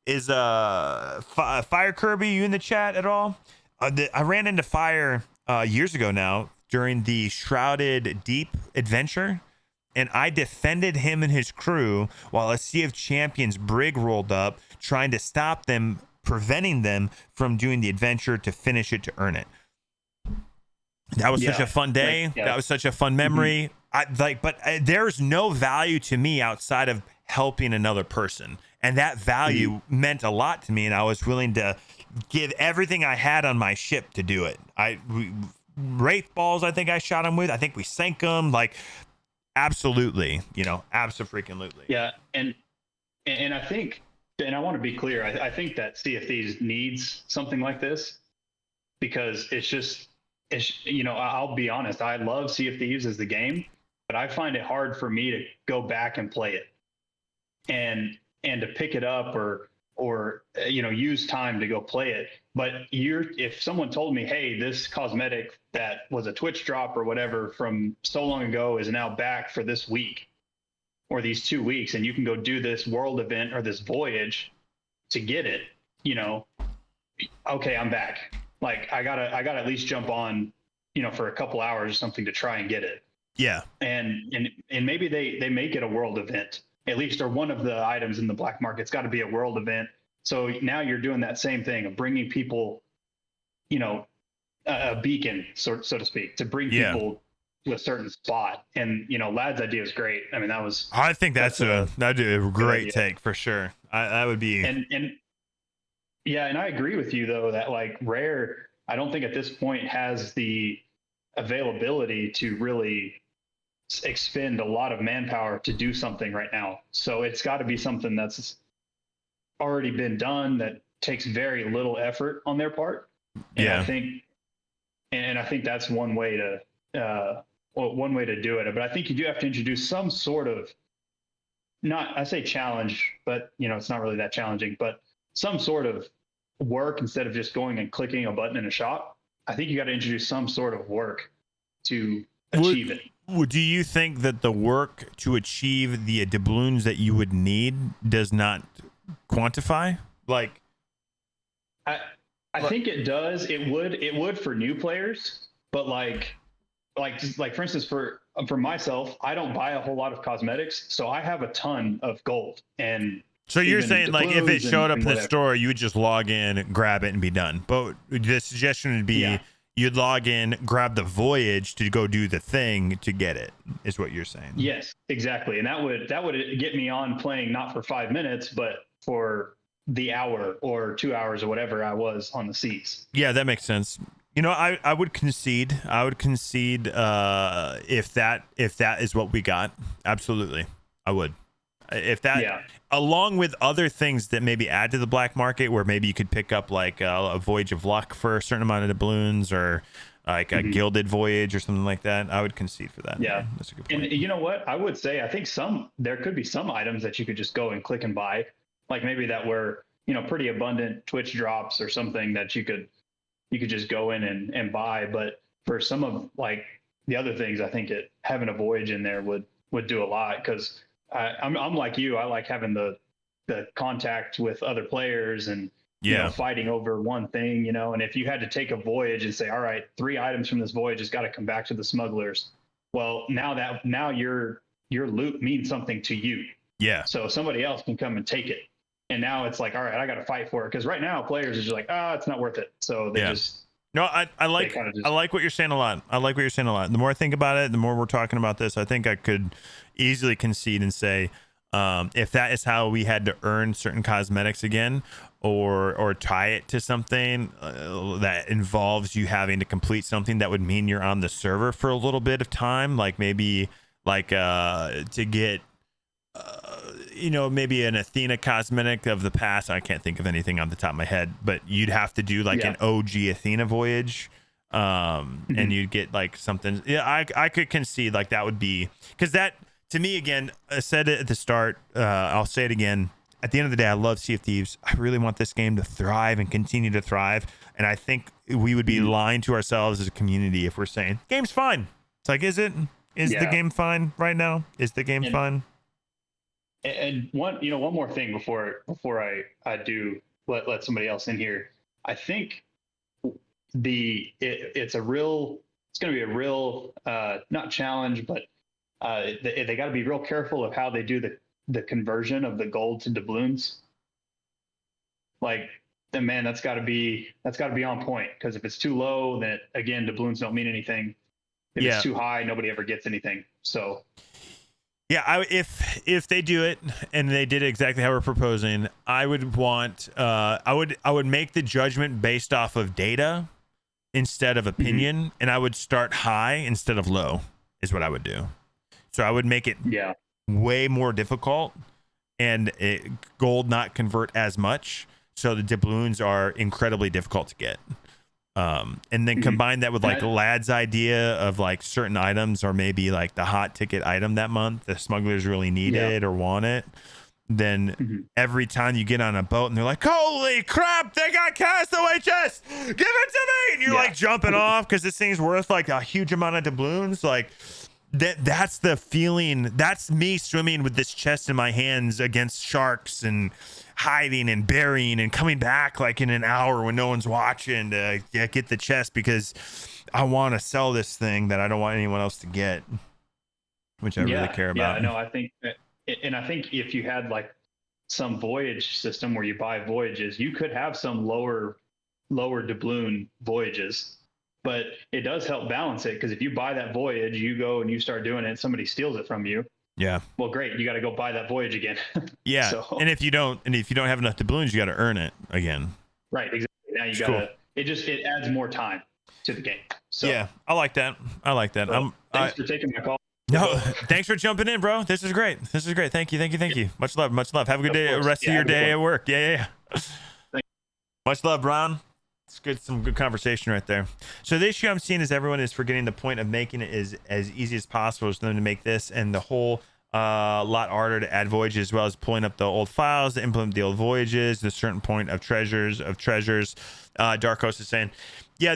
is Fire Kirby, you in the chat at all? I ran into Fire years ago now during the Shrouded Deep adventure, and I defended him and his crew while a Sea of Champions brig rolled up, trying to stop them, preventing them from doing the adventure to finish it to earn it. That was such a fun day. That was such a fun memory. But there's no value to me outside of helping another person. And that value meant a lot to me. And I was willing to give everything I had on my ship to do it. Wraith balls, I think I shot him with. I think we sank them. Like, absolutely, abso-freaking-lutely. Yeah. And I think, and I want to be clear, I think that Sea of Thieves needs something like this because I'll be honest. I love Sea of Thieves as the game, but I find it hard for me to go back and play it and to pick it up or use time to go play it. But if someone told me, hey, this cosmetic that was a Twitch drop or whatever from so long ago is now back for this week or these 2 weeks, and you can go do this world event or this voyage to get it, okay, I'm back. Like I gotta at least jump on, for a couple hours or something to try and get it. Yeah. And maybe they make it a world event, at least, or one of the items in the black market's got to be a world event. So now you're doing that same thing of bringing people, a beacon, so to speak, to bring people to a certain spot. And, Lad's idea is great. I mean, I think that'd be a great take for sure. That would be. And yeah, and I agree with you though, that like Rare, I don't think at this point has the availability to really expend a lot of manpower to do something right now. So it's got to be something that's already been done that takes very little effort on their part. And Yeah. I think that's one way to do it. But I think you do have to introduce some sort of, I say challenge, but it's not really that challenging, but some sort of work instead of just going and clicking a button in a shop. I think you got to introduce some sort of work to achieve it. Do you think that the work to achieve the doubloons that you would need does not quantify? Like, I think it does. It would for new players, but like for instance, for myself, I don't buy a whole lot of cosmetics, so I have a ton of gold. And so you're saying like if it showed up in the store, you would just log in, grab it, and be done. But the suggestion would be you'd log in, grab the voyage to go do the thing to get it, is what you're saying. Yes, exactly. And that would get me on playing not for 5 minutes, but for the hour or 2 hours or whatever I was on the seas. Yeah, that makes sense. I would concede. If that is what we got. Absolutely. I would. If that, along with other things that maybe add to the black market, where maybe you could pick up like a voyage of luck for a certain amount of doubloons, or like a gilded voyage or something like that, I would concede for that. Yeah, that's a good point. And you know what? I would say I think there could be some items that you could just go and click and buy, like maybe that were pretty abundant Twitch drops or something that you could just go in and buy. But for some of like the other things, I think having a voyage in there would do a lot, because I'm like you. I like having the contact with other players and fighting over one thing, and if you had to take a voyage and say, all right, 3 items from this voyage has got to come back to the smugglers. Well, now your loot means something to you. Yeah. So somebody else can come and take it. And now it's like, all right, I got to fight for it. Because right now players are just like, it's not worth it. So they just. No, I like what you're saying a lot. The more I think about it, the more we're talking about this, I think I could easily concede and say, if that is how we had to earn certain cosmetics again, or tie it to something that involves you having to complete something that would mean you're on the server for a little bit of time, like maybe to get maybe an Athena cosmetic of the past. I can't think of anything on the top of my head, but you'd have to do like an OG Athena voyage, and you'd get like something. Yeah, I could concede like that would be, because that, to me, again, I said it at the start, I'll say it again. At the end of the day, I love Sea of Thieves. I really want this game to thrive and continue to thrive. And I think we would be lying to ourselves as a community if we're saying game's fine. It's like, is the game fine right now? Is the game fine? And one more thing before I do let somebody else in here. I think it's going to be a real not challenge, but they got to be real careful of how they do the conversion of the gold to doubloons. Like, man, that's got to be on point, because if it's too low, then again, doubloons don't mean anything. If it's too high, nobody ever gets anything. So. Yeah, if they do it and they did exactly how we're proposing, I would want I would make the judgment based off of data instead of opinion, and I would start high instead of low, is what I would do. So I would make it way more difficult, and gold not convert as much, so the doubloons are incredibly difficult to get. And then Mhm. combine that with like And Lad's idea of like certain items, or maybe like the hot ticket item that month, the smugglers really need Yeah. it or want it. Then Mhm. every time you get on a boat and they're like, holy crap, they got castaway chest, give it to me, and you're Yeah. like jumping off because this thing's worth like a huge amount of doubloons. Like that's the feeling. That's me swimming with this chest in my hands against sharks and hiding and burying and coming back like in an hour when no one's watching to get the chest, because I want to sell this thing that I don't want anyone else to get, which I really care about. Yeah, no, I think and I think if you had like some voyage system where you buy voyages, you could have some lower doubloon voyages, but it does help balance it, because if you buy that voyage, you go and you start doing it, somebody steals it from you. Yeah. Well, great, you got to go buy that voyage again. Yeah. So, And if you don't have enough doubloons, you got to earn it again. right, exactly. Now you It's got to. cool. It adds more time to the game. So Yeah, I like that. so thanks for taking my call. No, thanks for jumping in, bro. This is great. Thank you. Much love. Have a good day. course. Rest of Yeah, your have a good day one. at work. Yeah. Thanks. Much love, Brown. It's good. Some good conversation right there. So the issue I'm seeing is everyone is forgetting the point of making it as easy as possible is for them to make this and the whole lot harder to add voyages, as well as pulling up the old files to implement the old voyages. The certain point of treasures. Dark Host is saying, yeah,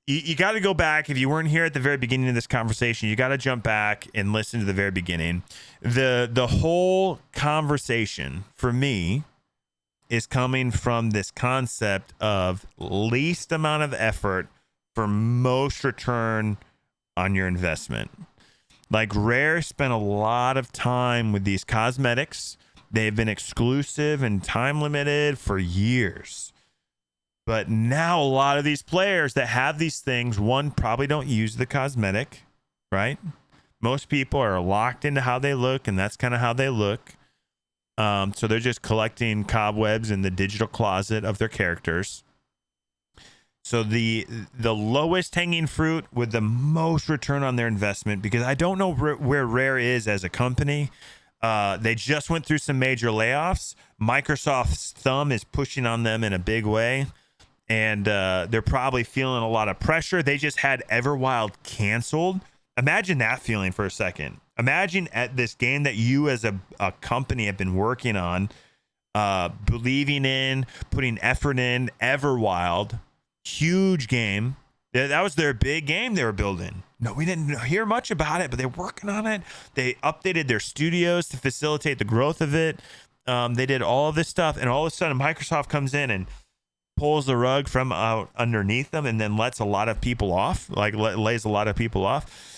you got to go back. If you weren't here at the very beginning of this conversation, you got to jump back and listen to the very beginning. The whole conversation for me is coming from this concept of least amount of effort for most return on your investment. Like Rare spent a lot of time with these cosmetics. They've been exclusive and time limited for years. But now a lot of these players that have these things, one, probably don't use the cosmetic, right? Most people are locked into how they look, and that's kind of how they look. So they're just collecting cobwebs in the digital closet of their characters. So the lowest hanging fruit with the most return on their investment, because I don't know where Rare is as a company. They just went through some major layoffs. Microsoft's thumb is pushing on them in a big way. And they're probably feeling a lot of pressure. They just had Everwild canceled. Imagine that feeling for a second. Imagine at this game that you as a company have been working on, believing in, putting effort in. Everwild, huge game. That was their big game they were building. No, we didn't hear much about it, but they're working on it. They updated their studios to facilitate the growth of it. They did all of this stuff, and all of a sudden Microsoft comes in and pulls the rug from out underneath them, and then lets a lot of people off, like lays a lot of people off.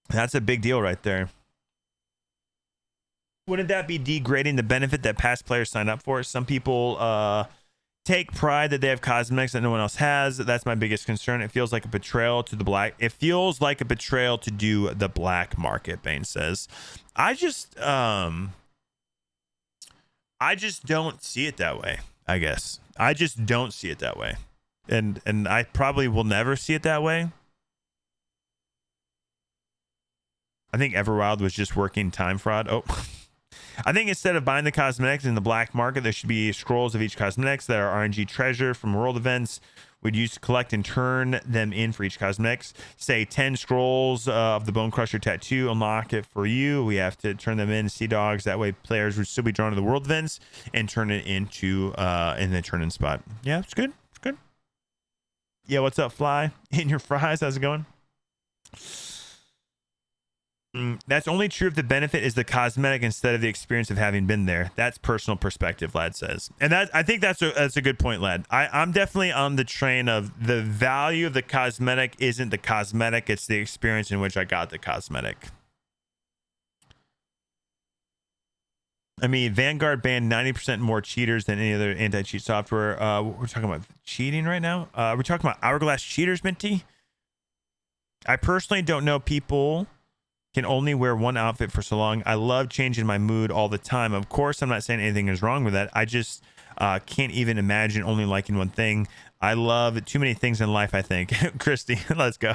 That's a big deal right there. Wouldn't that be degrading the benefit that past players signed up for? Some people take pride that they have cosmetics that no one else has. That's my biggest concern. It feels like a betrayal to the black. It feels like a betrayal to do the black market, Bane says. I just don't see it that way, I guess. I just don't see it that way. And I probably will never see it that way. I think Everwild was just working time fraud. Oh, I think instead of buying the cosmetics in the black market, there should be scrolls of each cosmetics that are RNG treasure from world events we'd use to collect and turn them in for each cosmetics. Say 10 scrolls of the Bone Crusher tattoo, unlock it for you. We have to turn them in, Sea Dogs. That way players would still be drawn to the world events and turn it into in the turn-in spot. Yeah, it's good. It's good. Yeah, what's up, Fly? In your fries, how's it going? That's only true if the benefit is the cosmetic instead of the experience of having been there. That's personal perspective, Lad says. And that, I think that's a good point, Lad. I'm definitely on the train of the value of the cosmetic isn't the cosmetic, it's the experience in which I got the cosmetic. I mean, Vanguard banned 90% more cheaters than any other anti-cheat software. We're talking about cheating right now. We're talking about Hourglass cheaters, Minty. I personally don't know people can only wear one outfit for so long. I love changing my mood all the time. Of course, I'm not saying anything is wrong with that. I just can't even imagine only liking one thing. I love too many things in life, I think. Christy, let's go.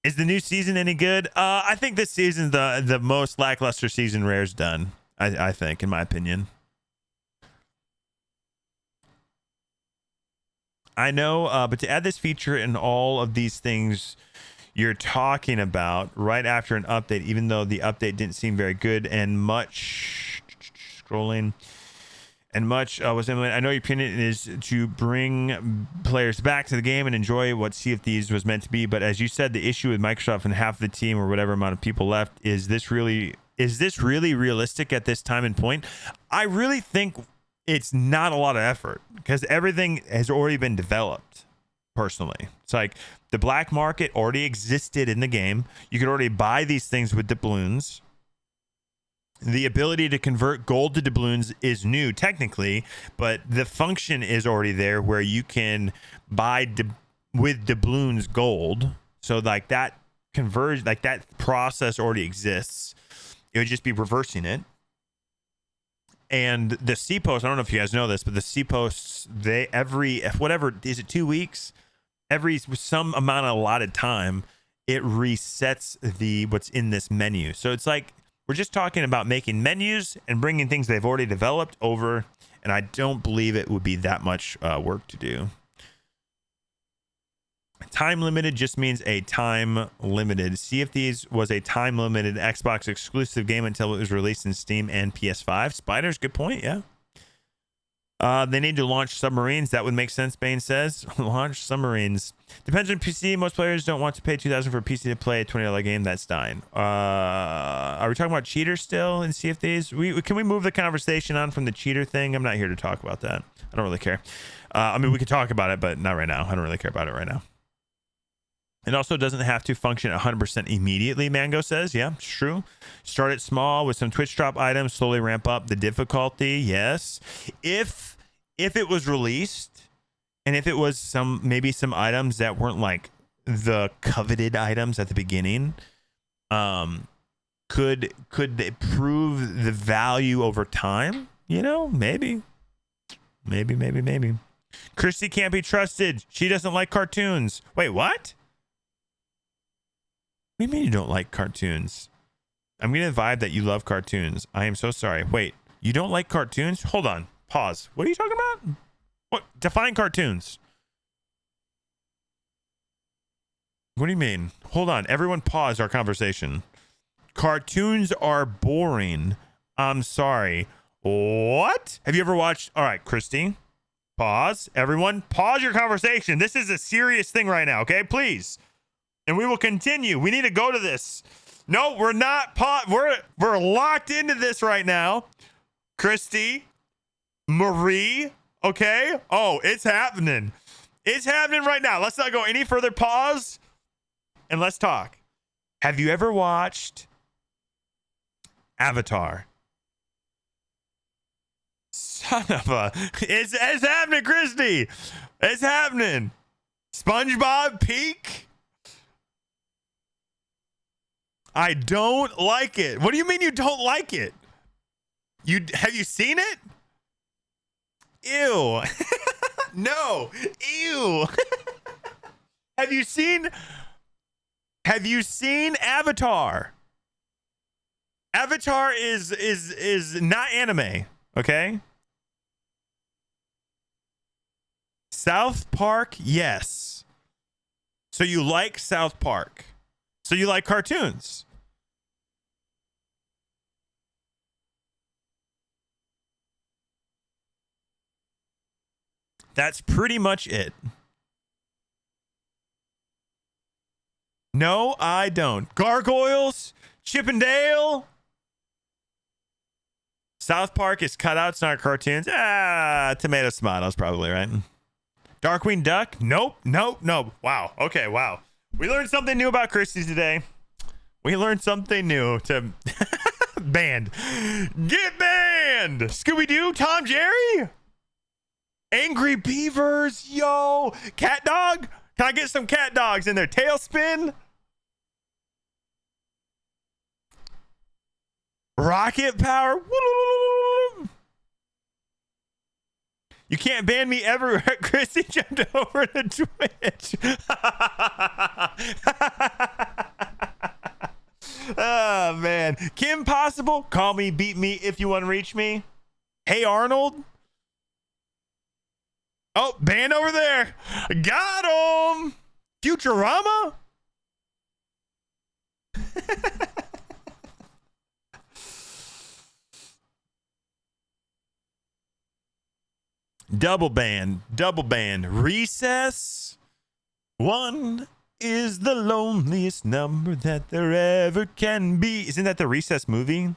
Is the new season any good? I think this season's the most lackluster season Rare's done. I think, in my opinion. I know, but to add this feature and all of these things you're talking about right after an update, even though the update didn't seem very good and much scrolling and much was implemented. I know your opinion is to bring players back to the game and enjoy what Sea of Thieves was meant to be. But as you said, the issue with Microsoft and half the team or whatever amount of people left, is this really realistic at this time and point? I really think it's not a lot of effort because everything has already been developed. Personally, it's like the black market already existed in the game. You could already buy these things with doubloons. The ability to convert gold to doubloons is new technically, but the function is already there where you can buy with doubloons gold. So like that converge, like that process already exists. It would just be reversing it. And the C posts, I don't know if you guys know this, but the C posts, they whatever, is it 2 weeks? Every some amount of allotted time, it resets what's in this menu. So it's like we're just talking about making menus and bringing things they've already developed over, and I don't believe it would be that much work to do. Time limited just means a time limited. Sea of Thieves was a time limited Xbox exclusive game until it was released in Steam and PS5. Spiders, good point, yeah. They need to launch submarines. That would make sense, Bane says. Launch submarines. Depends on PC. Most players don't want to pay $2,000 for a PC to play a $20 game. That's dying. Are we talking about cheaters still in Sea of Thieves? Can we move the conversation on from the cheater thing? I'm not here to talk about that. I don't really care. I mean, we could talk about it, but not right now. I don't really care about it right now. It also doesn't have to function 100% immediately, Mango says. Yeah, it's true. Start it small with some Twitch drop items, slowly ramp up the difficulty. Yes. If it was released and if it was maybe some items that weren't like the coveted items at the beginning, could they prove the value over time? You know, maybe. Christy can't be trusted. She doesn't like cartoons. Wait, what? What do you mean you don't like cartoons? I'm getting the vibe that you love cartoons. I am so sorry. Wait, you don't like cartoons? Hold on. Pause. What are you talking about? What? Define cartoons. What do you mean? Hold on. Everyone pause our conversation. Cartoons are boring. I'm sorry. What? Have you ever watched? All right, Christy. Pause. Everyone pause your conversation. This is a serious thing right now, okay? Please. And we will continue. We need to go to this. No, we're not. We're locked into this right now. Christy, Marie, okay? Oh, it's happening. It's happening right now. Let's not go any further. Pause and let's talk. Have you ever watched Avatar? Son of a... It's happening, Christy. It's happening. SpongeBob Peak? I don't like it. What do you mean you don't like it? Have you seen it? Ew. No. Ew. Have you seen Avatar? Avatar is not anime, okay? South Park, yes. So you like South Park. So you like cartoons. That's pretty much it. No, I don't. Gargoyles, Chippendale. South Park is cutouts, not cartoons. Tomato tomatoes, probably, right? Darkwing Duck? Nope. Wow. Okay, wow. We learned something new about Christy today. We learned something new to banned. Get banned! Scooby-Doo, Tom Jerry? Angry Beavers, yo. Cat dog? Can I get some cat dogs in there? Tailspin? Rocket power? You can't ban me everywhere. Chrissy jumped over to Twitch. Oh, man. Kim Possible, call me, beat me if you want to reach me. Hey, Arnold. Oh, band over there. Got him. Futurama? Double band. Recess. 1 is the loneliest number that there ever can be. Isn't that the Recess movie?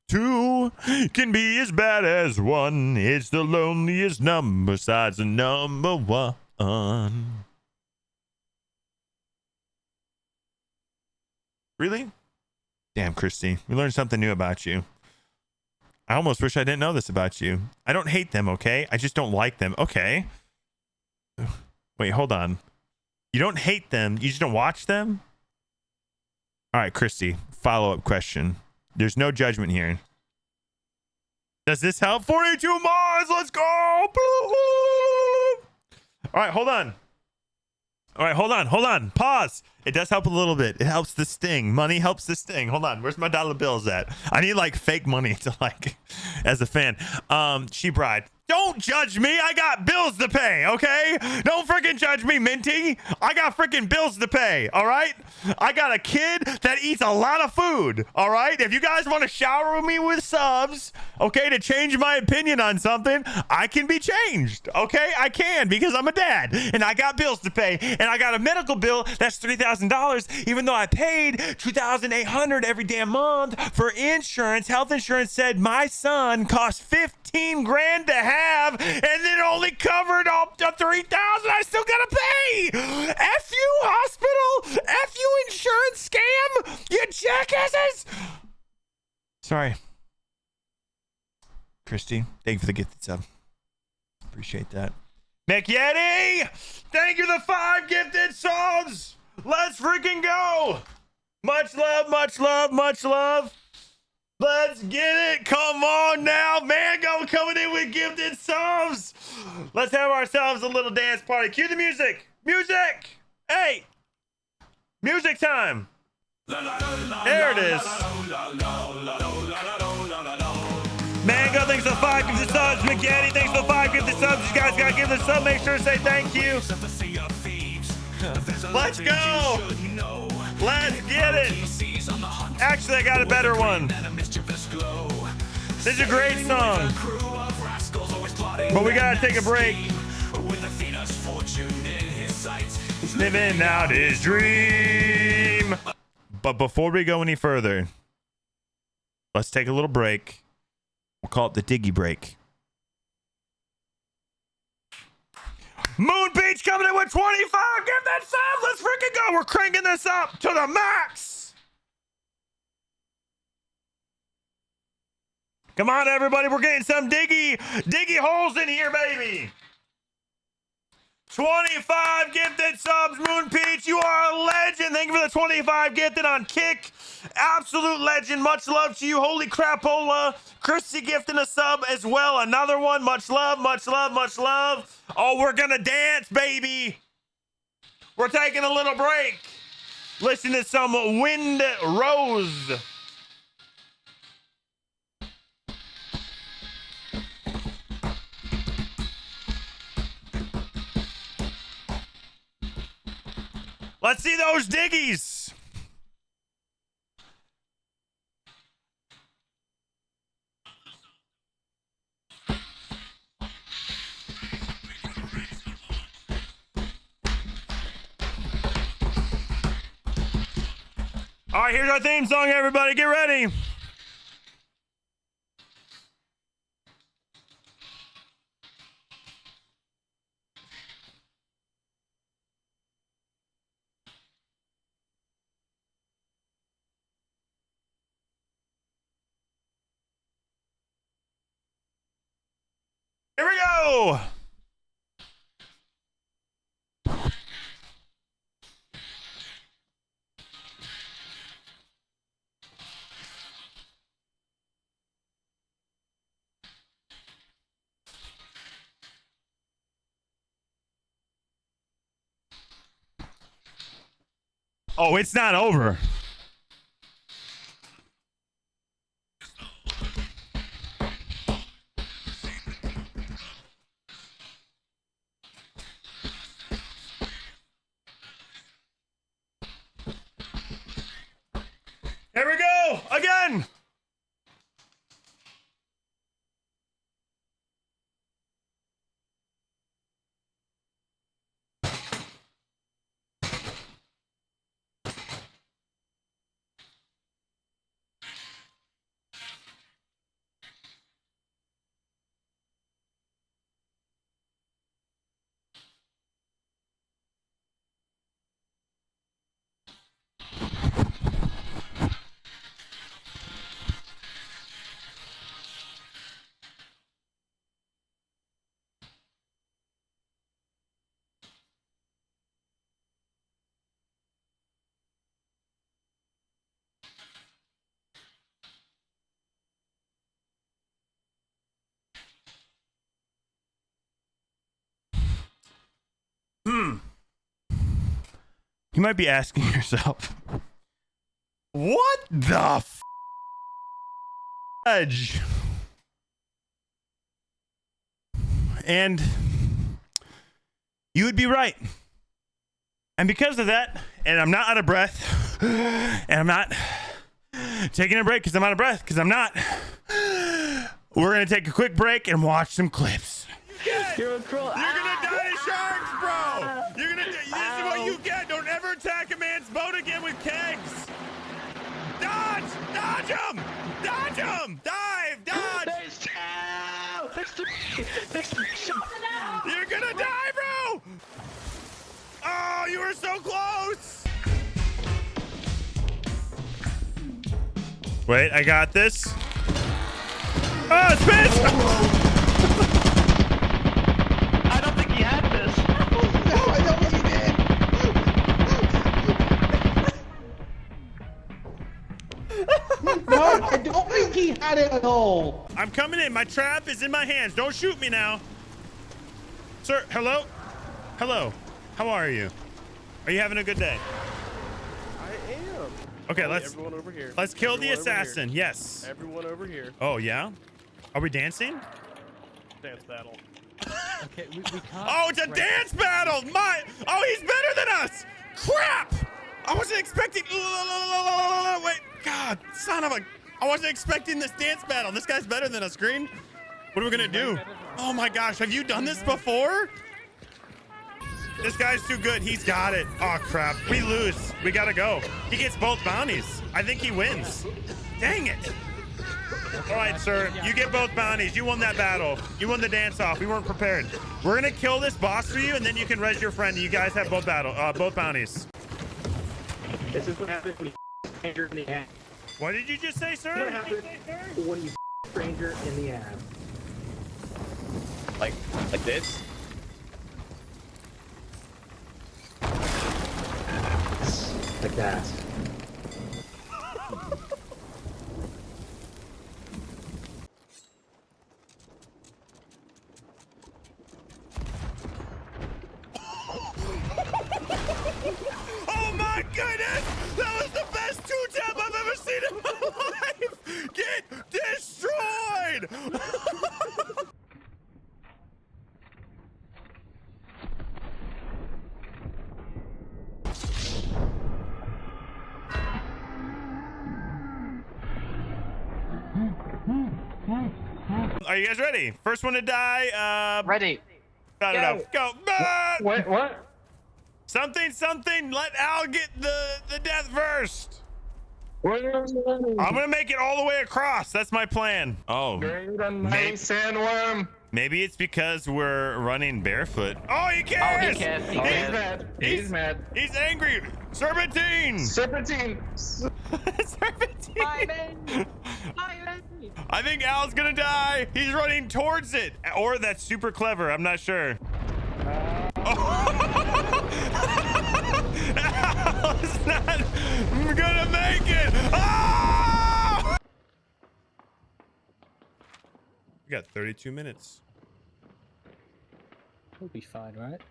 2 can be as bad as 1. It's the loneliest number besides the number 1. Really? Damn, Christy. We learned something new about you. I almost wish I didn't know this about you. I don't hate them, okay? I just don't like them. Okay. Wait, hold on. You don't hate them. You just don't watch them? All right, Christy. Follow-up question. There's no judgment here. Does this help? 42 Mars. Let's go. All right, hold on. Hold on. Pause. It does help a little bit. It helps the sting. Money helps the sting. Hold on. Where's my dollar bills at? I need like fake money to like as a fan. She bride. Don't judge me. I got bills to pay, okay? Don't freaking judge me, Minty. I got freaking bills to pay, all right? I got a kid that eats a lot of food, all right? If you guys want to shower me with subs, okay, to change my opinion on something, I can be changed, okay? I can because I'm a dad and I got bills to pay and I got a medical bill that's $3,000 even though I paid $2,800 every damn month for insurance. Health insurance said my son cost 15 grand to have and then only covered up to 3,000. I still gotta pay. F you, hospital. F you, insurance scam. You jackasses. Sorry, Christy. Thank you for the gifted sub. Appreciate that. McYeti, thank you for the 5 gifted subs. Let's freaking go. Much love, much love, much love. Let's get it. Come on now. Mango coming in with gifted subs. Let's have ourselves a little dance party. Cue the music. Music. Hey. Music time. There it is. Mango, thanks for the 5 gifted subs. McGaddy, thanks for the 5 gifted subs. You guys got to give the sub. Make sure to say thank you. Let's go. Let's get it. Actually, I got a better one. This is a great song. But we gotta take a break. Living out his dream. But before we go any further, let's take a little break. We'll call it the Diggy break. Moon Beach coming in with 25. Give that sub. Let's freaking go. We're cranking this up to the max. Come on, everybody. We're getting some diggy holes in here, baby. 25 gifted subs, Moon Peach. You are a legend. Thank you for the 25 gifted on Kick. Absolute legend. Much love to you. Holy crapola. Christy gifting a sub as well. Another one. Much love, much love, much love. Oh, we're going to dance, baby. We're taking a little break. Listen to some Wind Rose. Let's see those diggies. All right, here's our theme song, everybody. Get ready. Here we go. Oh, it's not over. Here we go again. You might be asking yourself, what the fudge? And you would be right. And because of that, and I'm not out of breath, and I'm not taking a break because I'm out of breath, because I'm not, we're going to take a quick break and watch some clips. You're a troll. You're gonna die to sharks, bro. You're gonna. This is what you get. Don't ever attack a man's boat again with kegs. Dodge! Dodge him! Dodge him! Dive! Dodge! There's two! There's three! You're gonna die, bro! Oh, you were so close! Wait, I got this. Oh, it's missed! I don't think he had this. No, I don't think he did. No, I don't think he had it at all. I'm coming in. My trap is in my hands. Don't shoot me now. Sir, hello? Hello. How are you? Are you having a good day? I am. Okay, Oh, let's everyone over here. let's kill the Everyone over here. assassin. Yes. Everyone over here. Oh, yeah? Are we dancing? Dance battle. Okay, we can't. Oh, it's a dance battle! Oh, he's better than us! Crap! I wasn't expecting. Wait, God, son of a. I wasn't expecting this dance battle. This guy's better than us, Green. What are we gonna do? Oh my gosh, have you done this before? This guy's too good. He's got it. Oh crap. We lose. We gotta go. He gets both bounties. I think he wins. Dang it. All right, sir. You get both bounties. You won that battle. You won the dance off. We weren't prepared. We're gonna kill this boss for you, and then you can res your friend. You guys have both bounties. This is what happens when you stranger in the ass. What did you just say, This is what sir? happens when you stranger in the ass. Like this? Like that. Oh my goodness! That was the best two-tap I've ever seen in my life! Get destroyed! Are you guys ready? First one to die, Ready. I don't know. Go. Ah! What? Something. Let Al get the death first. I'm gonna make it all the way across. That's my plan. Oh, Sandworm. maybe it's because we're running barefoot. Oh, he cares. He cares. He He's cares. mad. He's mad. He's angry. Serpentine. Serpentine. Serpentine. I think Al's gonna die. He's running towards it. Or that's super clever. I'm not sure. Al's not gonna make it. Ah! We got 32 minutes. We'll be fine, right?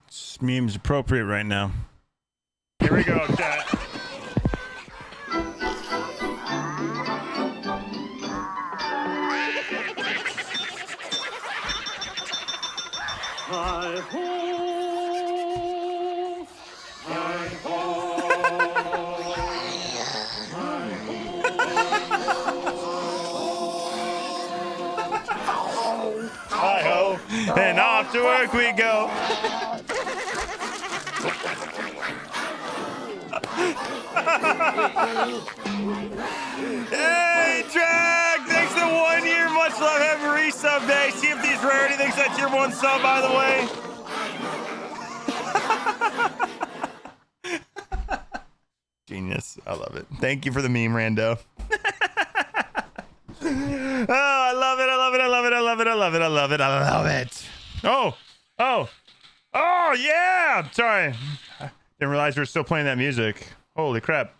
This meme's appropriate right now. Here we go, chat. Hi-ho, and off to work we go. Hey, Drag! Thanks for the 1 year. Much love. Have a resub day. Sea of Thieves Rarity. Thanks for that tier 1 sub, by the way. Genius. I love it. Thank you for the meme, Rando. Oh, I love it. I love it. I love it. I love it. I love it. I love it. I love it. Oh, yeah. Sorry. Didn't realize we were still playing that music. Holy crap.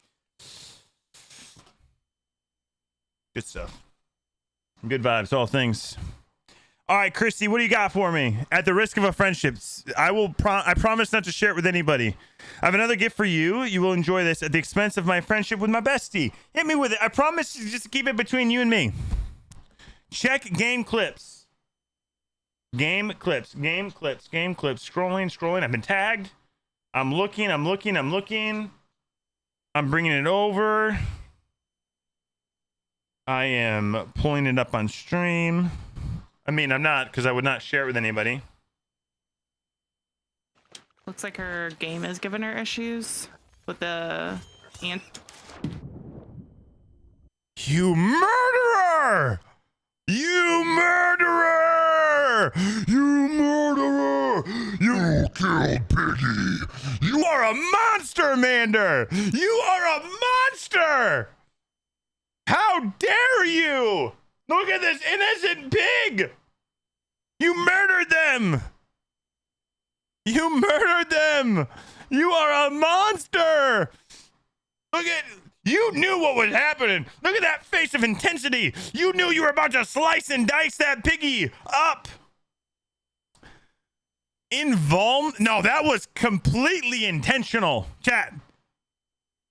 Good stuff. Good vibes, all things. All right, Christy, what do you got for me? At the risk of a friendship, I promise not to share it with anybody. I have another gift for you. You will enjoy this at the expense of my friendship with my bestie. Hit me with it. I promise to just keep it between you and me. Check game clips. Game clips. Game clips. Game clips. Scrolling. I've been tagged. I'm looking. I'm bringing it over. I am pulling it up on stream. I mean, I'm not, because I would not share it with anybody. Looks like her game is giving her issues with the ant. You murderer! You murderer! You murderer! You killed Piggy! You are a monster, Mander! You are a monster! How dare you! Look at this innocent pig! You murdered them! You murdered them! You are a monster! Look at... You knew what was happening. Look at that face of intensity. You knew you were about to slice and dice that piggy up. No, that was completely intentional. Chat.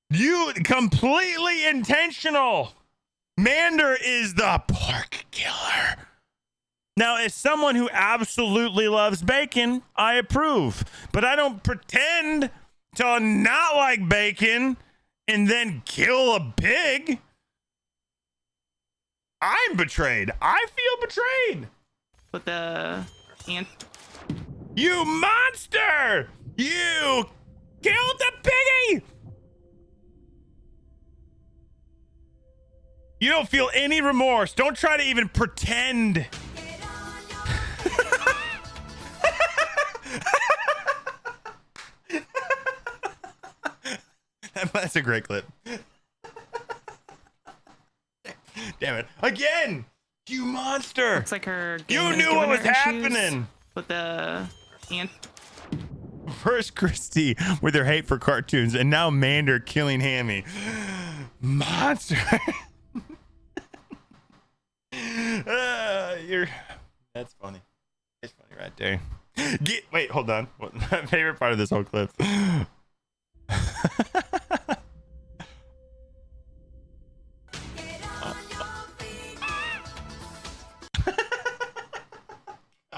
You completely intentional. Mander is the pork killer. Now, as someone who absolutely loves bacon, I approve. But I don't pretend to not like bacon and then kill a pig. I'm betrayed. I feel betrayed. With the ant. You monster! You killed the piggy! You don't feel any remorse. Don't try to even pretend. That's a great clip. Damn it. Again! You monster! Looks like her game You is knew giving what was her issues happening! with the ant. First Christy with her hate for cartoons, and now Mander killing Hammy. Monster! That's funny. It's funny right there. Wait, hold on. My favorite part of this whole clip.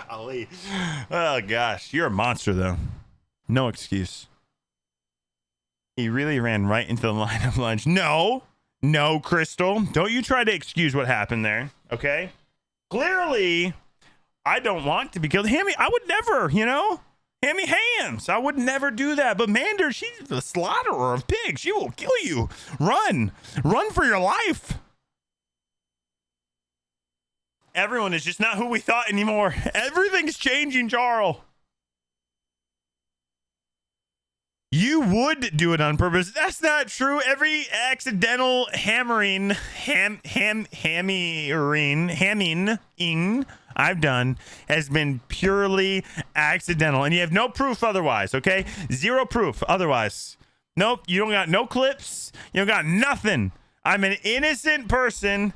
Golly. Oh gosh, you're a monster though. No excuse. He really ran right into the line of lunch. No, Crystal. Don't you try to excuse what happened there. Okay. Clearly, I don't want to be killed. Hammy, I would never, Hammy Hams. I would never do that. But Mander, she's the slaughterer of pigs. She will kill you. Run for your life. Everyone is just not who we thought anymore. Everything's changing, Jarl. You would do it on purpose. That's not true. Every accidental hammering I've done has been purely accidental. And you have no proof otherwise, okay? Zero proof otherwise. Nope, you don't got no clips. You don't got nothing. I'm an innocent person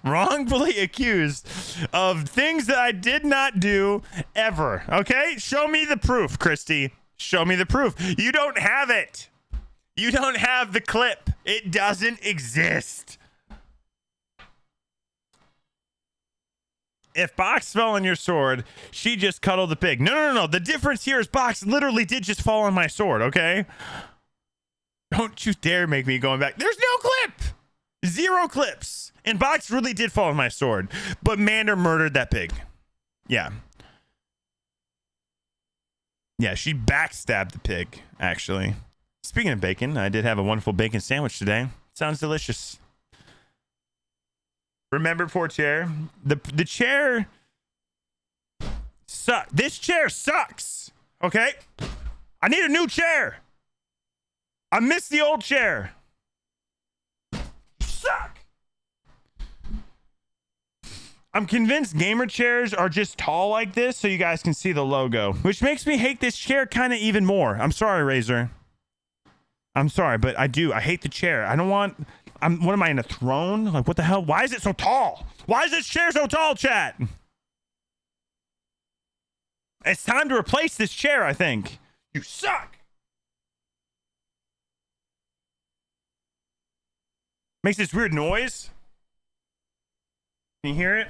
wrongfully accused of things that I did not do ever. Okay? Show me the proof, Christy. Show me the proof. You don't have it. You don't have the clip. It doesn't exist. if Box fell on your sword, she just cuddled the pig. No. The difference here is Box literally did just fall on my sword, okay? Don't you dare make me going back. There's no clip. 0 clips. And Box really did fall on my sword. But Mander murdered that pig. Yeah. Yeah, she backstabbed the pig, actually. Speaking of bacon, I did have a wonderful bacon sandwich today. Sounds delicious. Remember, poor chair. The chair sucks. This chair sucks. Okay? I need a new chair. I miss the old chair. Suck. I'm convinced gamer chairs are just tall like this so you guys can see the logo, which makes me hate this chair kind of even more. I'm sorry, Razor. I'm sorry, but I do. I hate the chair. I don't want... what am I, in a throne? Like, what the hell? Why is it so tall? Why is this chair so tall, chat? It's time to replace this chair, I think. You suck. Makes this weird noise. Can you hear it?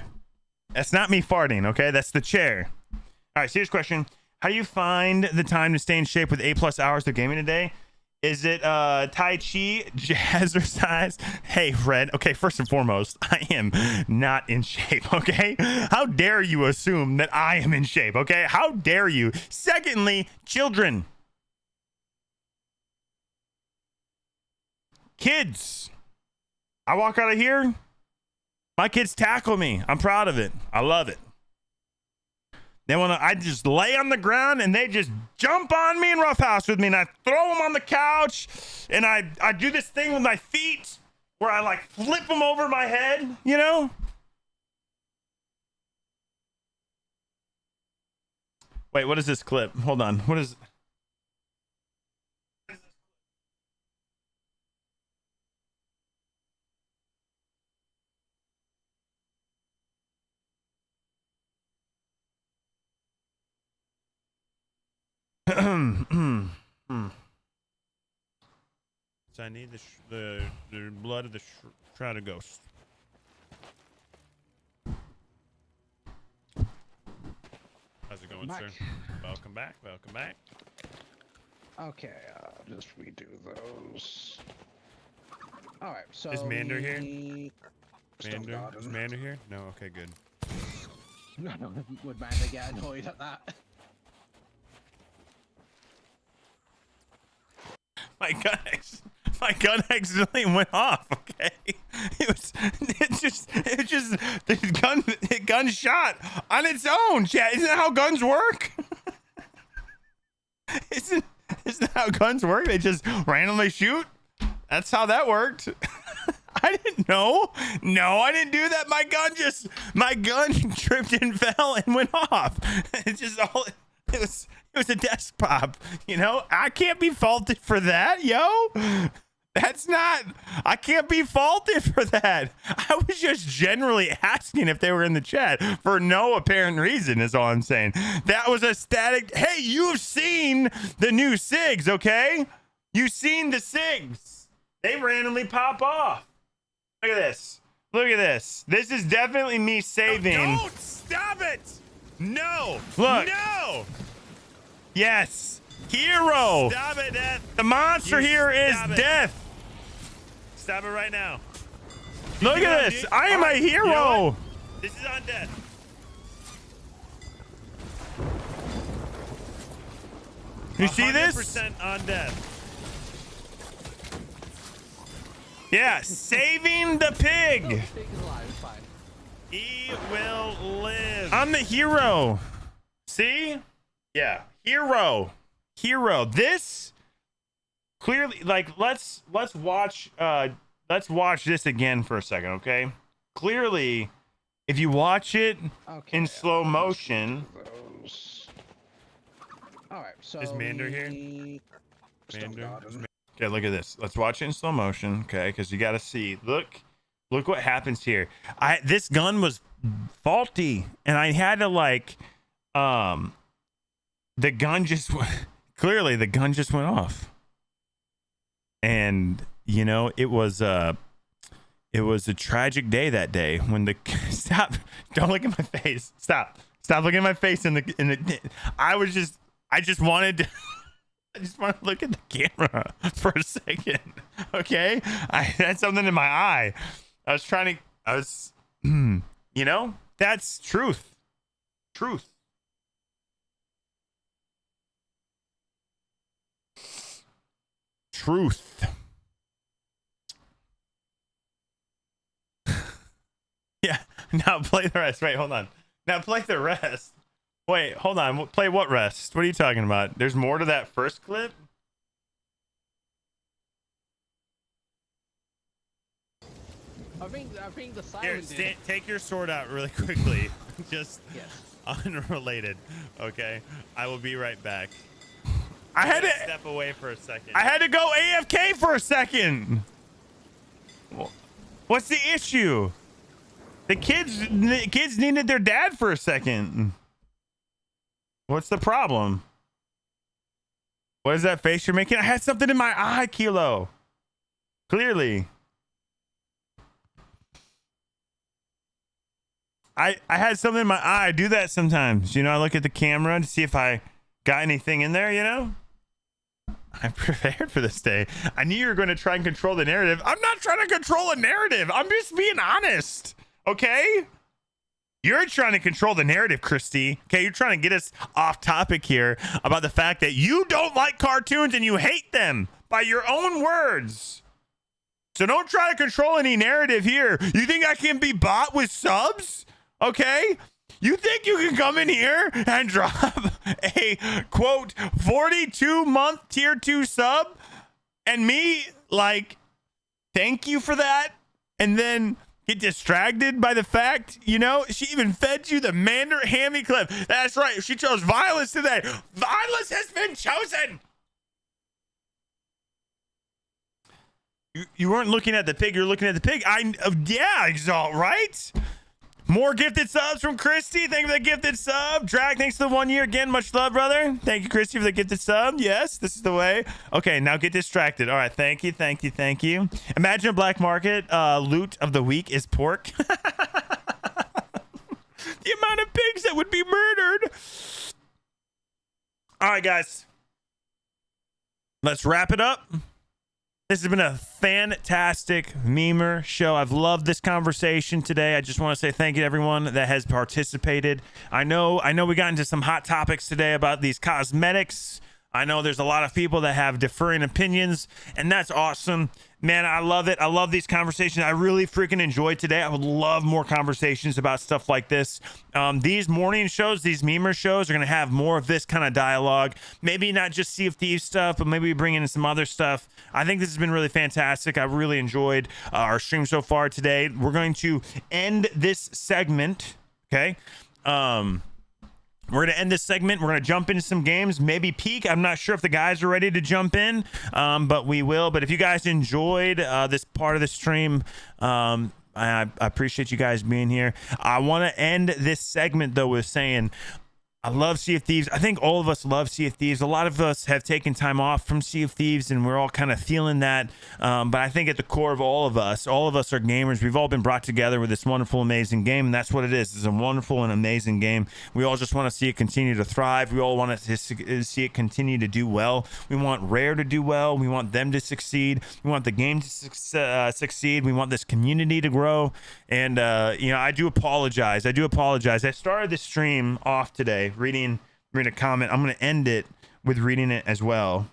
That's not me farting, okay? That's the chair. All right, serious question. How do you find the time to stay in shape with 8+ hours of gaming a day? Is it Tai Chi, jazzercise? Hey, Fred. Okay, first and foremost, I am not in shape, okay? How dare you assume that I am in shape, okay? How dare you? Secondly, children. Kids. I walk out of here, my kids tackle me. I'm proud of it. I love it. Then when I just lay on the ground and they just jump on me and roughhouse with me, and I throw them on the couch, and I do this thing with my feet where I like flip them over my head, you know? Wait, what is this clip? Hold on. What is... So I need the blood of the shrouded ghost. How's it going, sir? Welcome back. Welcome back. Okay, I'll just redo those. All right, so Is Mander here? Mander? Is Mander here? No. Okay, good. No, would Mander get annoyed at that? My gun accidentally went off. Okay, the gun shot on its own. Chat, isn't that how guns work? isn't that how guns work? They just randomly shoot. That's how that worked. I didn't know. No, I didn't do that. My gun tripped and fell and went off. It's just all. It was a desk pop, you know? I can't be faulted for that, yo. I can't be faulted for that. I was just generally asking if they were in the chat for no apparent reason is all I'm saying. That was a static. Hey, you've seen the new SIGs, okay? You've seen the SIGs. They randomly pop off. Look at this. Look at this. This is definitely me saving. Don't stop it. No. Look. No. Yes. Hero. Stop it, Death. The monster here is Death. Stop it right now. Look at this. I am a hero. You know this is on Death. You see this? 100% on Death. Yeah, saving the pig. He will live. I'm the hero. See? Yeah. Hero. This clearly, like, let's watch this again for a second, okay? Clearly, if you watch it in slow motion. All right, so is Mander here? Mander. Okay, look at this. Let's watch it in slow motion, okay? Because you got to see. Look what happens here. This gun was faulty, and I had to like, the gun just clearly the gun just went off, and you know it was it was a tragic day that day when the stop. Don't look at my face. Stop looking at my face in the. I just wanted to. I just want to look at the camera for a second. Okay, I had something in my eye. I was, you know, that's truth. Yeah, now play the rest. Wait, hold on. Now play the rest. Wait, hold on. Play what rest? What are you talking about? There's more to that first clip? I think the Here, silent. take your sword out really quickly. Just Yes. unrelated. Okay, I will be right back. I had to step away for a second. I had to go AFK for a second. What's the issue? The kids needed their dad for a second. What's the problem? What is that face you're making? I had something in my eye, Kilo. Clearly. I had something in my eye. I do that sometimes. You know, I look at the camera to see if I got anything in there, you know? I'm prepared for this day. I knew you were going to try and control the narrative. I'm not trying to control a narrative. I'm just being honest. Okay? You're trying to control the narrative, Christy. Okay, you're trying to get us off topic here about the fact that you don't like cartoons and you hate them by your own words. So don't try to control any narrative here. You think I can be bought with subs? Okay? You think you can come in here and drop a, quote, 42-month tier 2 sub and me, like, thank you for that? And then get distracted by the fact, you know, she even fed you the Mander Hammy clip. That's right. She chose violence today. Violence has been chosen. You weren't looking at the pig. You're looking at the pig. Yeah, Exalt, right? More gifted subs from Christy. Thank you for the gifted sub. Drag, thanks for the 1 year. Again, much love, brother. Thank you, Christy, for the gifted sub. Yes, this is the way. Okay, now get distracted. All right, thank you. Imagine a black market loot of the week is pork. The amount of pigs that would be murdered. All right, guys. Let's wrap it up. This has been a fantastic memer show. I've loved this conversation today. I just want to say thank you to everyone that has participated. I know we got into some hot topics today about these cosmetics. I know there's a lot of people that have differing opinions, and that's awesome. Man, I love it. I love these conversations. I really freaking enjoyed today. I would love more conversations about stuff like this. These morning shows, these memer shows are going to have more of this kind of dialogue. Maybe not just Sea of Thieves stuff, but maybe bring in some other stuff. I think this has been really fantastic. I really enjoyed our stream so far today. We're going to end this segment, okay? We're going to end this segment. We're going to jump into some games, maybe peek. I'm not sure if the guys are ready to jump in, but we will. But if you guys enjoyed this part of the stream, I appreciate you guys being here. I want to end this segment, though, with saying I love Sea of Thieves. I think all of us love Sea of Thieves. A lot of us have taken time off from Sea of Thieves, and we're all kind of feeling that. But I think at the core of all of us are gamers. We've all been brought together with this wonderful, amazing game, and that's what it is. It's a wonderful and amazing game. We all just want to see it continue to thrive. We all want to see it continue to do well. We want Rare to do well. We want them to succeed. We want the game to succeed. We want this community to grow. And, I do apologize. I started the stream off today reading a comment. I'm going to end it with reading it as well.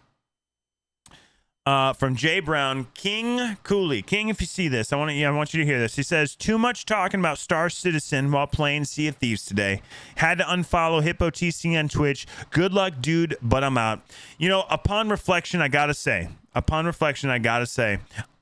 From Jay Brown, King Cooley. King, if you see this, I want you to hear this. He says, too much talking about Star Citizen while playing Sea of Thieves today. Had to unfollow HitboTC on Twitch. Good luck, dude, but I'm out. Upon reflection, I gotta say,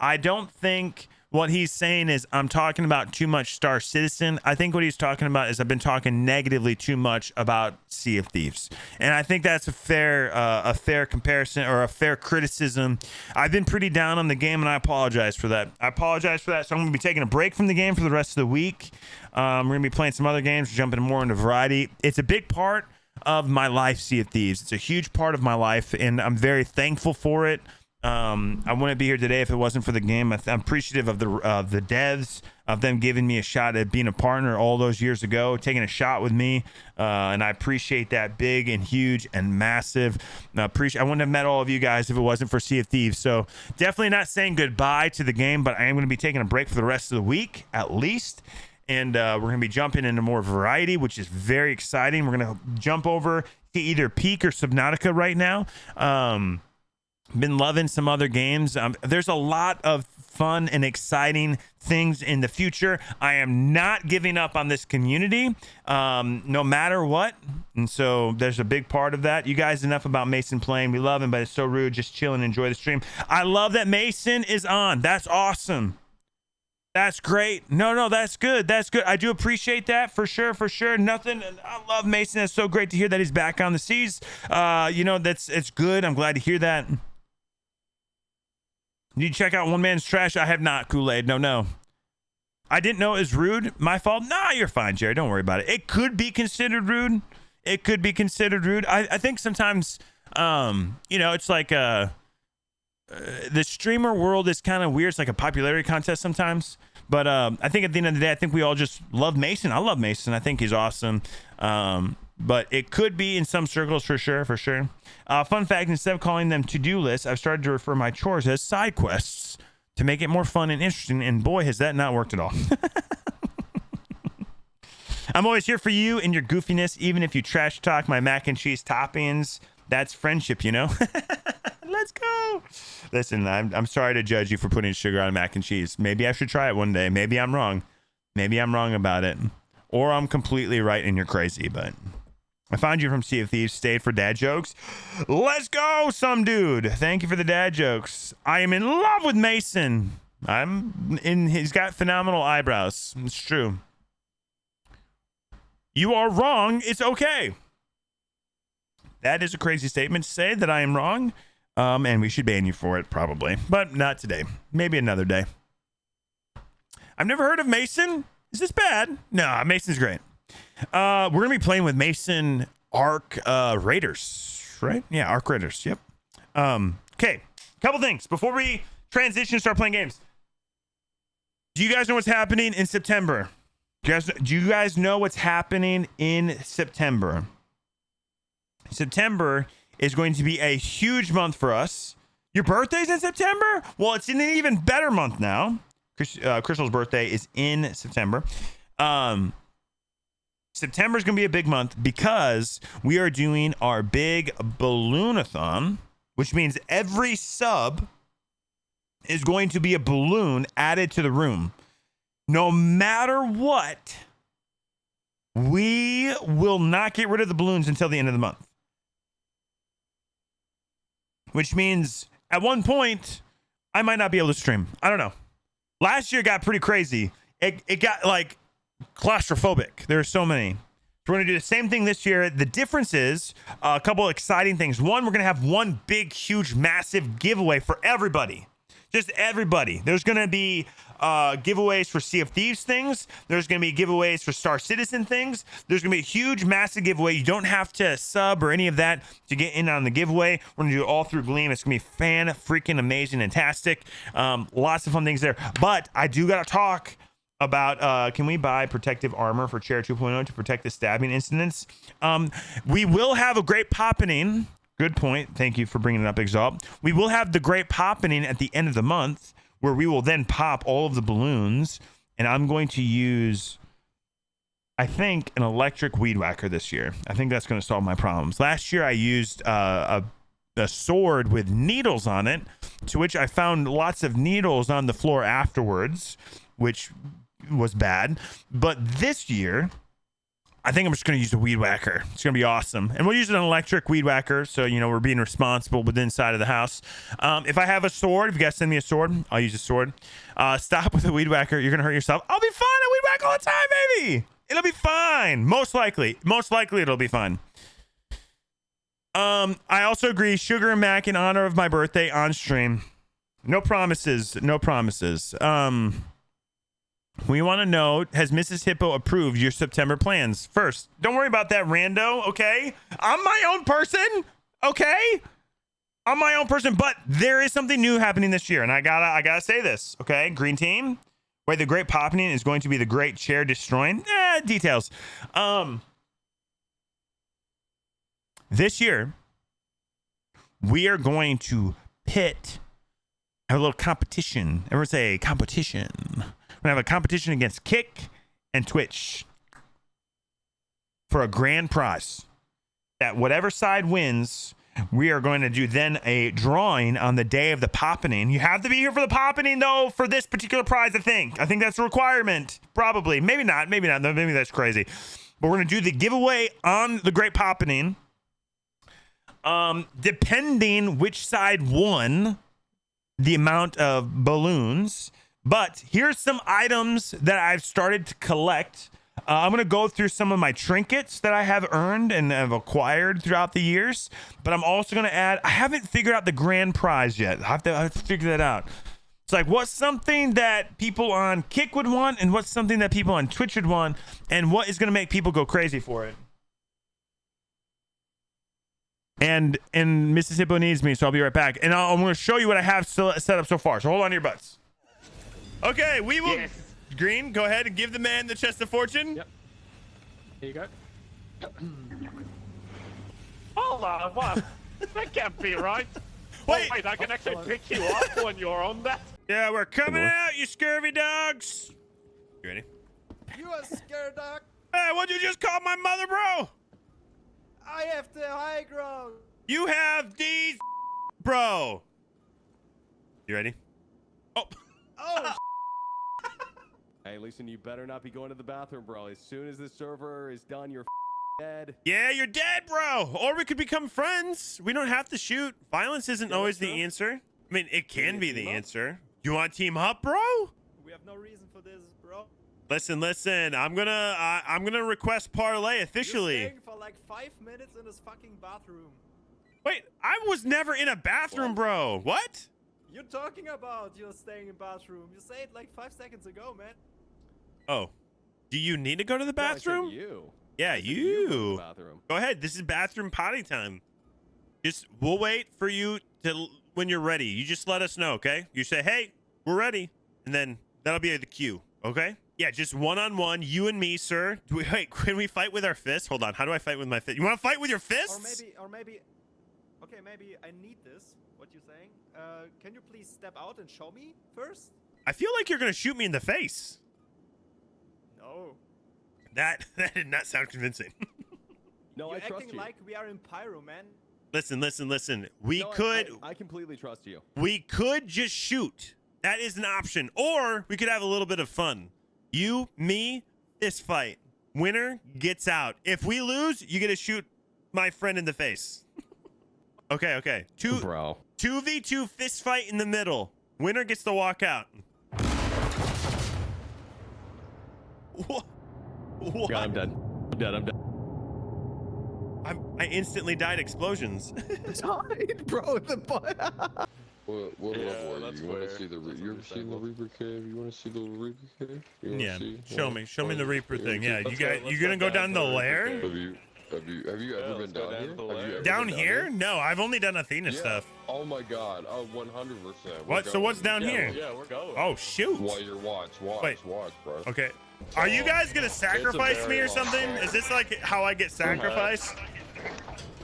I don't think what he's saying is I'm talking about too much Star Citizen. I think what he's talking about is I've been talking negatively too much about Sea of Thieves, and I think that's a fair comparison or a fair criticism. I've been pretty down on the game, and I apologize for that. So I'm going to be taking a break from the game for the rest of the week. We're going to be playing some other games, jumping more into variety. It's a big part of my life, Sea of Thieves. It's a huge part of my life, and I'm very thankful for it. I wouldn't be here today if it wasn't for the game. I'm appreciative of the devs, of them giving me a shot at being a partner all those years ago, taking a shot with me, and I appreciate that big and huge and massive. I wouldn't have met all of you guys if it wasn't for Sea of Thieves. So definitely not saying goodbye to the game, but I am going to be taking a break for the rest of the week at least. And we're going to be jumping into more variety, which is very exciting. We're going to jump over to either Peak or Subnautica right now. Been loving some other games. There's a lot of fun and exciting things in the future. I am not giving up on this community, no matter what. And so there's a big part of that. You guys, enough about Mason playing. We love him, but it's so rude. Just chill and enjoy the stream. I love that Mason is on. That's awesome. That's great. No, that's good. That's good. I do appreciate that for sure. Nothing. I love Mason. It's so great to hear that he's back on the seas. It's good. I'm glad to hear that. You check out One Man's Trash? I have not, Kool-Aid. No. I didn't know it was rude. My fault? Nah, you're fine, Jerry. Don't worry about it. It could be considered rude. I think sometimes, it's like the streamer world is kind of weird. It's like a popularity contest sometimes. But I think at the end of the day, I think we all just love Mason. I love Mason. I think he's awesome. But it could be in some circles for sure. Fun fact, instead of calling them to-do lists, I've started to refer my chores as side quests to make it more fun and interesting. And boy, has that not worked at all. I'm always here for you and your goofiness, even if you trash talk my mac and cheese toppings. That's friendship, Let's go. Listen, I'm sorry to judge you for putting sugar on mac and cheese. Maybe I should try it one day. Maybe I'm wrong. Maybe I'm wrong about it. Or I'm completely right and you're crazy, but I found you from Sea of Thieves, stayed for dad jokes. Let's go, some dude. Thank you for the dad jokes. I am in love with Mason. He's got phenomenal eyebrows. It's true. You are wrong. It's okay. That is a crazy statement to say, that I am wrong. And we should ban you for it, probably. But not today. Maybe another day. I've never heard of Mason. Is this bad? No, Mason's great. We're going to be playing with Mason Arc Raiders, right? Yeah, Arc Raiders. Yep. Okay, couple things before we transition and start playing games. Do you guys know what's happening in September? Do you guys know what's happening in September? September is going to be a huge month for us. Your birthday's in September? Well, it's in an even better month now. Crystal's birthday is in September. September is going to be a big month because we are doing our big balloon-a-thon, which means every sub is going to be a balloon added to the room. No matter what, we will not get rid of the balloons until the end of the month. Which means at one point, I might not be able to stream. I don't know. Last year got pretty crazy. It got like claustrophobic. There are so many. So we're going to do the same thing this year. The difference is a couple exciting things. One, we're going to have one big, huge, massive giveaway for everybody. Just everybody. There's going to be giveaways for Sea of Thieves things. There's going to be giveaways for Star Citizen things. There's going to be a huge, massive giveaway. You don't have to sub or any of that to get in on the giveaway. We're going to do it all through Gleam. It's going to be freaking amazing and fantastic. Lots of fun things there. But I do got to talk about can we buy protective armor for Chair 2.0 to protect the stabbing incidents? We will have a great poppening. Good point. Thank you for bringing it up, Exalt. We will have the great poppening at the end of the month where we will then pop all of the balloons. And I'm going to use, I think, an electric weed whacker this year. I think that's going to solve my problems. Last year, I used a sword with needles on it, to which I found lots of needles on the floor afterwards, which was bad. But this year, I think I'm just going to use a weed whacker. It's going to be awesome. And we'll use an electric weed whacker. So, we're being responsible with inside of the house. If I have a sword, if you guys send me a sword, I'll use a sword. Stop with a weed whacker. You're going to hurt yourself. I'll be fine at weed whack all the time, baby. It'll be fine. Most likely it'll be fine. I also agree. Sugar and Mac in honor of my birthday on stream. No promises. We want to know, has Mrs. Hippo approved your September plans? First, don't worry about that rando, okay? I'm my own person, okay? I'm my own person, but there is something new happening this year, and I gotta say this, okay? Green team, where the great popping is going to be the great chair destroying. Details. This year, we are going to have a little competition. Everyone say competition. We're gonna have a competition against Kick and Twitch for a grand prize. That whatever side wins, we are going to do then a drawing on the day of the poppening. You have to be here for the poppening, though, for this particular prize, I think. I think that's a requirement. Probably. Maybe not. Maybe not. Maybe that's crazy. But we're going to do the giveaway on the great poppening. Depending which side won the amount of balloons. But here's some items that I've started to collect. I'm going to go through some of my trinkets that I have earned and have acquired throughout the years. But I'm also going to add, I haven't figured out the grand prize yet. I have to figure that out. It's like, what's something that people on Kick would want, and what's something that people on Twitch would want, and what is going to make people go crazy for it? And Mrs. Hippo needs me, so I'll be right back. And I'm going to show you what I have set up so far. So hold on to your butts. Okay, we will... Yes. Green, go ahead and give the man the chest of fortune. Yep. Here you go. Hold on, what? That can't be right. Wait. Oh, wait, I can actually pick you up when you're on that. Yeah, we're coming out, you scurvy dogs. You ready? You a scared dog? Hey, what'd you just call my mother, bro? I have the high ground. You have these, bro. You ready? Oh. Oh. Hey, listen, you better not be going to the bathroom, bro. As soon as the server is done, you're dead. Yeah, you're dead, bro. Or we could become friends. We don't have to shoot. Violence isn't always the answer. I mean, it can be the answer. You want to team up, bro? We have no reason for this, bro. Listen. I'm gonna request parlay officially. You're staying for like 5 minutes in this fucking bathroom. Wait, I was never in a bathroom, bro. What? You're talking about you're staying in bathroom. You said it like 5 seconds ago, man. Oh, do you need to go to the bathroom? No, I said you. Yeah, you. Go to the bathroom. Go ahead. This is bathroom potty time. We'll wait for you to when you're ready. You just let us know, okay? You say, hey, we're ready, and then that'll be the cue, okay? Yeah, just one-on-one, you and me, sir. Wait, can we fight with our fists? Hold on. How do I fight with my fist? You want to fight with your fists? Or maybe. Okay, maybe I need this. What you saying? Can you please step out and show me first? I feel like you're gonna shoot me in the face. No. That did not sound convincing. No, You're I trust acting you. like we are in Pyro, man. Listen. We No, could. I completely trust you. We could just shoot. That is an option. Or we could have a little bit of fun. You, me, fist fight. Winner gets out. If we lose, you get to shoot my friend in the face. Okay. 2v2 fist fight in the middle. Winner gets to walk out. What? God, I'm dead. I instantly died explosions. Died, bro. The butt. What level are you? You want to see the you ever seen the Reaper cave? You want to see the Reaper cave? Yeah, show me the Reaper thing. Yeah, you gonna go down the lair? Have you ever been down here? Down here? No, I've only done Athena stuff. Oh my God! 100%. What? So what's down here? Yeah, we're going. Oh shoot! While you're watch, bro. Okay. Are you guys gonna sacrifice me or something? Is this like how I get sacrificed?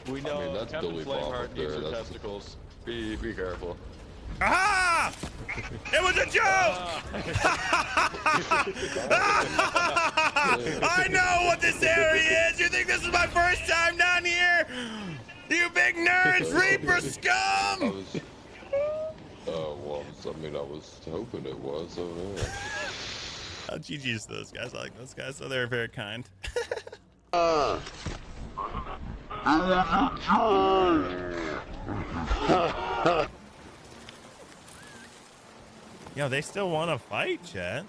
We know. I mean, that's Billy Bob up there. That's testicles. Be careful. Aha! It was a joke! I know what this area is. You think this is my first time down here? You big nerds, Reaper scum! Well, I mean, I was hoping it was. GG's to those guys. I like those guys, so they're very kind. Yo, they still want to fight, chat.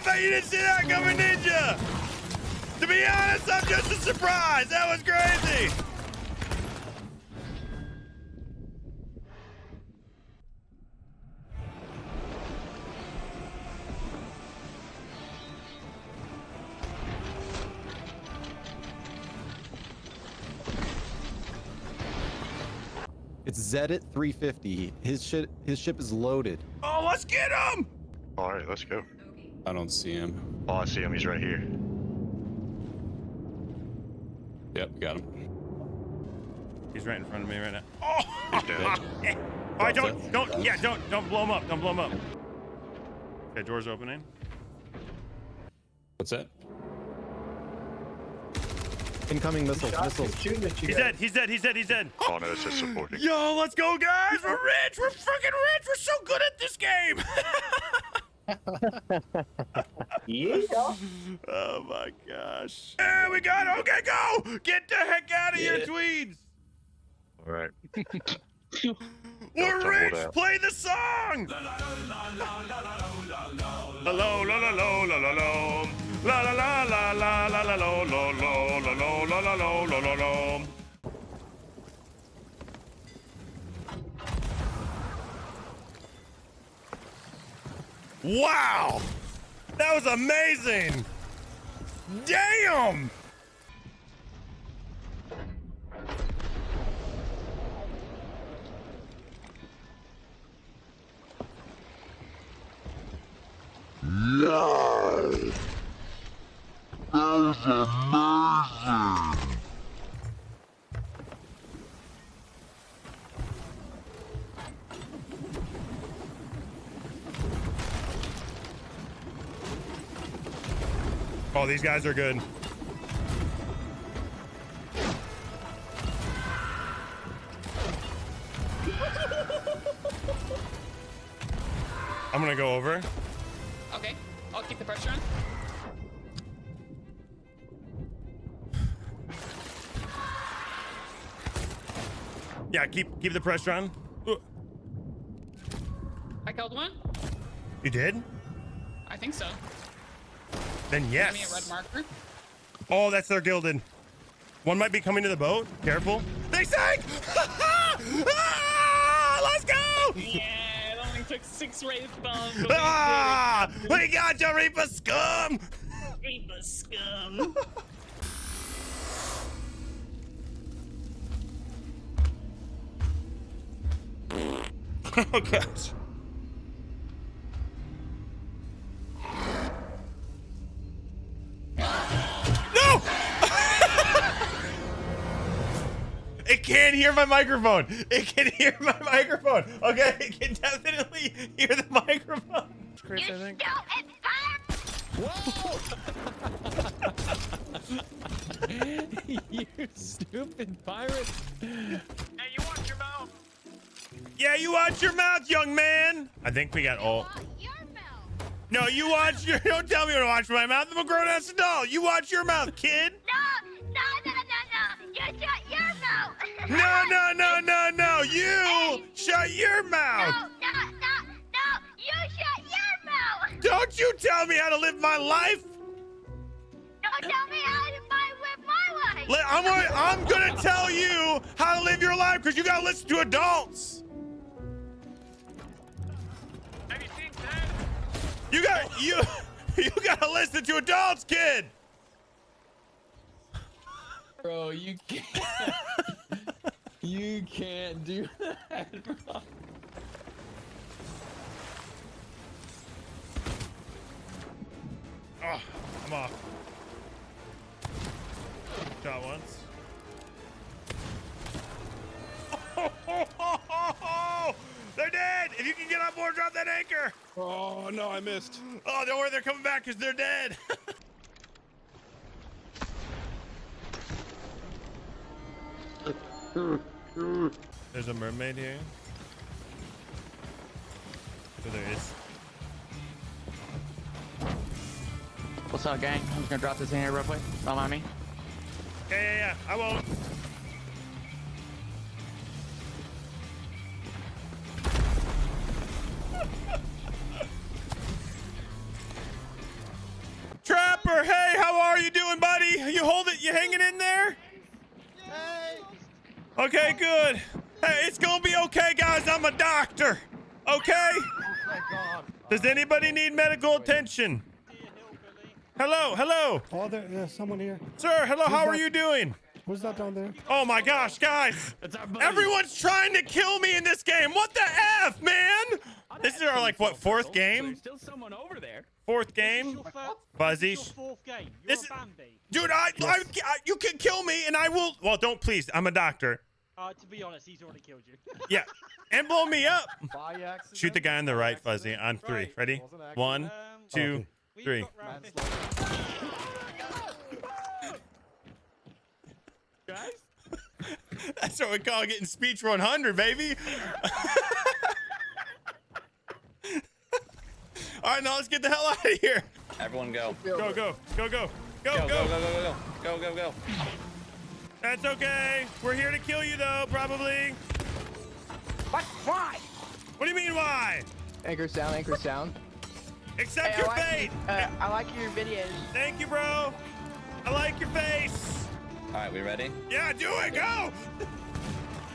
bet you didn't see that coming, did ya? To be honest, I'm just a surprise. That was crazy. It's Zedit 350. His ship is loaded. Oh, let's get him! All right, let's go. I don't see him. Oh, I see him. He's right here. Yep, got him. He's right in front of me right now. Oh! He's dead. All right, don't blow him up. Don't blow him up. Okay, door's opening. What's that? Incoming missiles. He's dead. He's dead. Oh no, it's just supporting. Yo, let's go, guys. We're rich. We're fucking rich. We're so good at this game. Yeah. Oh my gosh. There we got it. Okay, go. Get the heck out of here, tweeds. All right. We're Tumble rich. down. Play the song. La la la la la la la la la. La la la la la la la la la la la la la la la la. Wow! That was amazing! Damn! Live. That's amazing. Oh, these guys are good. I'm gonna go over. Okay, I'll keep the pressure on. Yeah, keep the pressure on. I killed one. You did? I think so. Then yes. Give me a red marker. Oh, that's their gilded. One might be coming to the boat. Careful. They sank! Ah, let's go! Yeah, it only took 6 wraith bombs. Ah, we got you, Reaper scum! Reaper scum. Oh gosh. No! It can't hear my microphone. It can hear my microphone. Okay, it can definitely hear the microphone. Chris, I think. Whoa! You stupid pirate. Hey, you watch your mouth. Yeah, you watch your mouth, young man. I think we got all. No, you watch your. Don't tell me to watch my mouth. I'm a grown-ass adult. You watch your mouth, kid. No. You shut your mouth. No. You shut your mouth. No. You shut your mouth. Don't you tell me how to live my life. Don't tell me how to live my life. I'm gonna tell you how to live your life because you gotta listen to adults. Have you seen Ted? You gotta listen to adults, kid. Bro, you can't. You can't do that, bro. Oh, I'm off. Shot once. Oh, they're dead! If you can get on board, drop that anchor! Oh no, I missed. Oh, don't worry, they're coming back because they're dead. There's a mermaid here. So there is. What's up, gang? I'm just gonna drop this in here real quick. Don't mind me. Yeah, I won't. you doing, buddy? You hold it? You hanging in there? Okay, good. Hey, it's gonna be okay, guys. I'm a doctor. Okay? Does anybody need medical attention? Hello, hello. Oh, there's someone here. Sir, hello, how are you doing? Who's that down there? Oh my gosh, guys. Everyone's trying to kill me in this game. What the F, man? This is our, like, what, fourth game? There's still someone over there. Fourth game? Fuzzy. Fourth game. This is, dude, you can kill me and I will. Well, don't please. I'm a doctor. To be honest, he's already killed you. Yeah. And blow me up. Shoot the guy on the right, Fuzzy. On three. Ready? 1, 2, 3. Guys? That's what we call getting speech 100, baby. All right, now let's get the hell out of here. Everyone go. Go, go, go, go, go, go, Go, go, go, go, go, go, go, go. That's okay. We're here to kill you, though, probably. What? Why? What do you mean, why? Anchors down, anchors down. Accept your fate. I like your videos. Thank you, bro. I like your face. All right, we ready? Yeah, do it. Go.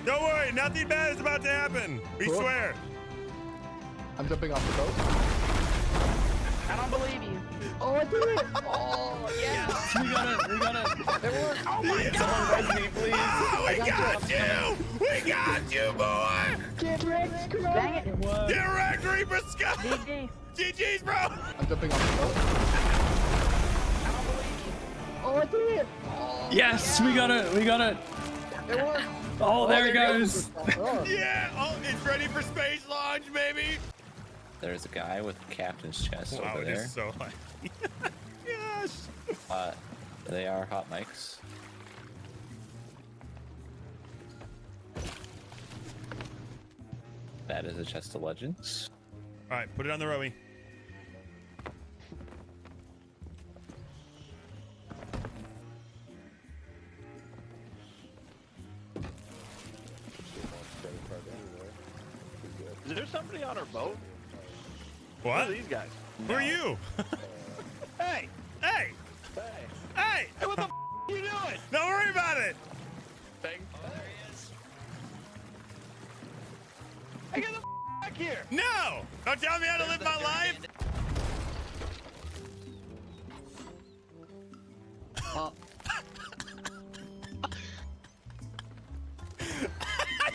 Don't worry. Nothing bad is about to happen. We swear. I'm jumping off the boat. I don't believe you. Oh, I did it. Oh, yeah. We got it. We got it. It worked. Oh, my God. Someone res me, please. Oh, we got you. We got you, boy. Get wrecked, Dang it. Get wrecked, Reaper Scott. GG. GG's, bro. I'm jumping off the boat. I don't believe you. Oh, I did it. Oh, Yes, we got it. We got it. It worked. Oh, there it goes. Yeah. Oh, it's ready for space launch, baby. There's a guy with a captain's chest Wow, over it there. is so high. Yes. They are hot mics. That is a chest of legends. All right, put it on the rowie. Is there somebody on our boat? What? Who are these guys? Who are you? Hey! Hey! Hey! Hey! Hey, what the f are you doing? Don't worry about it. Thing. Oh, there he is. Hey, get the f back here! No! Don't tell me how to live my life.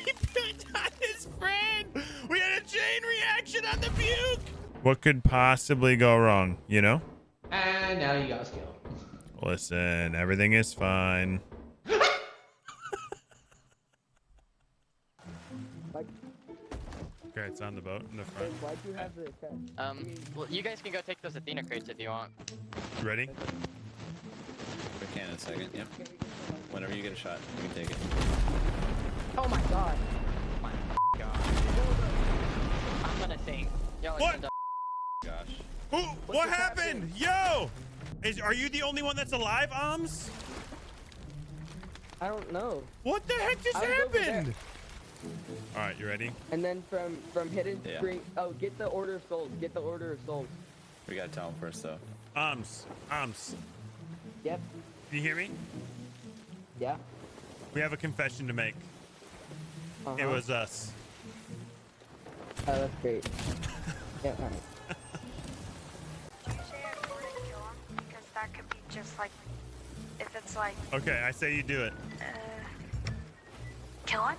He picked on his friend. We had a chain reaction on the puke. What could possibly go wrong, you know? And now you guys go. Listen, everything is fine. Okay, it's on the boat in the front. Why'd you have the well, you guys can go take those Athena crates if you want. You ready? We can in a second. Yep. Whenever you get a shot, you can take it. Oh my god. My god. I'm gonna sing. Y'all What? Gosh. What happened? Yo! Are you the only one that's alive, Ams? I don't know. What the heck just I was over there. happened? All right, you ready? And then from hidden Yeah. screen. Oh, get the order of souls. Get the order of souls. We gotta tell him first, though. Ams. Yep. Do you hear me? Yeah. We have a confession to make. It was us. Oh, that's great. Yeah. All right. Because that could be just like, if it's like, Okay, I say you do it. kill him?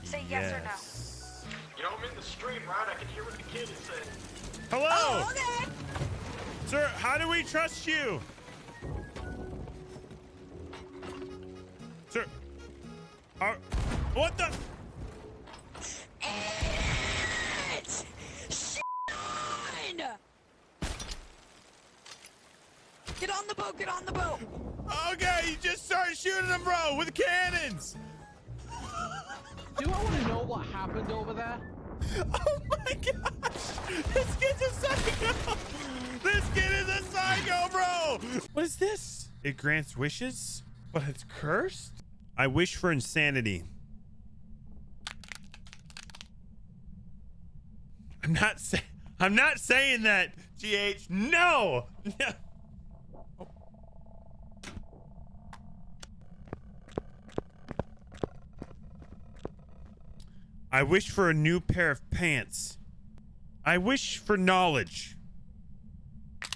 Say yes or no. You know, I'm in the stream, right? I can hear what the kid is saying. Hello! Oh, okay. Sir, how do we trust you? Sir, what the? Get on the boat, get on the boat! Okay, you just started shooting them, bro, with cannons. Do I want to know what happened over there? Oh my gosh! This kid's a psycho! This kid is a psycho, bro! What is this? It grants wishes, but it's cursed? I wish for insanity. I'm not saying that, GH. No! I wish for a new pair of pants. I wish for knowledge. What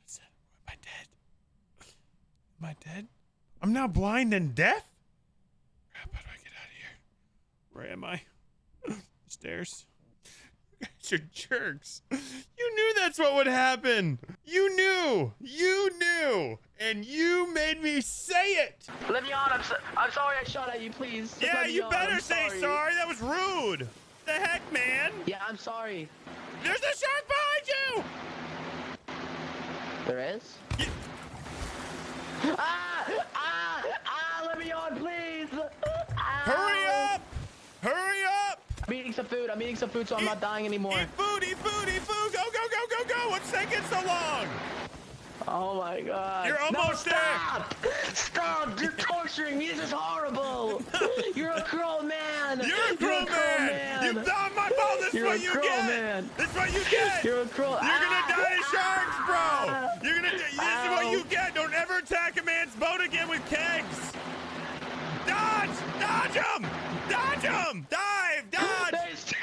is that? Am I dead? Am I dead? I'm now blind and deaf? Crap, how do I get out of here? Where am I? Stairs. You guys are jerks. You knew that's what would happen. You knew. You knew. And you made me say it. Let me on. I'm sorry I shot at you, please. Just Yeah, let me you on. better I'm say sorry. That was rude. The heck, man? Yeah, I'm sorry. There's a shark behind you. There is? Let me on, please. Hurry up. Hurry up. I'm eating some food. I'm eating some food so I'm not dying anymore. Eat food, eat food, eat food. Go, go, go, go, go. What's taking so long? Oh my god. You're almost stop! Stop! You're torturing me. This is horrible. You're a cruel man. You're a cruel man. You not my fault. This is what you get. Man. This is what you get. You're a cruel. You're gonna die to sharks, bro. You're gonna. This is what you get. Don't ever attack a man's boat again with kegs. Dodge! Dodge him! Dodge him! Dive! Dodge! There's two!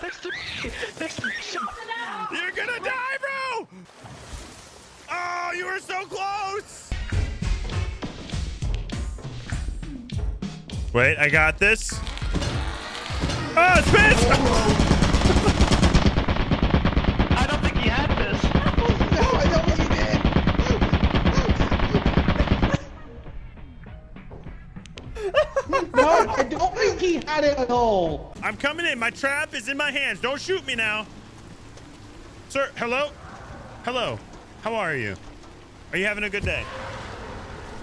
There's three! There's three shots! You're gonna die, bro! Oh, you were so close! Wait, I got this. Oh, it's Vince! I don't think he had this. No, I know what you did. No, I don't think he had it at all. I'm coming in. My trap is in my hands. Don't shoot me now. Sir, hello? Hello. How are you? Are you having a good day?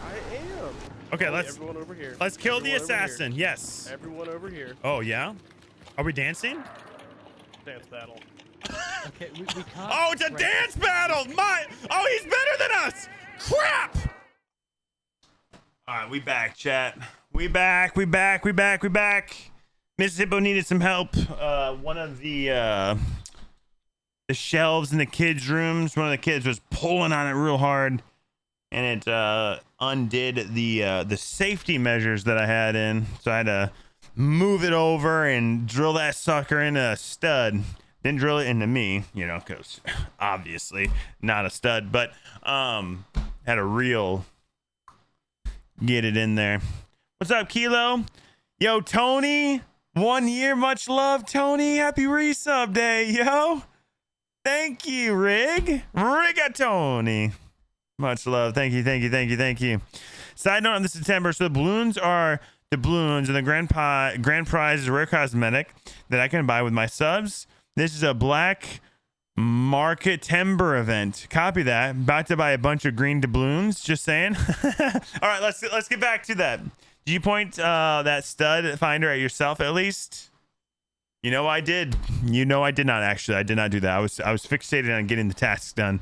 I am. Okay, Everyone over here. let's kill the Everyone over here. assassin. Yes. Everyone over here. Oh, yeah? Are we dancing? Dance battle. Okay, we can't. Oh, it's a dance battle! Oh, he's better than us! Crap! All right, we back, chat. We back. Mrs. Hippo needed some help. One of the shelves in the kids' rooms, one of the kids was pulling on it real hard, and it undid the safety measures that I had in. So I had to move it over and drill that sucker into a stud. Didn't drill it into me, you know, because obviously not a stud, but had a real get it in there. What's up, Kilo? Yo, Tony, 1 year, much love, Tony. Happy resub day, yo. Thank you, Rigatoni. Much love. Thank you. Side note on the September, so the balloons are doubloons, and the grand prize is a rare cosmetic that I can buy with my subs. This is a black market timber event. Copy that. About to buy a bunch of green doubloons. Just saying. All right, let's get back to that. Did you point that stud finder at yourself at least? You know I did. You know I did not actually. I did not do that. I was fixated on getting the tasks done.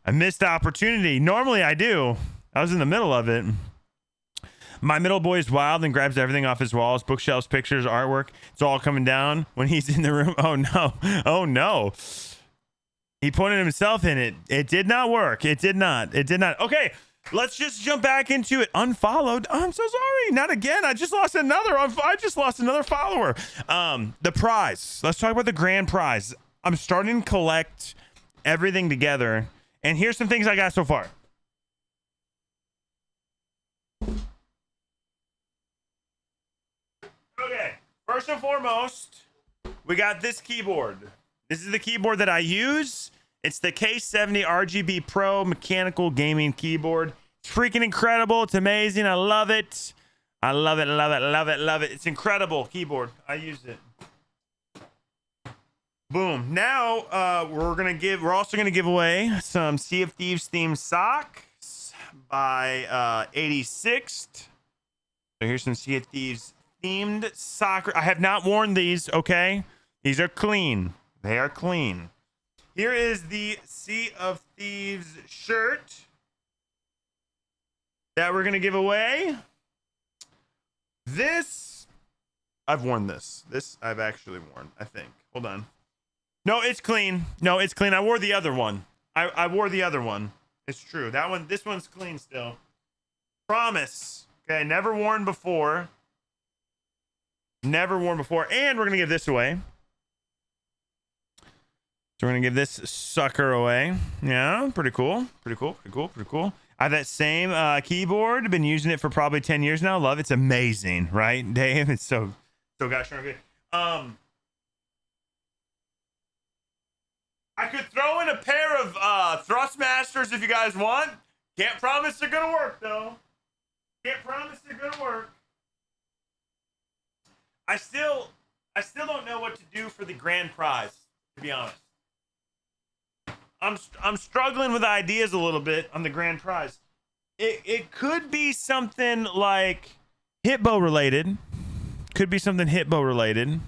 I missed the opportunity. Normally I do. I was in the middle of it. My middle boy is wild and grabs everything off his walls, bookshelves, pictures, artwork. It's all coming down when he's in the room. Oh no. Oh no. He pointed himself in it. It did not work. It did not. Okay. Let's just jump back into it. Unfollowed. I'm so sorry. Not again. I just lost another follower. The prize. Let's talk about the grand prize. I'm starting to collect everything together. And here's some things I got so far. Okay. First and foremost, we got this keyboard. This is the keyboard that I use. It's the K70 RGB Pro mechanical gaming keyboard. It's freaking incredible. It's amazing. I love it. Love it. It's incredible keyboard. I use it. Boom. Now we're also gonna give away some Sea of Thieves themed socks by 86th. So here's some Sea of Thieves themed soccer. I have not worn these, okay? These are clean. They are clean. Here is the Sea of Thieves shirt that we're going to give away. This, I've worn this. This I've actually worn, I think. Hold on. No, it's clean. I wore the other one. I wore the other one. It's true. This one's clean still. Promise. Okay, never worn before. Never worn before. And we're gonna give this away. So we're gonna give this sucker away. Yeah, pretty cool. Pretty cool. Pretty cool. Pretty cool. I have that same keyboard. Been using it for probably 10 years now. Love it. It's amazing, right, Dave? It's so gosh darn good. I could throw in a pair of Thrustmasters if you guys want. Can't promise they're gonna work though. Can't promise they're gonna work. I still don't know what to do for the grand prize, to be honest. I'm struggling with ideas a little bit on the grand prize. It could be something like Hitbo related. Could be something Hitbo related.